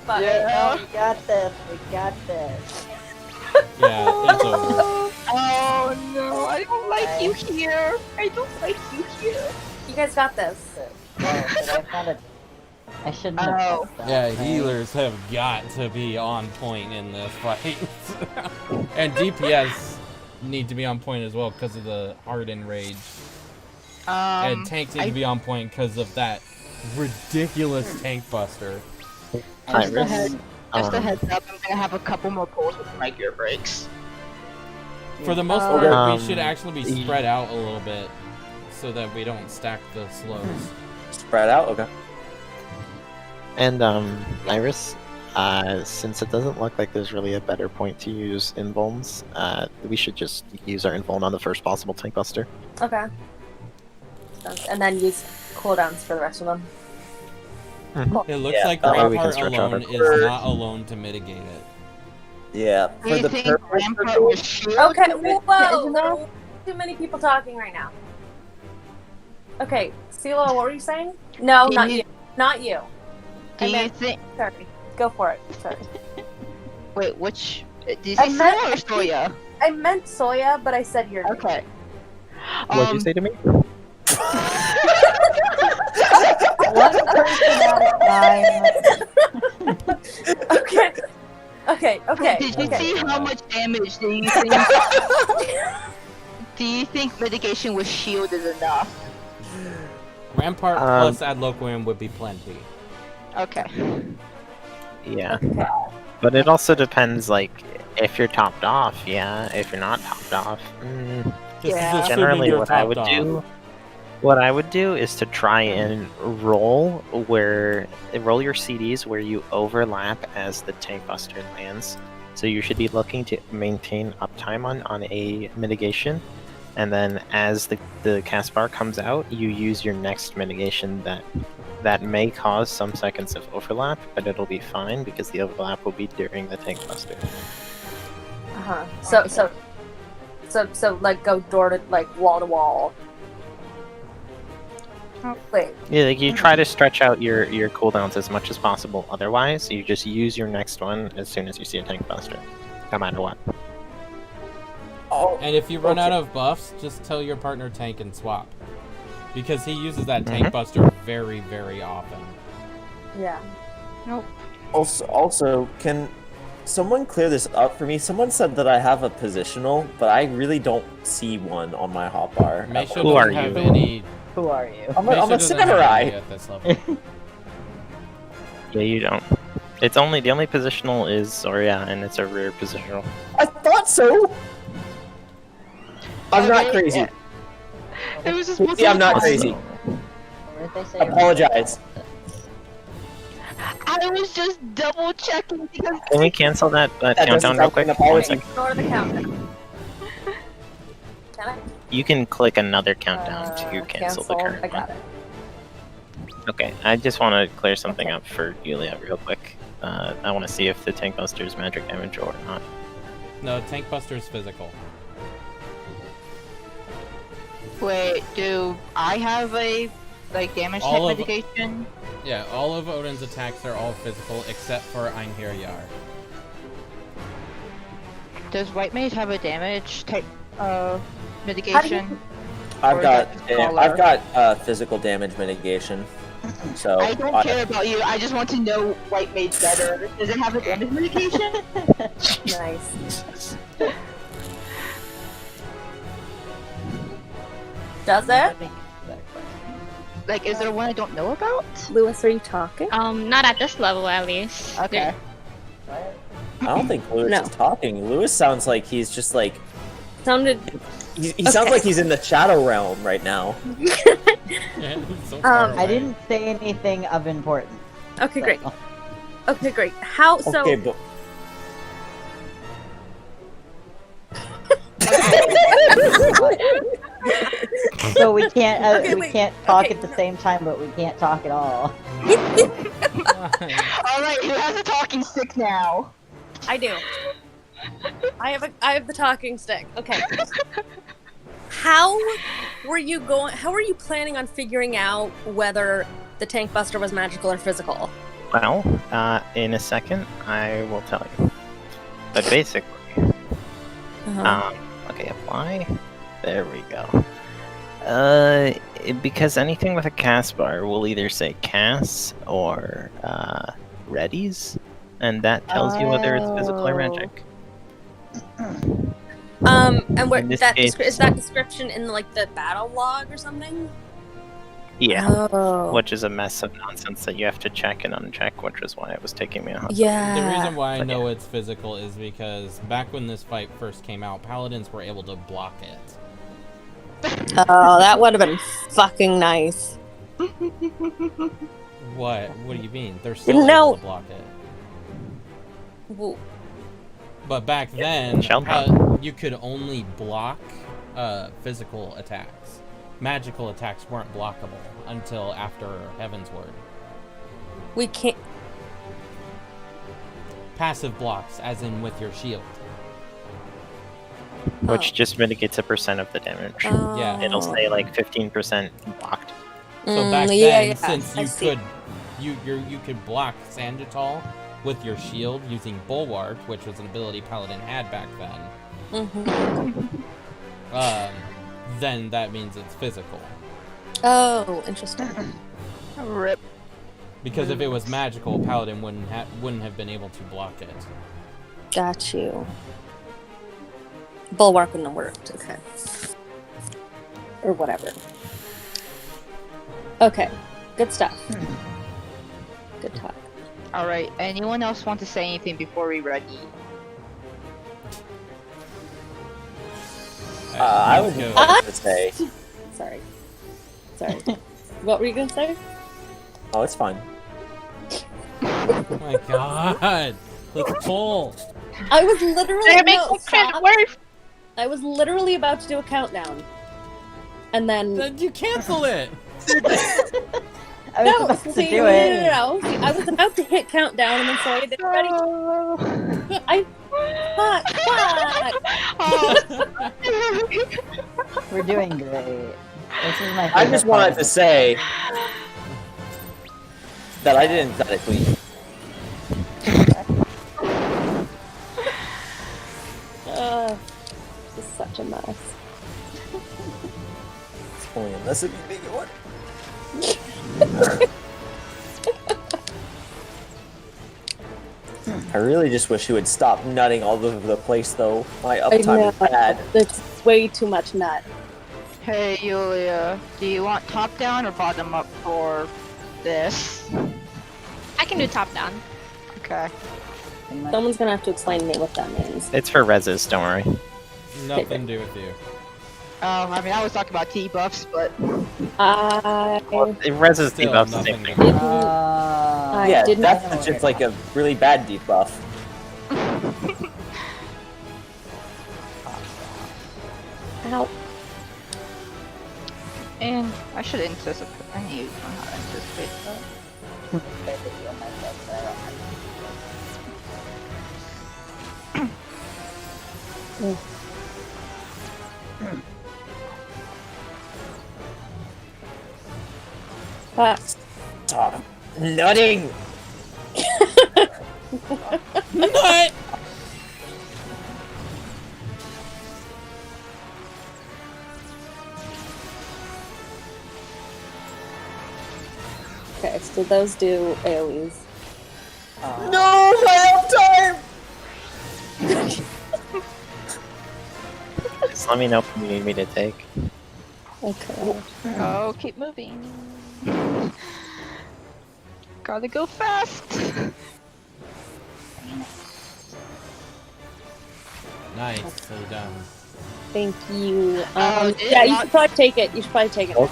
Fuck. Yeah. We got this. We got this. Yeah, it's over. Oh no, I don't like you here. I don't like you here. You guys got this. Oh, but I found it. I shouldn't have Oh. pressed that. Yeah, right? healers have got to be on point in this fight. And DPS need to be on point as well because of the hardened rage. And tanks need to be on point because of that ridiculous tank buster. Just a Iris. head- Just a Um, heads up, I'm gonna have a couple more pulls with my gear breaks. For the most Oh. part, Um, we should actually be spread out a little bit so that we don't stack the slows. Spread out? Okay. And Iris, since it doesn't look like there's really a better point to use invulns, we should just use our invuln on the first possible tank buster. Okay. And then use cooldowns for the rest of them. It looks Yeah, like that way we can Rampart stretch out our alone is curve. not alone to mitigate it. Yeah. Do For you the think purpose Rampart of was shield? Okay, Is it whoa! enough? Too many people talking right now. Okay, CeeLo, what were you saying? No, Do not you- you. Not you. Do I you meant- think? Sorry. Go for it. Sorry. Wait, which? Did you I say meant- Soya or Soya? I meant Soya, but I said your name. Okay. What'd you say to me? One person at a time. Okay. Okay. Did you okay. see how much damage do you think? Do you think mitigation with shield is enough? Rampart plus Ad Loquium would be plenty. Okay. Yeah. Okay. But it also depends, like, if you're topped off, yeah. If you're not topped off, This Yeah. is assuming generally you're what I topped would off. do. What I would do is to try and roll your CDs where you overlap as the tank buster lands. So you should be looking to maintain uptime on a mitigation, and then as the cast bar comes out, you use your next mitigation that may cause some seconds of overlap, but it'll be fine because the overlap will be during the tank buster. So like go door to like wall to wall. Wait. Yeah, like you try to stretch out your cooldowns as much as possible. Otherwise, you just use your next one as soon as you see a tank buster, no matter what. Oh, And if you run okay. out of buffs, just tell your partner tank and swap. Because he uses that tank buster very, very often. Yeah. Also, can someone clear this up for me? Someone said that I have a positional, but I really don't see one on my hotbar. Meisha Who are doesn't have you? any. Who are you? I'm Meisha a doesn't have samurai. any at this level. Yeah, you don't. It's only the only positional is Zoria, and it's a rare positional. I thought so. I'm not crazy. It was just Yeah, I'm not crazy. Where did they say? Apologize. I was just double checking because Can we cancel that That countdown doesn't real sound quick? like an 1 apology. second. Ignore the countdown. Can I? You can click another countdown to cancel the current I got one. it. Okay, I just want to clear something up for Yulia real quick. I want to see if the tank buster is magic damage or not. No, tank buster is physical. wait, do I have a like damage type All of- mitigation? Yeah, all of Odin's attacks are all physical except for Einherjar. Does White Mage have a damage type How do mitigation? I've Or got is that just color? physical damage mitigation. So I don't care about you. I just want to know White Mage better. Does it have a damage mitigation? Nice. Does it? Like, is there one I don't know about? Lewis, are you talking? Not at this level, at least. Okay. I don't think Lewis No. is talking. Lewis sounds like he's just like Sounded. he sounds like he's in the shadow realm right now. Yeah, so far Um, I away. didn't say anything of importance. Okay, great. Okay, great. How so? Okay, but So we can't Okay, we wait. can't talk Okay, at the no. same time, but we can't talk at all. Alright, who has a talking stick now? I do. I have the talking stick. Okay. How were you planning on figuring out whether the tank buster was magical or physical? Well, in a second, I will tell you. But basically, okay, apply. There we go. Because anything with a cast bar will either say cast or readies, and that tells you whether it's physical or magic. And where In this that case- is that description in like the battle log or something? Yeah, Oh. which is a mess of nonsense that you have to check and uncheck, which is why it was taking me a hot Yeah. The reason why I But know it's physical is because back when this fight first came out, paladins were able to block it. Oh, that would have been fucking nice. What? What do you mean? They're still Didn't know. able to block it. Well, But back then, Shell you could only block physical attacks. Magical attacks weren't blockable until after Heaven's Word. we can't. Passive blocks, as in with your shield. which just mitigates a percent of the damage. Yeah. It'll say like 15% blocked. So back yeah, then, yeah, since I you see. could, you could block Sandital with your shield using Bulwark, which was an ability Paladin had back then. Then that means it's physical. Oh, interesting. Rip. Because if it was magical, Paladin wouldn't have been able to block it. Got you. Bulwark wouldn't have worked. Okay. Or whatever. Okay, good stuff. Good talk. All right. Anyone else want to say anything before we ready? I would Let's go. like to say. Sorry. What were you gonna say? Oh, it's fine. Oh my god. Let's pull. I was literally They're making no, it stop. worse. I was literally about to do a countdown, and then Then you cancel it. I was no, about to see, do it. no. See, I was about to hit countdown, and then so I did ready. I fuck. We're doing great. This is my I just favorite part wanted of to it. say that I didn't set it clean. This is such a mess. It's only unless it be big one. I really just wish he would stop nutting all over the place, though. My uptime is bad. It's way too much nut. Hey, Yulia. Do you want top down or bottom up for this? I can do top down. Okay. Someone's gonna have to explain to me what that means. It's for reses, don't worry. Nothing to do with you. Oh, I mean, I was talking about T-buffs, but Reses Still debuffs the nothing same to thing. do. I Yeah, didn't. that's just like a really bad debuff. Ow. and I should anticipate. I need to know how to anticipate that. Stop nutting! Nut! Okay, so those do AoEs. No, my uptime! Just let me know if you need me to take. Okay. Oh, keep moving. Gotta go fast. Nice, so done. Thank you. Oh, Yeah, you should probably take it. You should probably take it. Oh.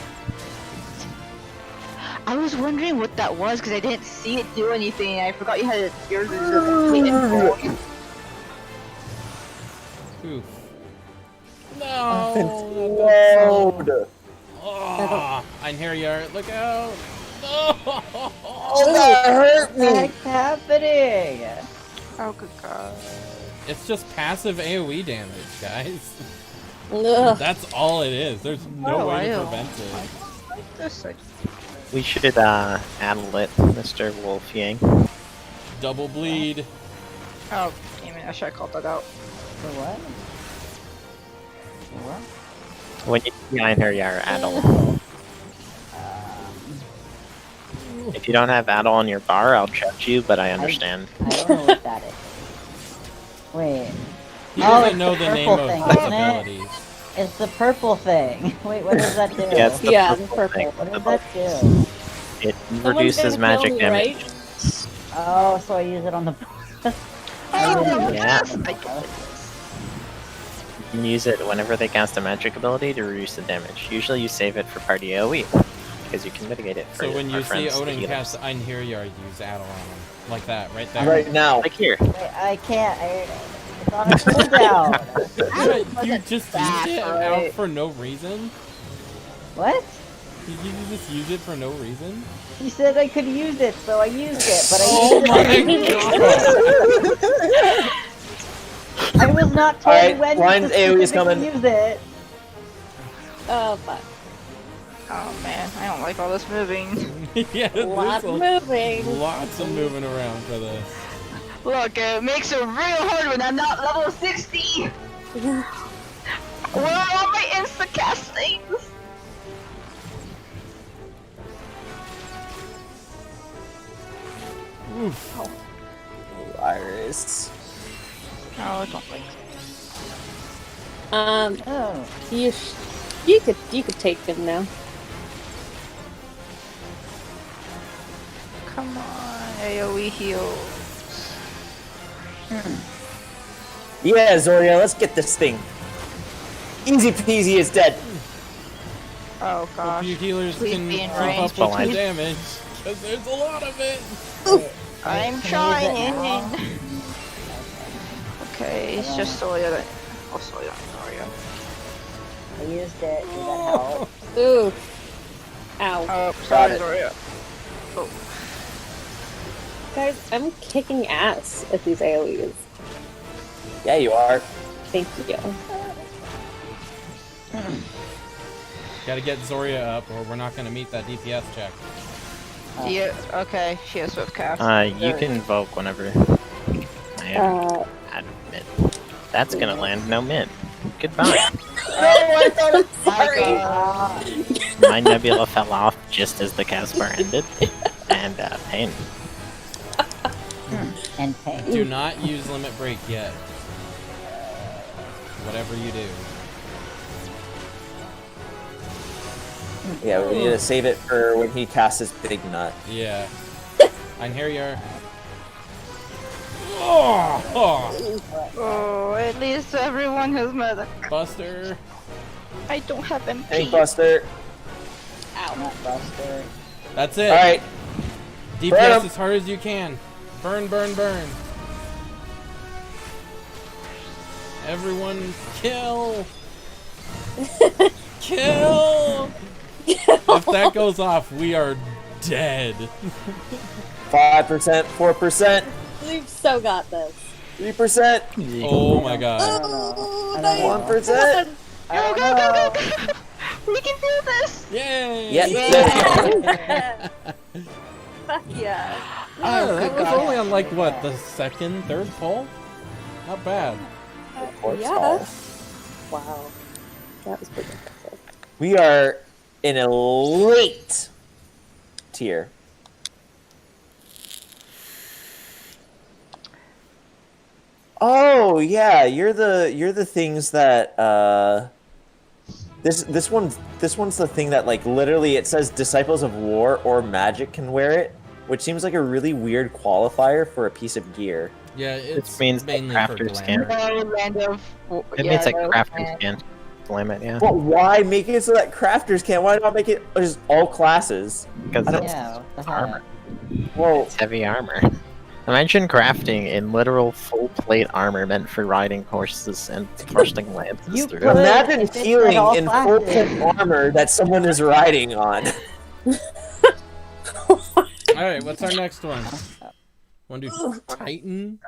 I was wondering what that was because I didn't see it do anything. I forgot you had yours is a hit and roll. Oof. No! Load! Oh, I hear you. Look out! No! Oh, that hurt me! What's happening? Oh, good God. It's just passive AoE damage, guys. Ugh. That's all it is. There's no way to prevent it. Like this, like... We should addle it, Mr. Wolf Yang. Double bleed. Oh, damn it. I should have called that out. For what? For what? When you see Einherjar, addle. If you don't have addle on your bar, I'll judge you, but I understand. I don't know what that is. Wait. He Oh, doesn't it's know the the name purple of thing, his isn't it? abilities. It's the purple thing. Wait, what does that do? Yeah, it's the Yeah, the purple purple. thing. What does that do? It Someone's reduces gonna magic kill me, damage. right? Oh, so I use it on the. Oh, Yeah. I You can use it whenever they cast a magic ability to reduce the damage. Usually you save it for party AoE, because you can mitigate it for So when our you see friends, the Odin healers. cast Einherjar, use Addle on him. Like that, right there. Right now. Like here. Wait, I can't. It's on a cooldown. Yeah, you just used it out for no reason? What? Did you just use it for no reason? He said I could use it, so I used it, but I Oh used my it. god! I was not told Alright, when Ryan's to AoE is specifically coming. use it. Oh, fuck. Oh, man. I don't like all this moving. Yeah, A lot there's moving. lots of moving around for this. Look, it makes it real hard when I'm not level 60! Where are all my insta-castings? Oof. Iris. Oh, I don't like Oh. You could take him now. AoE heal. Yeah, Zoria, let's get this thing. Easy peasy is dead. Oh A gosh. few healers Please can be keep in up range. with the Fine. damage, because there's a lot of it. I'm Can trying. I use it now? Okay, it's just Soya that. Oh, Soya. Soya. I used it. Did that help? Ooh. Ow. Oh, sorry, it. Soya. Guys, I'm kicking ass at these AoEs. Yeah, you are. Thank you. Gotta get Zoria up, or we're not gonna meet that DPS check. Yeah. Okay, she has swift cast. You can invoke whenever. I haven't had mint. That's gonna land no mint. Goodbye. Sorry. My nebula fell off just as the cast bar ended. And pain. And pain. Do not use limit break yet. Whatever you do. Yeah, we need to save it for when he casts his big nut. Yeah. I'm here, you. Oh, Oh, at least everyone has mother. Buster. I don't have MP. Tank Buster. Not Buster. That's it. Alright. DPS Burn 'em. as hard as you can. Burn, burn, burn. Everyone, kill. Kill. If that goes off, we are dead. 5%, 4%, We've so got this. 3%, Oh my god. Oh, 1%. Go, go, go, go, go! We can do this! Yay! Yeah. Fuck yeah. Oh, good that was God. only on like what, the second, third pull? Not bad. Yeah. Wow. That was pretty impressive. We are in a late tier. Oh yeah, you're the things that this one's the thing that like literally it says Disciples of War or Magic can wear it, which seems like a really weird qualifier for a piece of gear. Yeah, it's means that mainly for crafters glamour. can't. It means like crafters can't slam it, yeah. But why make it so that crafters can't? Why not make it just all classes? Because I don't- it's Yeah, what the armor. heck? Whoa. It's heavy armor. Imagine crafting in literal full plate armor meant for riding horses and thrusting lances You through. could. Imagine If it's healing at all in full classes. plate armor that someone is riding on. Alright, what's our next one? Wanna do Titan?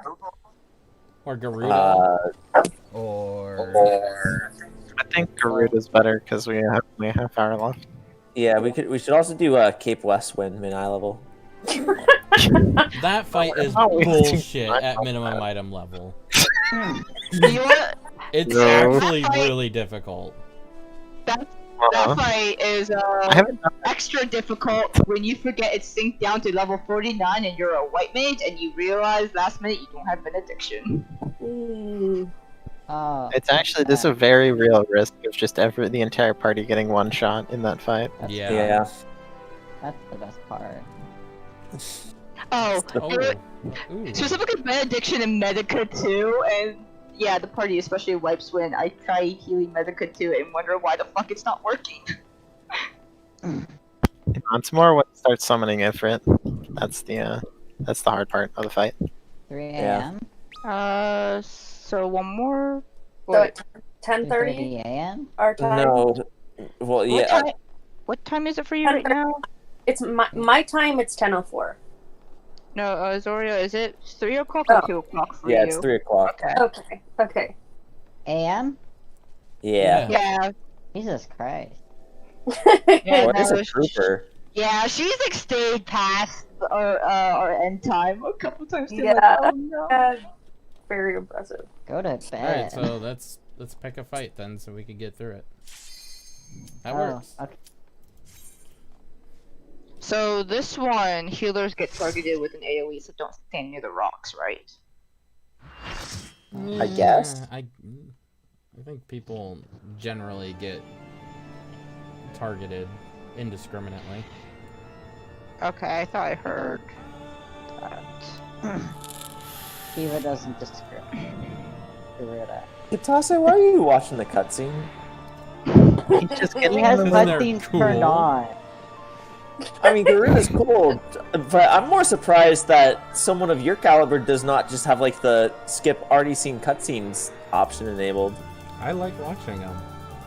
Or Garuda? Or... I think Garuda's better because we have only a half hour left. Yeah, we should also do Cape West Wind mid eye level. That fight is Oh, we do bullshit not at know minimum that. item level. You want It's No. actually That fight- really difficult. that Uh-huh. fight is I haven't done extra difficult when you forget it's synced down to level 49 and you're a white mage and you realize last minute you don't have benediction. Oh, It's actually this is a very real risk of just the entire party getting one shot in that fight. that's, Yeah. Yeah. that's the best part. Oh, Oh. Ooh. specifically benediction and Medica too, and yeah, the party especially wipes when I try healing Medica too and wonder why the fuck it's not working. Once more when it starts summoning Ifrit. That's the hard part of the fight. 3 Yeah. a.m. So one more. So What? 10:30 a.m. our time. No. Well, yeah. What time is it for you right now? It's my time. It's 10:04. No, Zoria, is it 3 o'clock or Oh. 2 o'clock for Yeah, you? it's 3 o'clock. Okay. Okay. a.m. Yeah. Yeah. Jesus Christ. Yeah, What is no, a trooper? Yeah, she's like stayed past our end time a couple times too. Yeah. Like, oh no. Very impressive. Go to Alright, bed. so let's pick a fight then so we can get through it. That Oh, works. okay. So this one, healers get targeted with an AoE, so don't stand near the rocks, right? I guess. Yeah, I think people generally get targeted indiscriminately. Okay, I thought I heard Kiva doesn't disagree. Garuda. Katase, why are you watching the cutscene? He's just He getting has They're cutscenes cool. turned on. I mean, Garuda's cool, but I'm more surprised that someone of your caliber does not just have like the skip already seen cutscenes option enabled. I like watching them.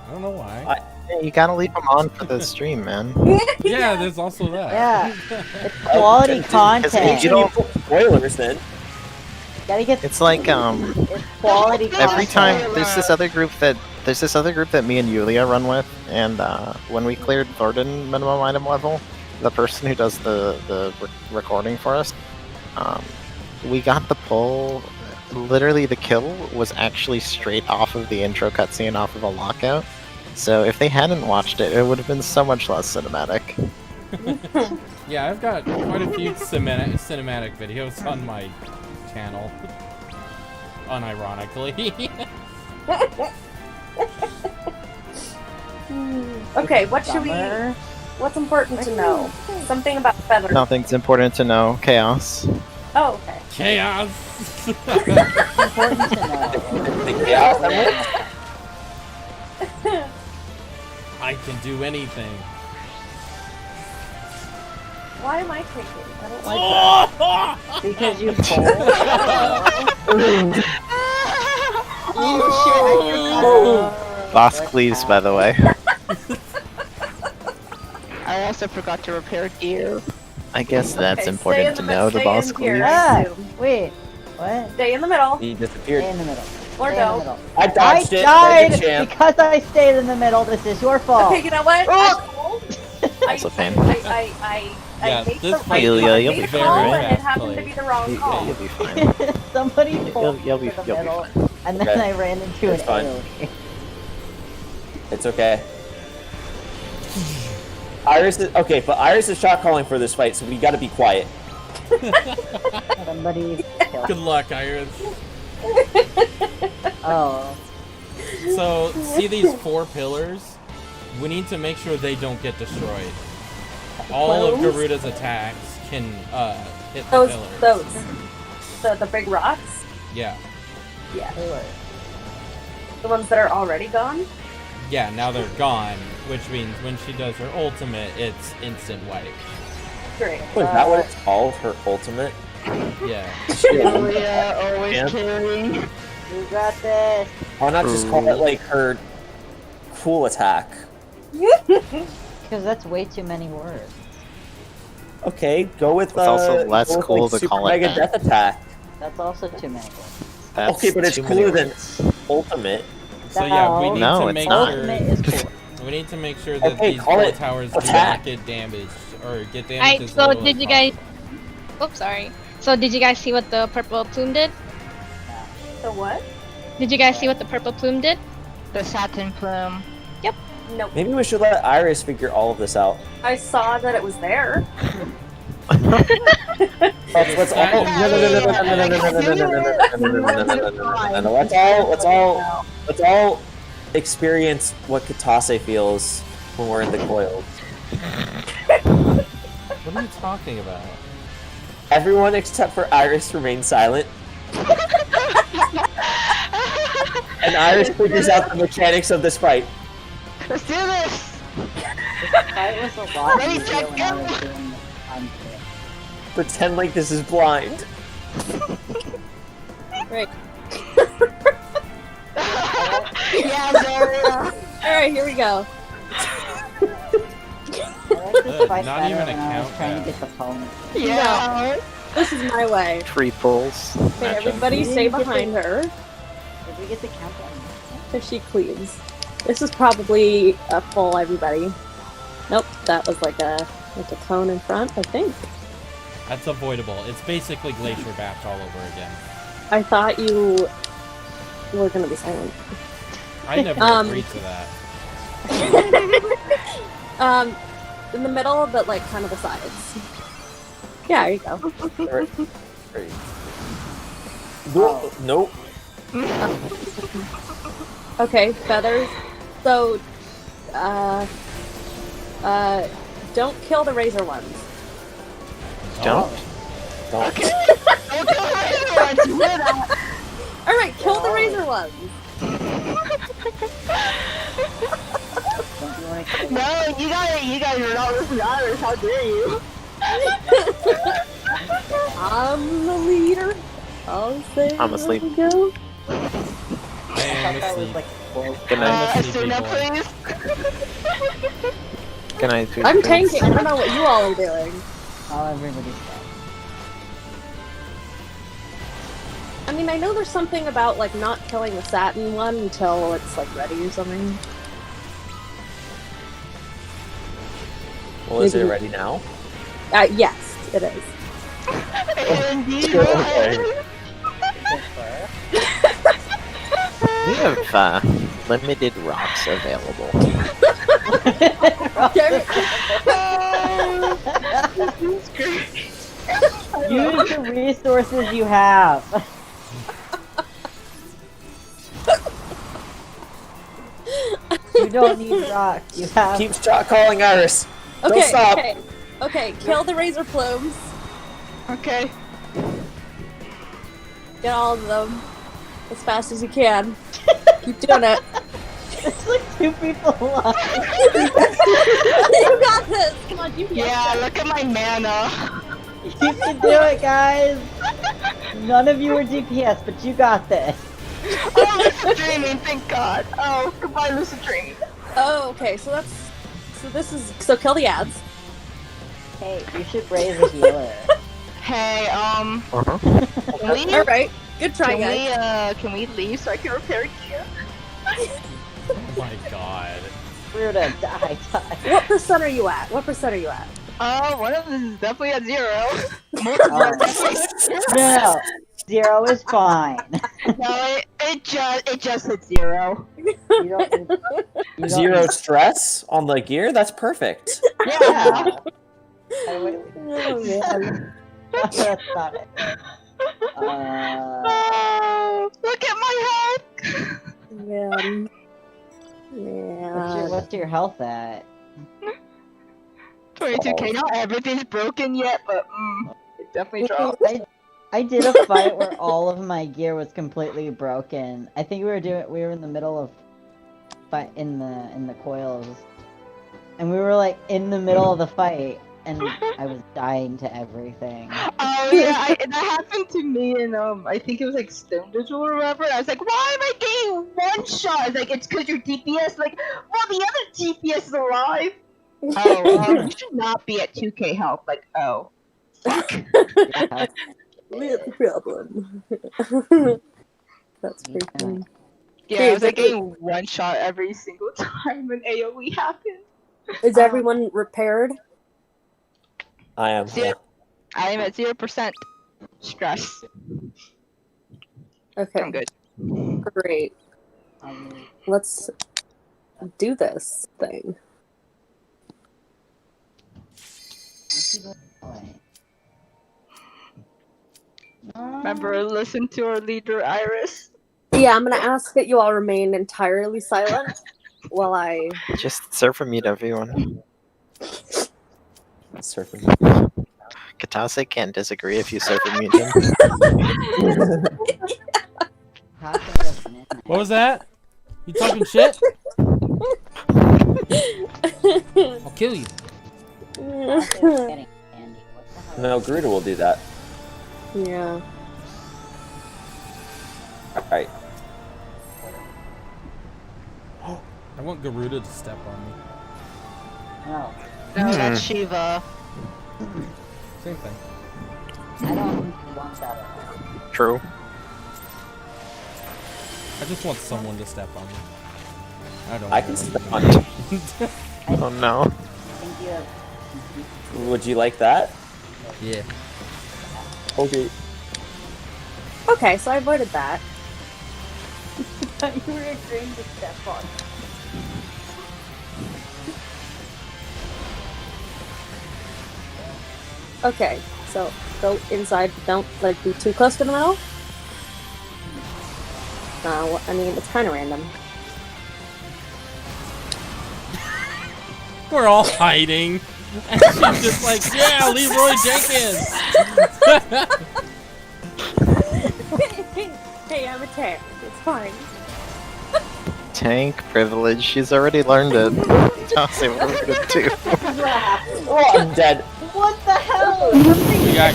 I don't know why. You gotta leave them on for the stream, man. Yeah, there's also that. Yeah. It's quality content. you don't- Spoilers then. Gotta get It's like it's quality content. every time there's this other group that me and Yulia run with, and when we cleared Thornton minimum item level, the person who does the recording for us, we got the pull. Literally, the kill was actually straight off of the intro cutscene, off of a lockout. So if they hadn't watched it, it would have been so much less cinematic. Yeah, I've got quite a few cinematic videos on my channel. Unironically. Okay, what should we? Summer. What's important to know? Something about feathers. Nothing's important to know. Chaos. Oh, okay. Chaos! Important to know. I can do anything. Why am I taking? I don't like that. Because you pulled. Boss Cleaves, by the way. I also forgot to repair gear. I guess that's Okay, important to know. The boss stay in here. Cleaves. Ah, Assume. wait. What? Stay in the middle, He Stay disappeared. in the middle. or Stay in the don't. middle. I dodged it. died Like a champ. because I stayed in the middle. This is your fault. Okay, you know what? That's a pain. I Yeah, made this the fight right You'll- call. I you'll made be a very call, and it fast, happened to like- be the wrong Yeah, call. you'll be fine. Somebody pulled You'll be to the fine. middle, and then Okay. I ran into It's an fine. AoE. It's okay. Iris is okay, but Iris is shot calling for this fight, so we gotta be quiet. Somebody killed. Good luck, Iris. Oh. So, see these 4 pillars? We need to make sure they don't get destroyed. All of Those? Garuda's attacks can hit the pillars. The big rocks. Yeah. Yeah, the ones that are already gone. Yeah, now they're gone, which means when she does her ultimate, it's instant wipe. Great. Wait, is that what it's called? Her ultimate? Yeah. Julia always Yeah. carrying. You got this. Why not just call it like her cool attack? Because that's way too many words. Okay, go with It's also less go with, cool like, to super call it mega that. death attack. That's also too many words. That's Okay, but it's too many cooler than words. ultimate. So yeah, we need No, to it's make not. sure Ultimate is cool. we need to make sure that Okay, these call core it towers do attack. not get damaged or get damaged. Alright, as so little did as you guys... possible. Oops, sorry. So did you guys see what the purple plume did? The what? Did you guys see what the purple plume did? The satin plume. Nope. Maybe we should let Iris figure all of this out. I saw that it was there. Let's all let's all experience what Katase feels when we're in the coil. What are you talking about? Everyone except for Iris remains silent. And Iris figures out the mechanics of this fight. Let's do this! That was a lot Ready, easier set, when I go! was doing Untitled. Pretend like this is blind. Right. Yeah, Zaria! Alright, here we go. I like this fight Not better even a when I was countdown. trying to get the pony. Yeah! This is my way. Free pulls. Okay, everybody stay behind her Did we get the countdown? so she cleaves. This is probably a full everybody. Nope, that was like a cone in front, I think. That's avoidable. It's basically Glacier Batch all over again. I thought you were gonna be silent. I never agreed to that. In the middle, but like kind of the sides. Yeah, there you go. Nope. Okay, feathers. So, don't kill the razor ones. Don't. Don't. Okay. Don't kill the razor ones. You hear that? All right, kill the razor ones. Don't you want to No, you guys are not listening to others. How dare you? I'm the leader. I'll say. I'm asleep. where to Go. I am asleep. Good night. Asuna, please. Good night. sweet I'm dreams. tanking. I don't know what you all are doing. Oh, everybody's dead. I mean, I know there's something about like not killing the satin one until it's like ready or something. Well, is it ready now? Yes, it is. Indeed. Okay. We have limited rocks available. Use the resources you have. You don't need rocks. You have. Keep shot calling Iris. Don't Okay, stop. okay, kill the razor plumes. Okay. Get all of them as fast as you can. Keep doing it. It's like 2 people alive. You got this. Come on, you can Yeah, look at my mana. You can do it, guys. None of you are DPS, but you got this. Oh, lucid dreaming, thank God. Oh, goodbye, lucid dreaming. Oh, okay. So kill the ads. Hey, you should raise a healer. Hey, can we, All right. Good try, guys. can we leave so I can repair gear? Oh my god. We're gonna die. What percent are you at? One of them is definitely at 0. No, 0 is fine. No, it just hit 0. You don't, you Zero don't- stress on the gear? That's perfect. Yeah. Wait. Oh man. That's not it. Oh, look at my health. Man. Yeah. What's your health at? 22k. Not everything's broken yet, but it definitely dropped. I did a fight where all of my gear was completely broken. I think we were in the middle of fight in the coils, and we were like in the middle of the fight, and I was dying to everything. Oh yeah, that happened to me, and I think it was like Stone Digital or whatever. I was like, why am I getting one shot? It's like it's because your DPS. Like, well, the other DPS is alive. Oh, you should not be at 2k health. Like, oh, fuck. Yeah. We have the problem. That's pretty funny. Yeah, I was like getting one shot every single time when AoE happened. Is everyone repaired? I am. Yeah. I am at 0% stress. Okay, I'm good. great. Let's do this thing. Remember, listen to our leader, Iris. Yeah, I'm gonna ask that you all remain entirely silent while I. Just surf and mute everyone. Surfing. Katase can't disagree if you surf and mute him. What was that? You talking shit? I'll kill you. No, Garuda will do that. Yeah. Alright. I want Garuda to step on me. No, No, that's Shiva. Same thing. I don't want that at all. True. I just want someone to step on me. I don't. I can want step to. on you. Oh no. I think you have. Would you like that? Yeah. Okay. Okay, so I avoided that. You were agreeing to step on. Okay, so go inside. Don't like be too close to the middle. I mean, it's kind of random. We're all hiding. And she's just like, yeah, Leroy Jenkins. Hey, I'm a tank. It's fine. Tank privilege. She's already learned it. I'll say what we're gonna do. Oh, I'm dead. What the hell? We got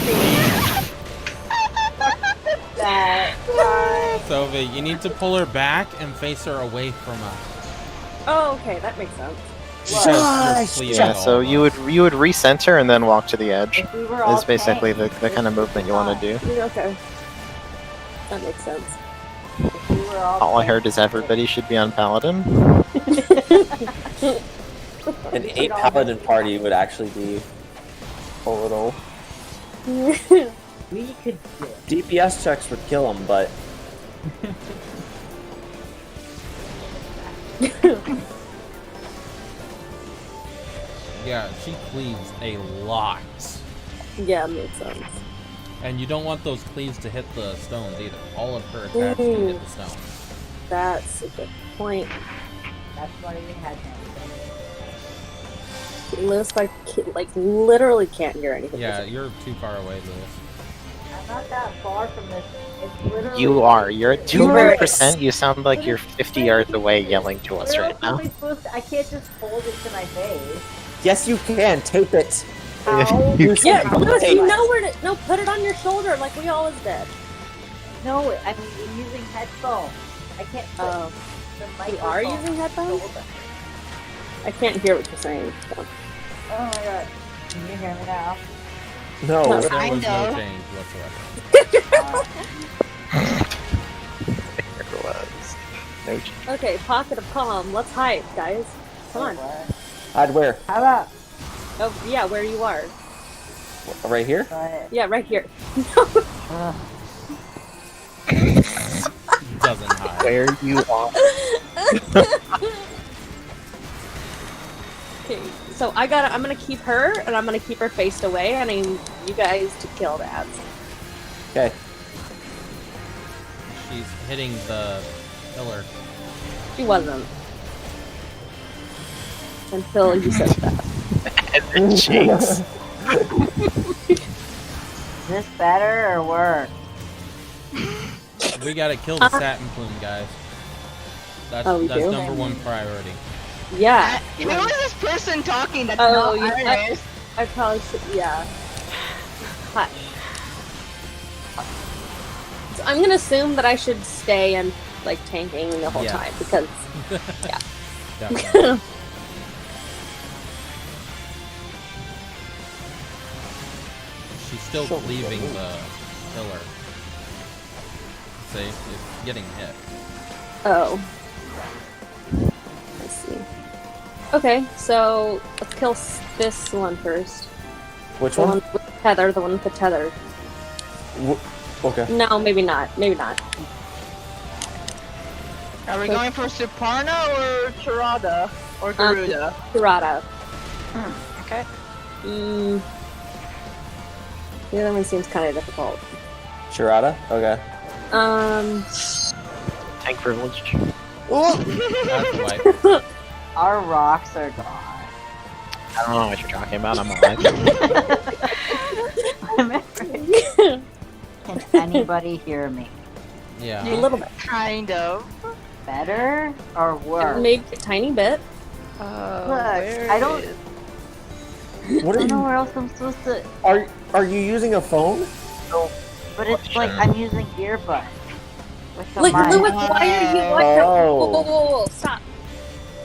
That. Sophie, you need to pull her back and face her away from us. Oh, okay, that makes sense. Because you're fleeing Yeah, all so of you us. would recenter and then walk to the edge. If we were all Is basically tanks, the kind of movement you want to do. Okay. That makes sense. if we were All I heard is everybody should be on Paladin. An 8 paladin party would actually be a little. we could do it. DPS checks would kill him, but Yeah, she cleaves a lot. Yeah, makes sense. And you don't want those cleaves to hit the stones either. All of her attacks can hit the stones. That's a good point. That's why we had that. Lewis, like literally can't hear anything. Yeah, you're too far away, Lewis. I'm not that far from this. It's literally. You are. You're at 200%. You sound like you're 50 yards away yelling to us Where right else now. am I supposed to? I can't just hold it to my face. yes, you can tape it. How? You Yeah, can Lewis, tape you it. know where to. No, put it on your shoulder like we always did. No, I'm using headphones. I can't put Oh, the you microphone. are using headphones? shoulder. I can't hear what you're saying. So. Oh my god. Can you hear me now? No. No. There was Kind no of. change whatsoever. There was. No ch- Okay, pocket of calm. Let's hide, guys. Come on. Hide where? How about? Oh, yeah, where you are. Right here? Yeah, right here. Doesn't hide. Where you are. Okay, so I'm gonna keep her, and I'm gonna keep her faced away, and I need you guys to kill the ads. Okay. She's hitting the pillar. She wasn't. Until you said that. And then Jinx. Is this better or worse? We gotta kill the satin plume, guys. That's Oh, we that's do? number one priority. Yeah. Who is this person talking that's Oh, not you- Irish? I probably should, yeah. Hush. So I'm gonna assume that I should stay and like tanking the whole Yeah. time because Definitely. She's still cleaving the pillar. See, it's getting hit. oh, I see. Okay, so let's kill this one first. Which The one? one with the tether. The one with the tether. Okay. No, maybe not. Maybe not. Are we going for Suparna or Charada or Garuda? Hirata. Okay. The other one seems kind of difficult. Shirada? Okay. Tank privilege. That's why. Our rocks are gone. I don't know what you're talking about. I'm alive. I'm afraid. Can anybody hear me? Yeah. A little bit. Kind of. Better or worse? Maybe a tiny bit. Look, I don't. What I are don't know you? where else I'm supposed to. Are you using a phone? But it's like I'm using earbuds. With the Like, mic. Lewis, why are you? What? Oh. Whoa, stop.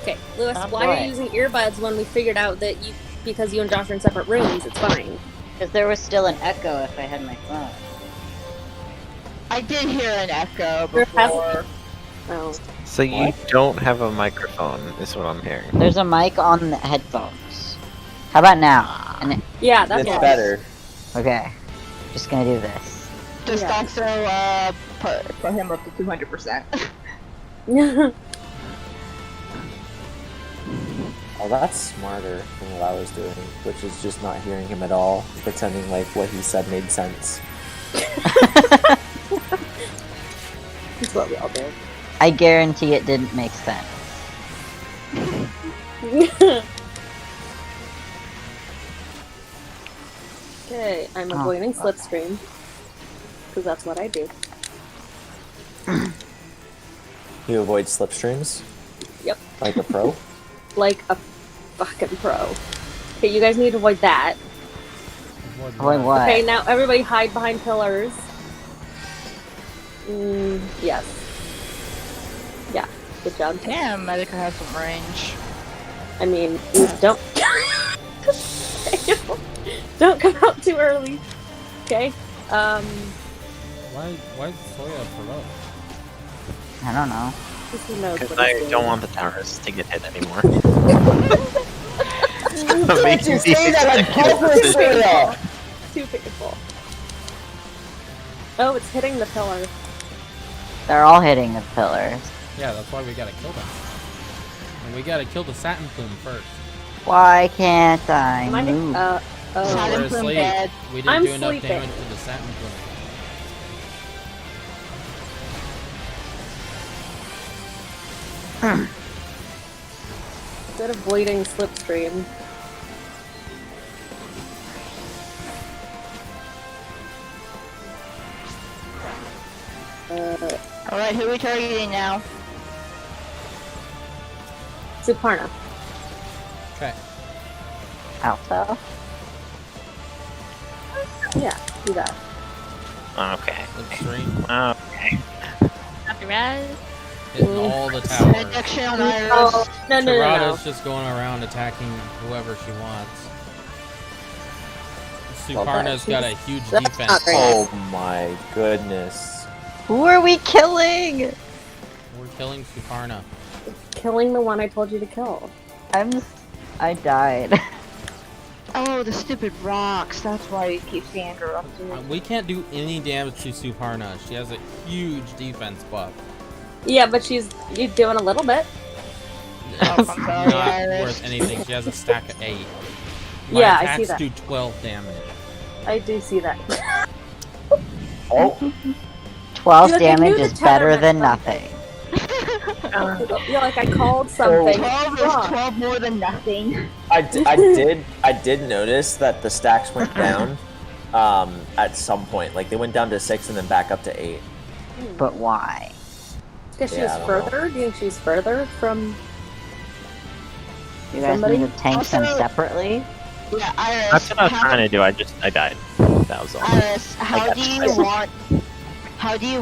Okay, Lewis, Stop why what? are you using earbuds when we figured out that because you and Josh are in separate rooms, it's fine. Because there was still an echo if I had my phone. I did hear an echo There before. Oh, So you don't have a microphone, is what I'm hearing. There's a mic on the headphones. How about now? And yeah, that's It's all. better. okay, just gonna do this. Just Yeah. also put him up to 200%. Oh, that's smarter than what I was doing, which is just not hearing him at all, pretending like what he said made sense. That's what we all do. I guarantee it didn't make sense. Okay, I'm Oh, avoiding okay. slipstream. Because that's what I do. You avoid slipstreams? Yep. Like a pro? Like a fucking pro. Okay, you guys need to avoid that. Avoid what? Okay, now everybody hide behind pillars. Yes. Yeah, good job. Damn, Medica has some range. I mean, don't don't come out too early. Okay. Why is Soya promote? I don't know. Who knows Because what he's I doing. don't want the towers to get hit anymore. Don't you say that, I'm public Soya! Too painful. Oh, it's hitting the pillar. They're all hitting the pillars. Yeah, that's why we gotta kill them. And we gotta kill the satin plume first. Why can't I Am I? move? Oh. Satin We're plume asleep. dead. We didn't I'm do enough sleeping. damage to the satin plume. Instead of bleeding slipstream. Alright, who are we targeting now? Suparna. Okay. Alpha? Yeah, do that. Okay. Slipstream. Okay. Happy Raz. Hitting all the towers. Seduction on Iris. Oh, no. Tirada's just going around attacking whoever she wants. Suparna's got a huge That's defense. not great. Oh my goodness. Who are we killing? We're killing Suparna. Killing the one I told you to kill. I died. Oh, the stupid rocks. That's why you keep seeing her up to. We can't do any damage to Suparna. She has a huge defense buff. Yeah, but you're doing a little bit. Oh, I'm It's sorry, not Iris. worth anything. She has a stack of 8. My Yeah, I attacks see that. do 12 damage. I do see that. Oh, 12 You're like, I knew damage the is better tether than meant nothing. You're like, I called something. 12 is wrong. 12 more than nothing. I did notice that the stacks went down at some point. Like they went down to 6 and then back up to 8. But why? Because Yeah, I she's don't further? Do you think she's further from... You guys Somebody- need to tank them Also- separately? Yeah, Iris. That's what I was how- trying to do. I died. That was all. Iris, how got do you this.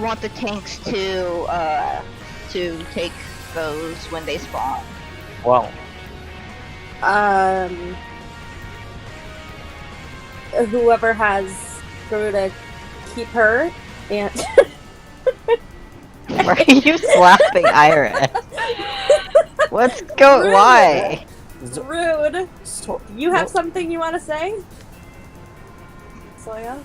want the tanks to take those when they spawn? Well, Whoever has Garuda, keep her, and... Why are you slapping Iris? What's going? Why? Rude. So, You have something you want to say? Soya?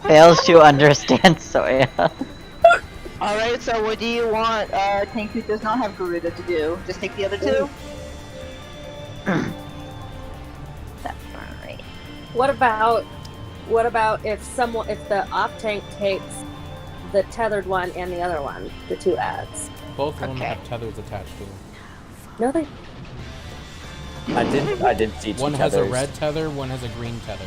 Fails to understand Soya. Alright, so what do you want tank who does not have Garuda to do? Just take the other two? That's alright. What about if the off tank takes the tethered one and the other one, the two ads? Both of them Okay. have tethers attached to them. No, they. I did see two One has a tethers. red tether, one has a green tether.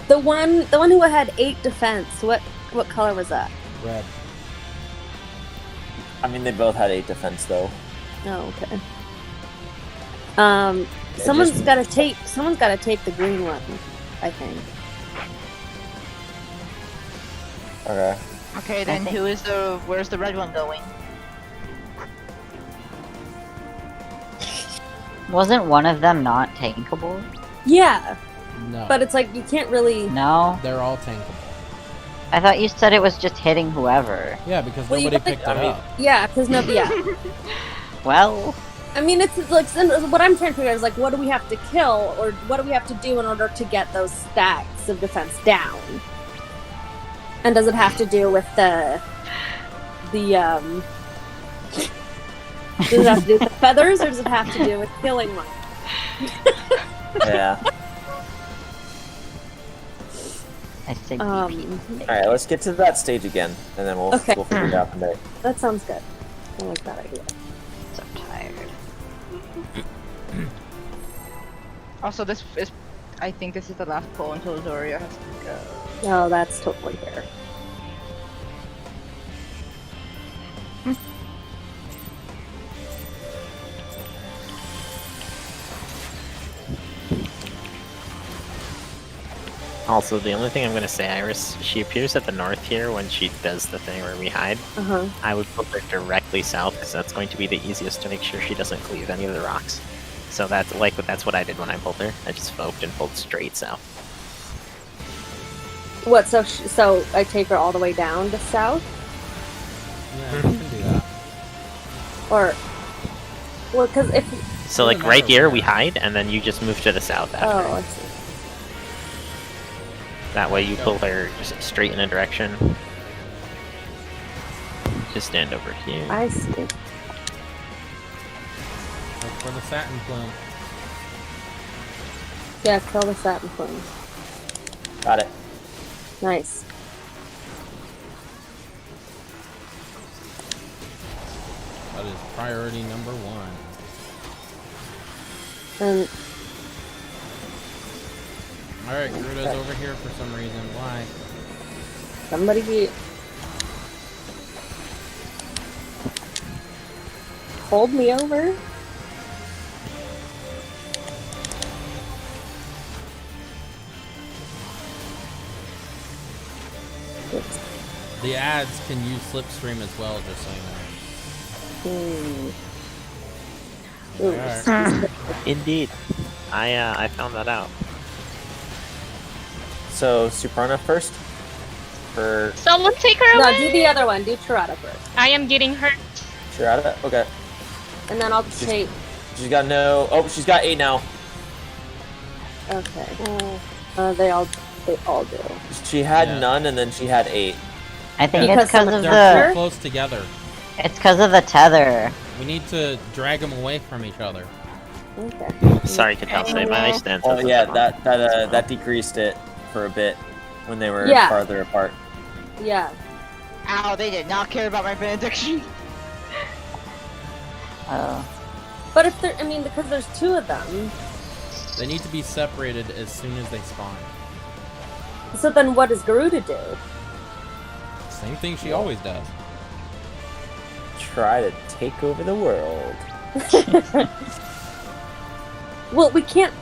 The one who had 8 defense. What color was that? Red. I mean, they both had 8 defense though. Oh, okay. Yeah, Someone's just- got to take the green one, I think. Okay. Okay, then where's the red one going? Wasn't one of them not tankable? Yeah, No. but it's like you can't really. No? They're all tankable. I thought you said it was just hitting whoever. Yeah, because Well, you nobody gotta- picked it up. Yeah, because nobody. Yeah. Well, I mean, it's like what I'm trying to figure out is like, what do we have to kill, or what do we have to do in order to get those stacks of defense down? And does it have to do with the does it have to do with the feathers, or does it have to do with killing one? Yeah. I said Um, BP. All right, let's get to that stage again, and then we'll Okay. we'll figure it out from there. That sounds good. I like that idea. So tired. Also, this is. I think this is the last pull until Zoria has to go. No, that's totally fair. Also, the only thing I'm going to say, Iris, she appears at the north here when she does the thing where we hide. I would put her directly south because that's going to be the easiest to make sure she doesn't cleave any of the rocks. So that's what I did when I pulled her. I just focused and pulled straight south. What? So I take her all the way down to south, Yeah, you can do that. or well, because if So like right here we hide, and then you just move to the south after. oh, I see. That way you pull her just straight in a direction. Just stand over here. I see. Look for the satin plume. Yeah, kill the satin plume. Got it. Nice. That is priority number 1. And Alright, Garuda's over here for some reason. Why? somebody hold me over. The ads can use Slipstream as well, just so you know. Ooh, Alright. Indeed. I found that out. So Suparna first. For Someone take her No, away. do the other one. Do Tirada first, I am getting hurt. Tirada. Okay. and then I'll take. She's got no. Oh, she's got 8 now. Okay. They all do. She had Yeah. none, and then she had 8. I think Because it's because some of They're Sure. too close together. it's because of the tether. We need to drag them away from each other. Okay. Sorry, Katase, my stance Oh was yeah, wrong. that decreased it for a bit when they were Yeah. farther apart. Yeah. Ow, they did not care about my benediction. Oh. But if there, I mean, because there's 2 of them, They need to be separated as soon as they spawn. so then what does Garuda do? Same thing she always does. Try to take over the world. Well, we can't.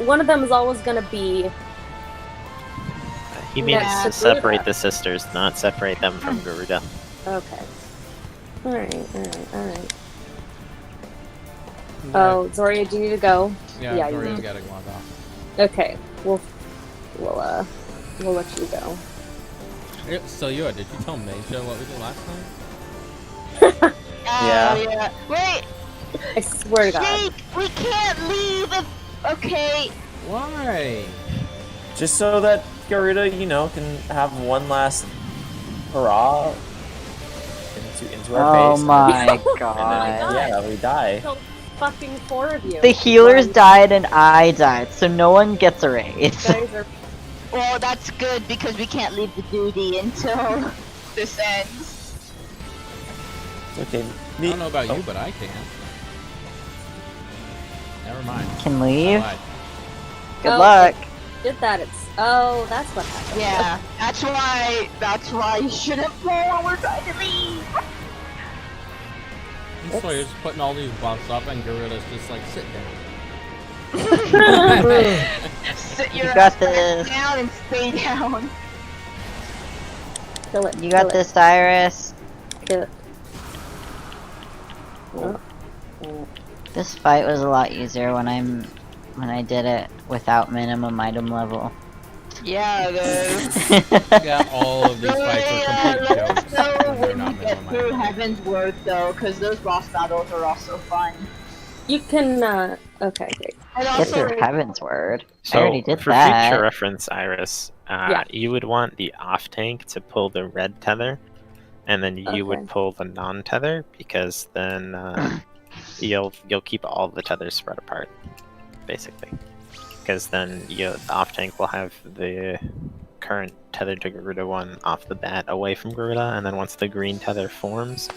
One of them is always gonna be. He means Yeah, to Garuda. separate the sisters, not separate them from Garuda. Okay. Alright. Oh, Zoria, do you need to go? Yeah, yeah, you Doria's know. gotta log off. Okay. We'll let you go. So, did you tell Meisha what we did last time? Yeah. Wait, I swear to God. Jake, we can't leave. Okay. Why? Just so that Garuda, can have one last hurrah into our Oh face. my And then, god. yeah, we die. Killed fucking 4 of you. The healers One- died and I died, so no one gets a raise. You guys are. Well, that's good because we can't leave the duty until this ends. Okay. I don't know about you, but I can. Never mind. Can I leave. lied. Good Oh, luck. Did that? Oh, that's what happened. Yeah, that's why you shouldn't pull when we're trying to leave. And so you're just putting all these buffs up, and Garuda's just like, sit down. Sit your You ass got back this. down and stay down. Kill it. You got kill this, Iris. It, kill it. This fight was a lot easier when I did it without minimum item level. Yeah, dude. Yeah, all of these fights are complete jokes. So when they're when not we get minimum through item. Heaven's Word, though, because those boss battles are also fun. You can. Okay, great. And Get also, through Heaven's Word. I So, already did for that. future reference, Iris, Yeah. you would want the off tank to pull the red tether, and then you Okay. would pull the non-tether, because then you'll keep all the tethers spread apart, basically. Because then the off tank will have the current tethered to Garuda one off the bat away from Garuda, and then once the green tether forms,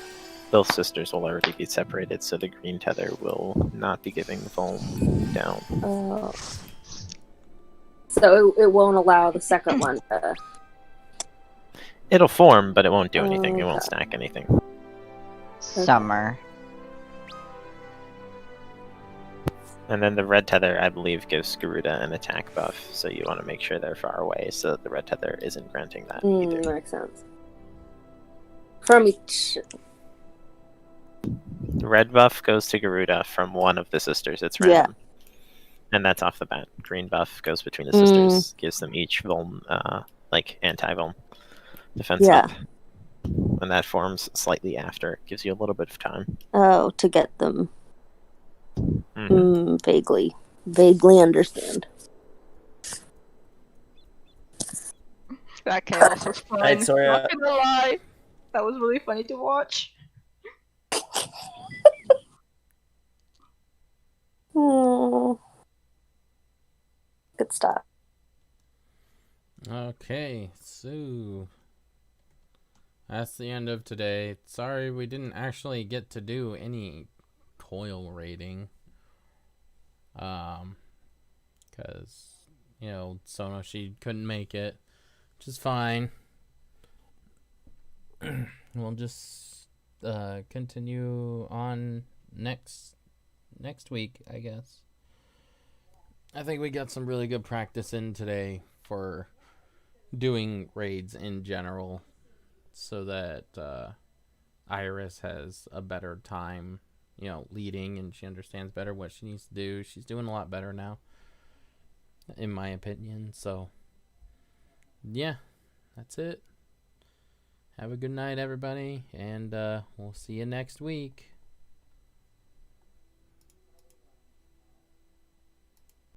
both sisters will already be separated, so the green tether will not be giving Vuln down. Oh. So it won't allow the second one to... It'll form, but it won't do anything. It won't stack anything. Summer. And then the red tether, I believe, gives Garuda an attack buff, so you want to make sure they're far away so that the red tether isn't granting that either. Makes sense. From each... The red buff goes to Garuda from one of the sisters. It's random. And that's off the bat. Green buff goes between the sisters, gives them each vuln, anti-vuln defense up. And that forms slightly after. It gives you a little bit of time. Oh, to get them. Vaguely understand. That chaos was fun. Alright, sorry, Not gonna lie. That was really funny to watch. Good stuff. Okay, so that's the end of today. Sorry we didn't actually get to do any Coil rating. Because, Sono, she couldn't make it, which is fine. We'll just continue on next week, I guess. I think we got some really good practice in today for doing raids in general, so that Iris has a better time, leading, and she understands better what she needs to do. She's doing a lot better now, in my opinion. So, yeah, that's it. Have a good night, everybody, and we'll see you next week.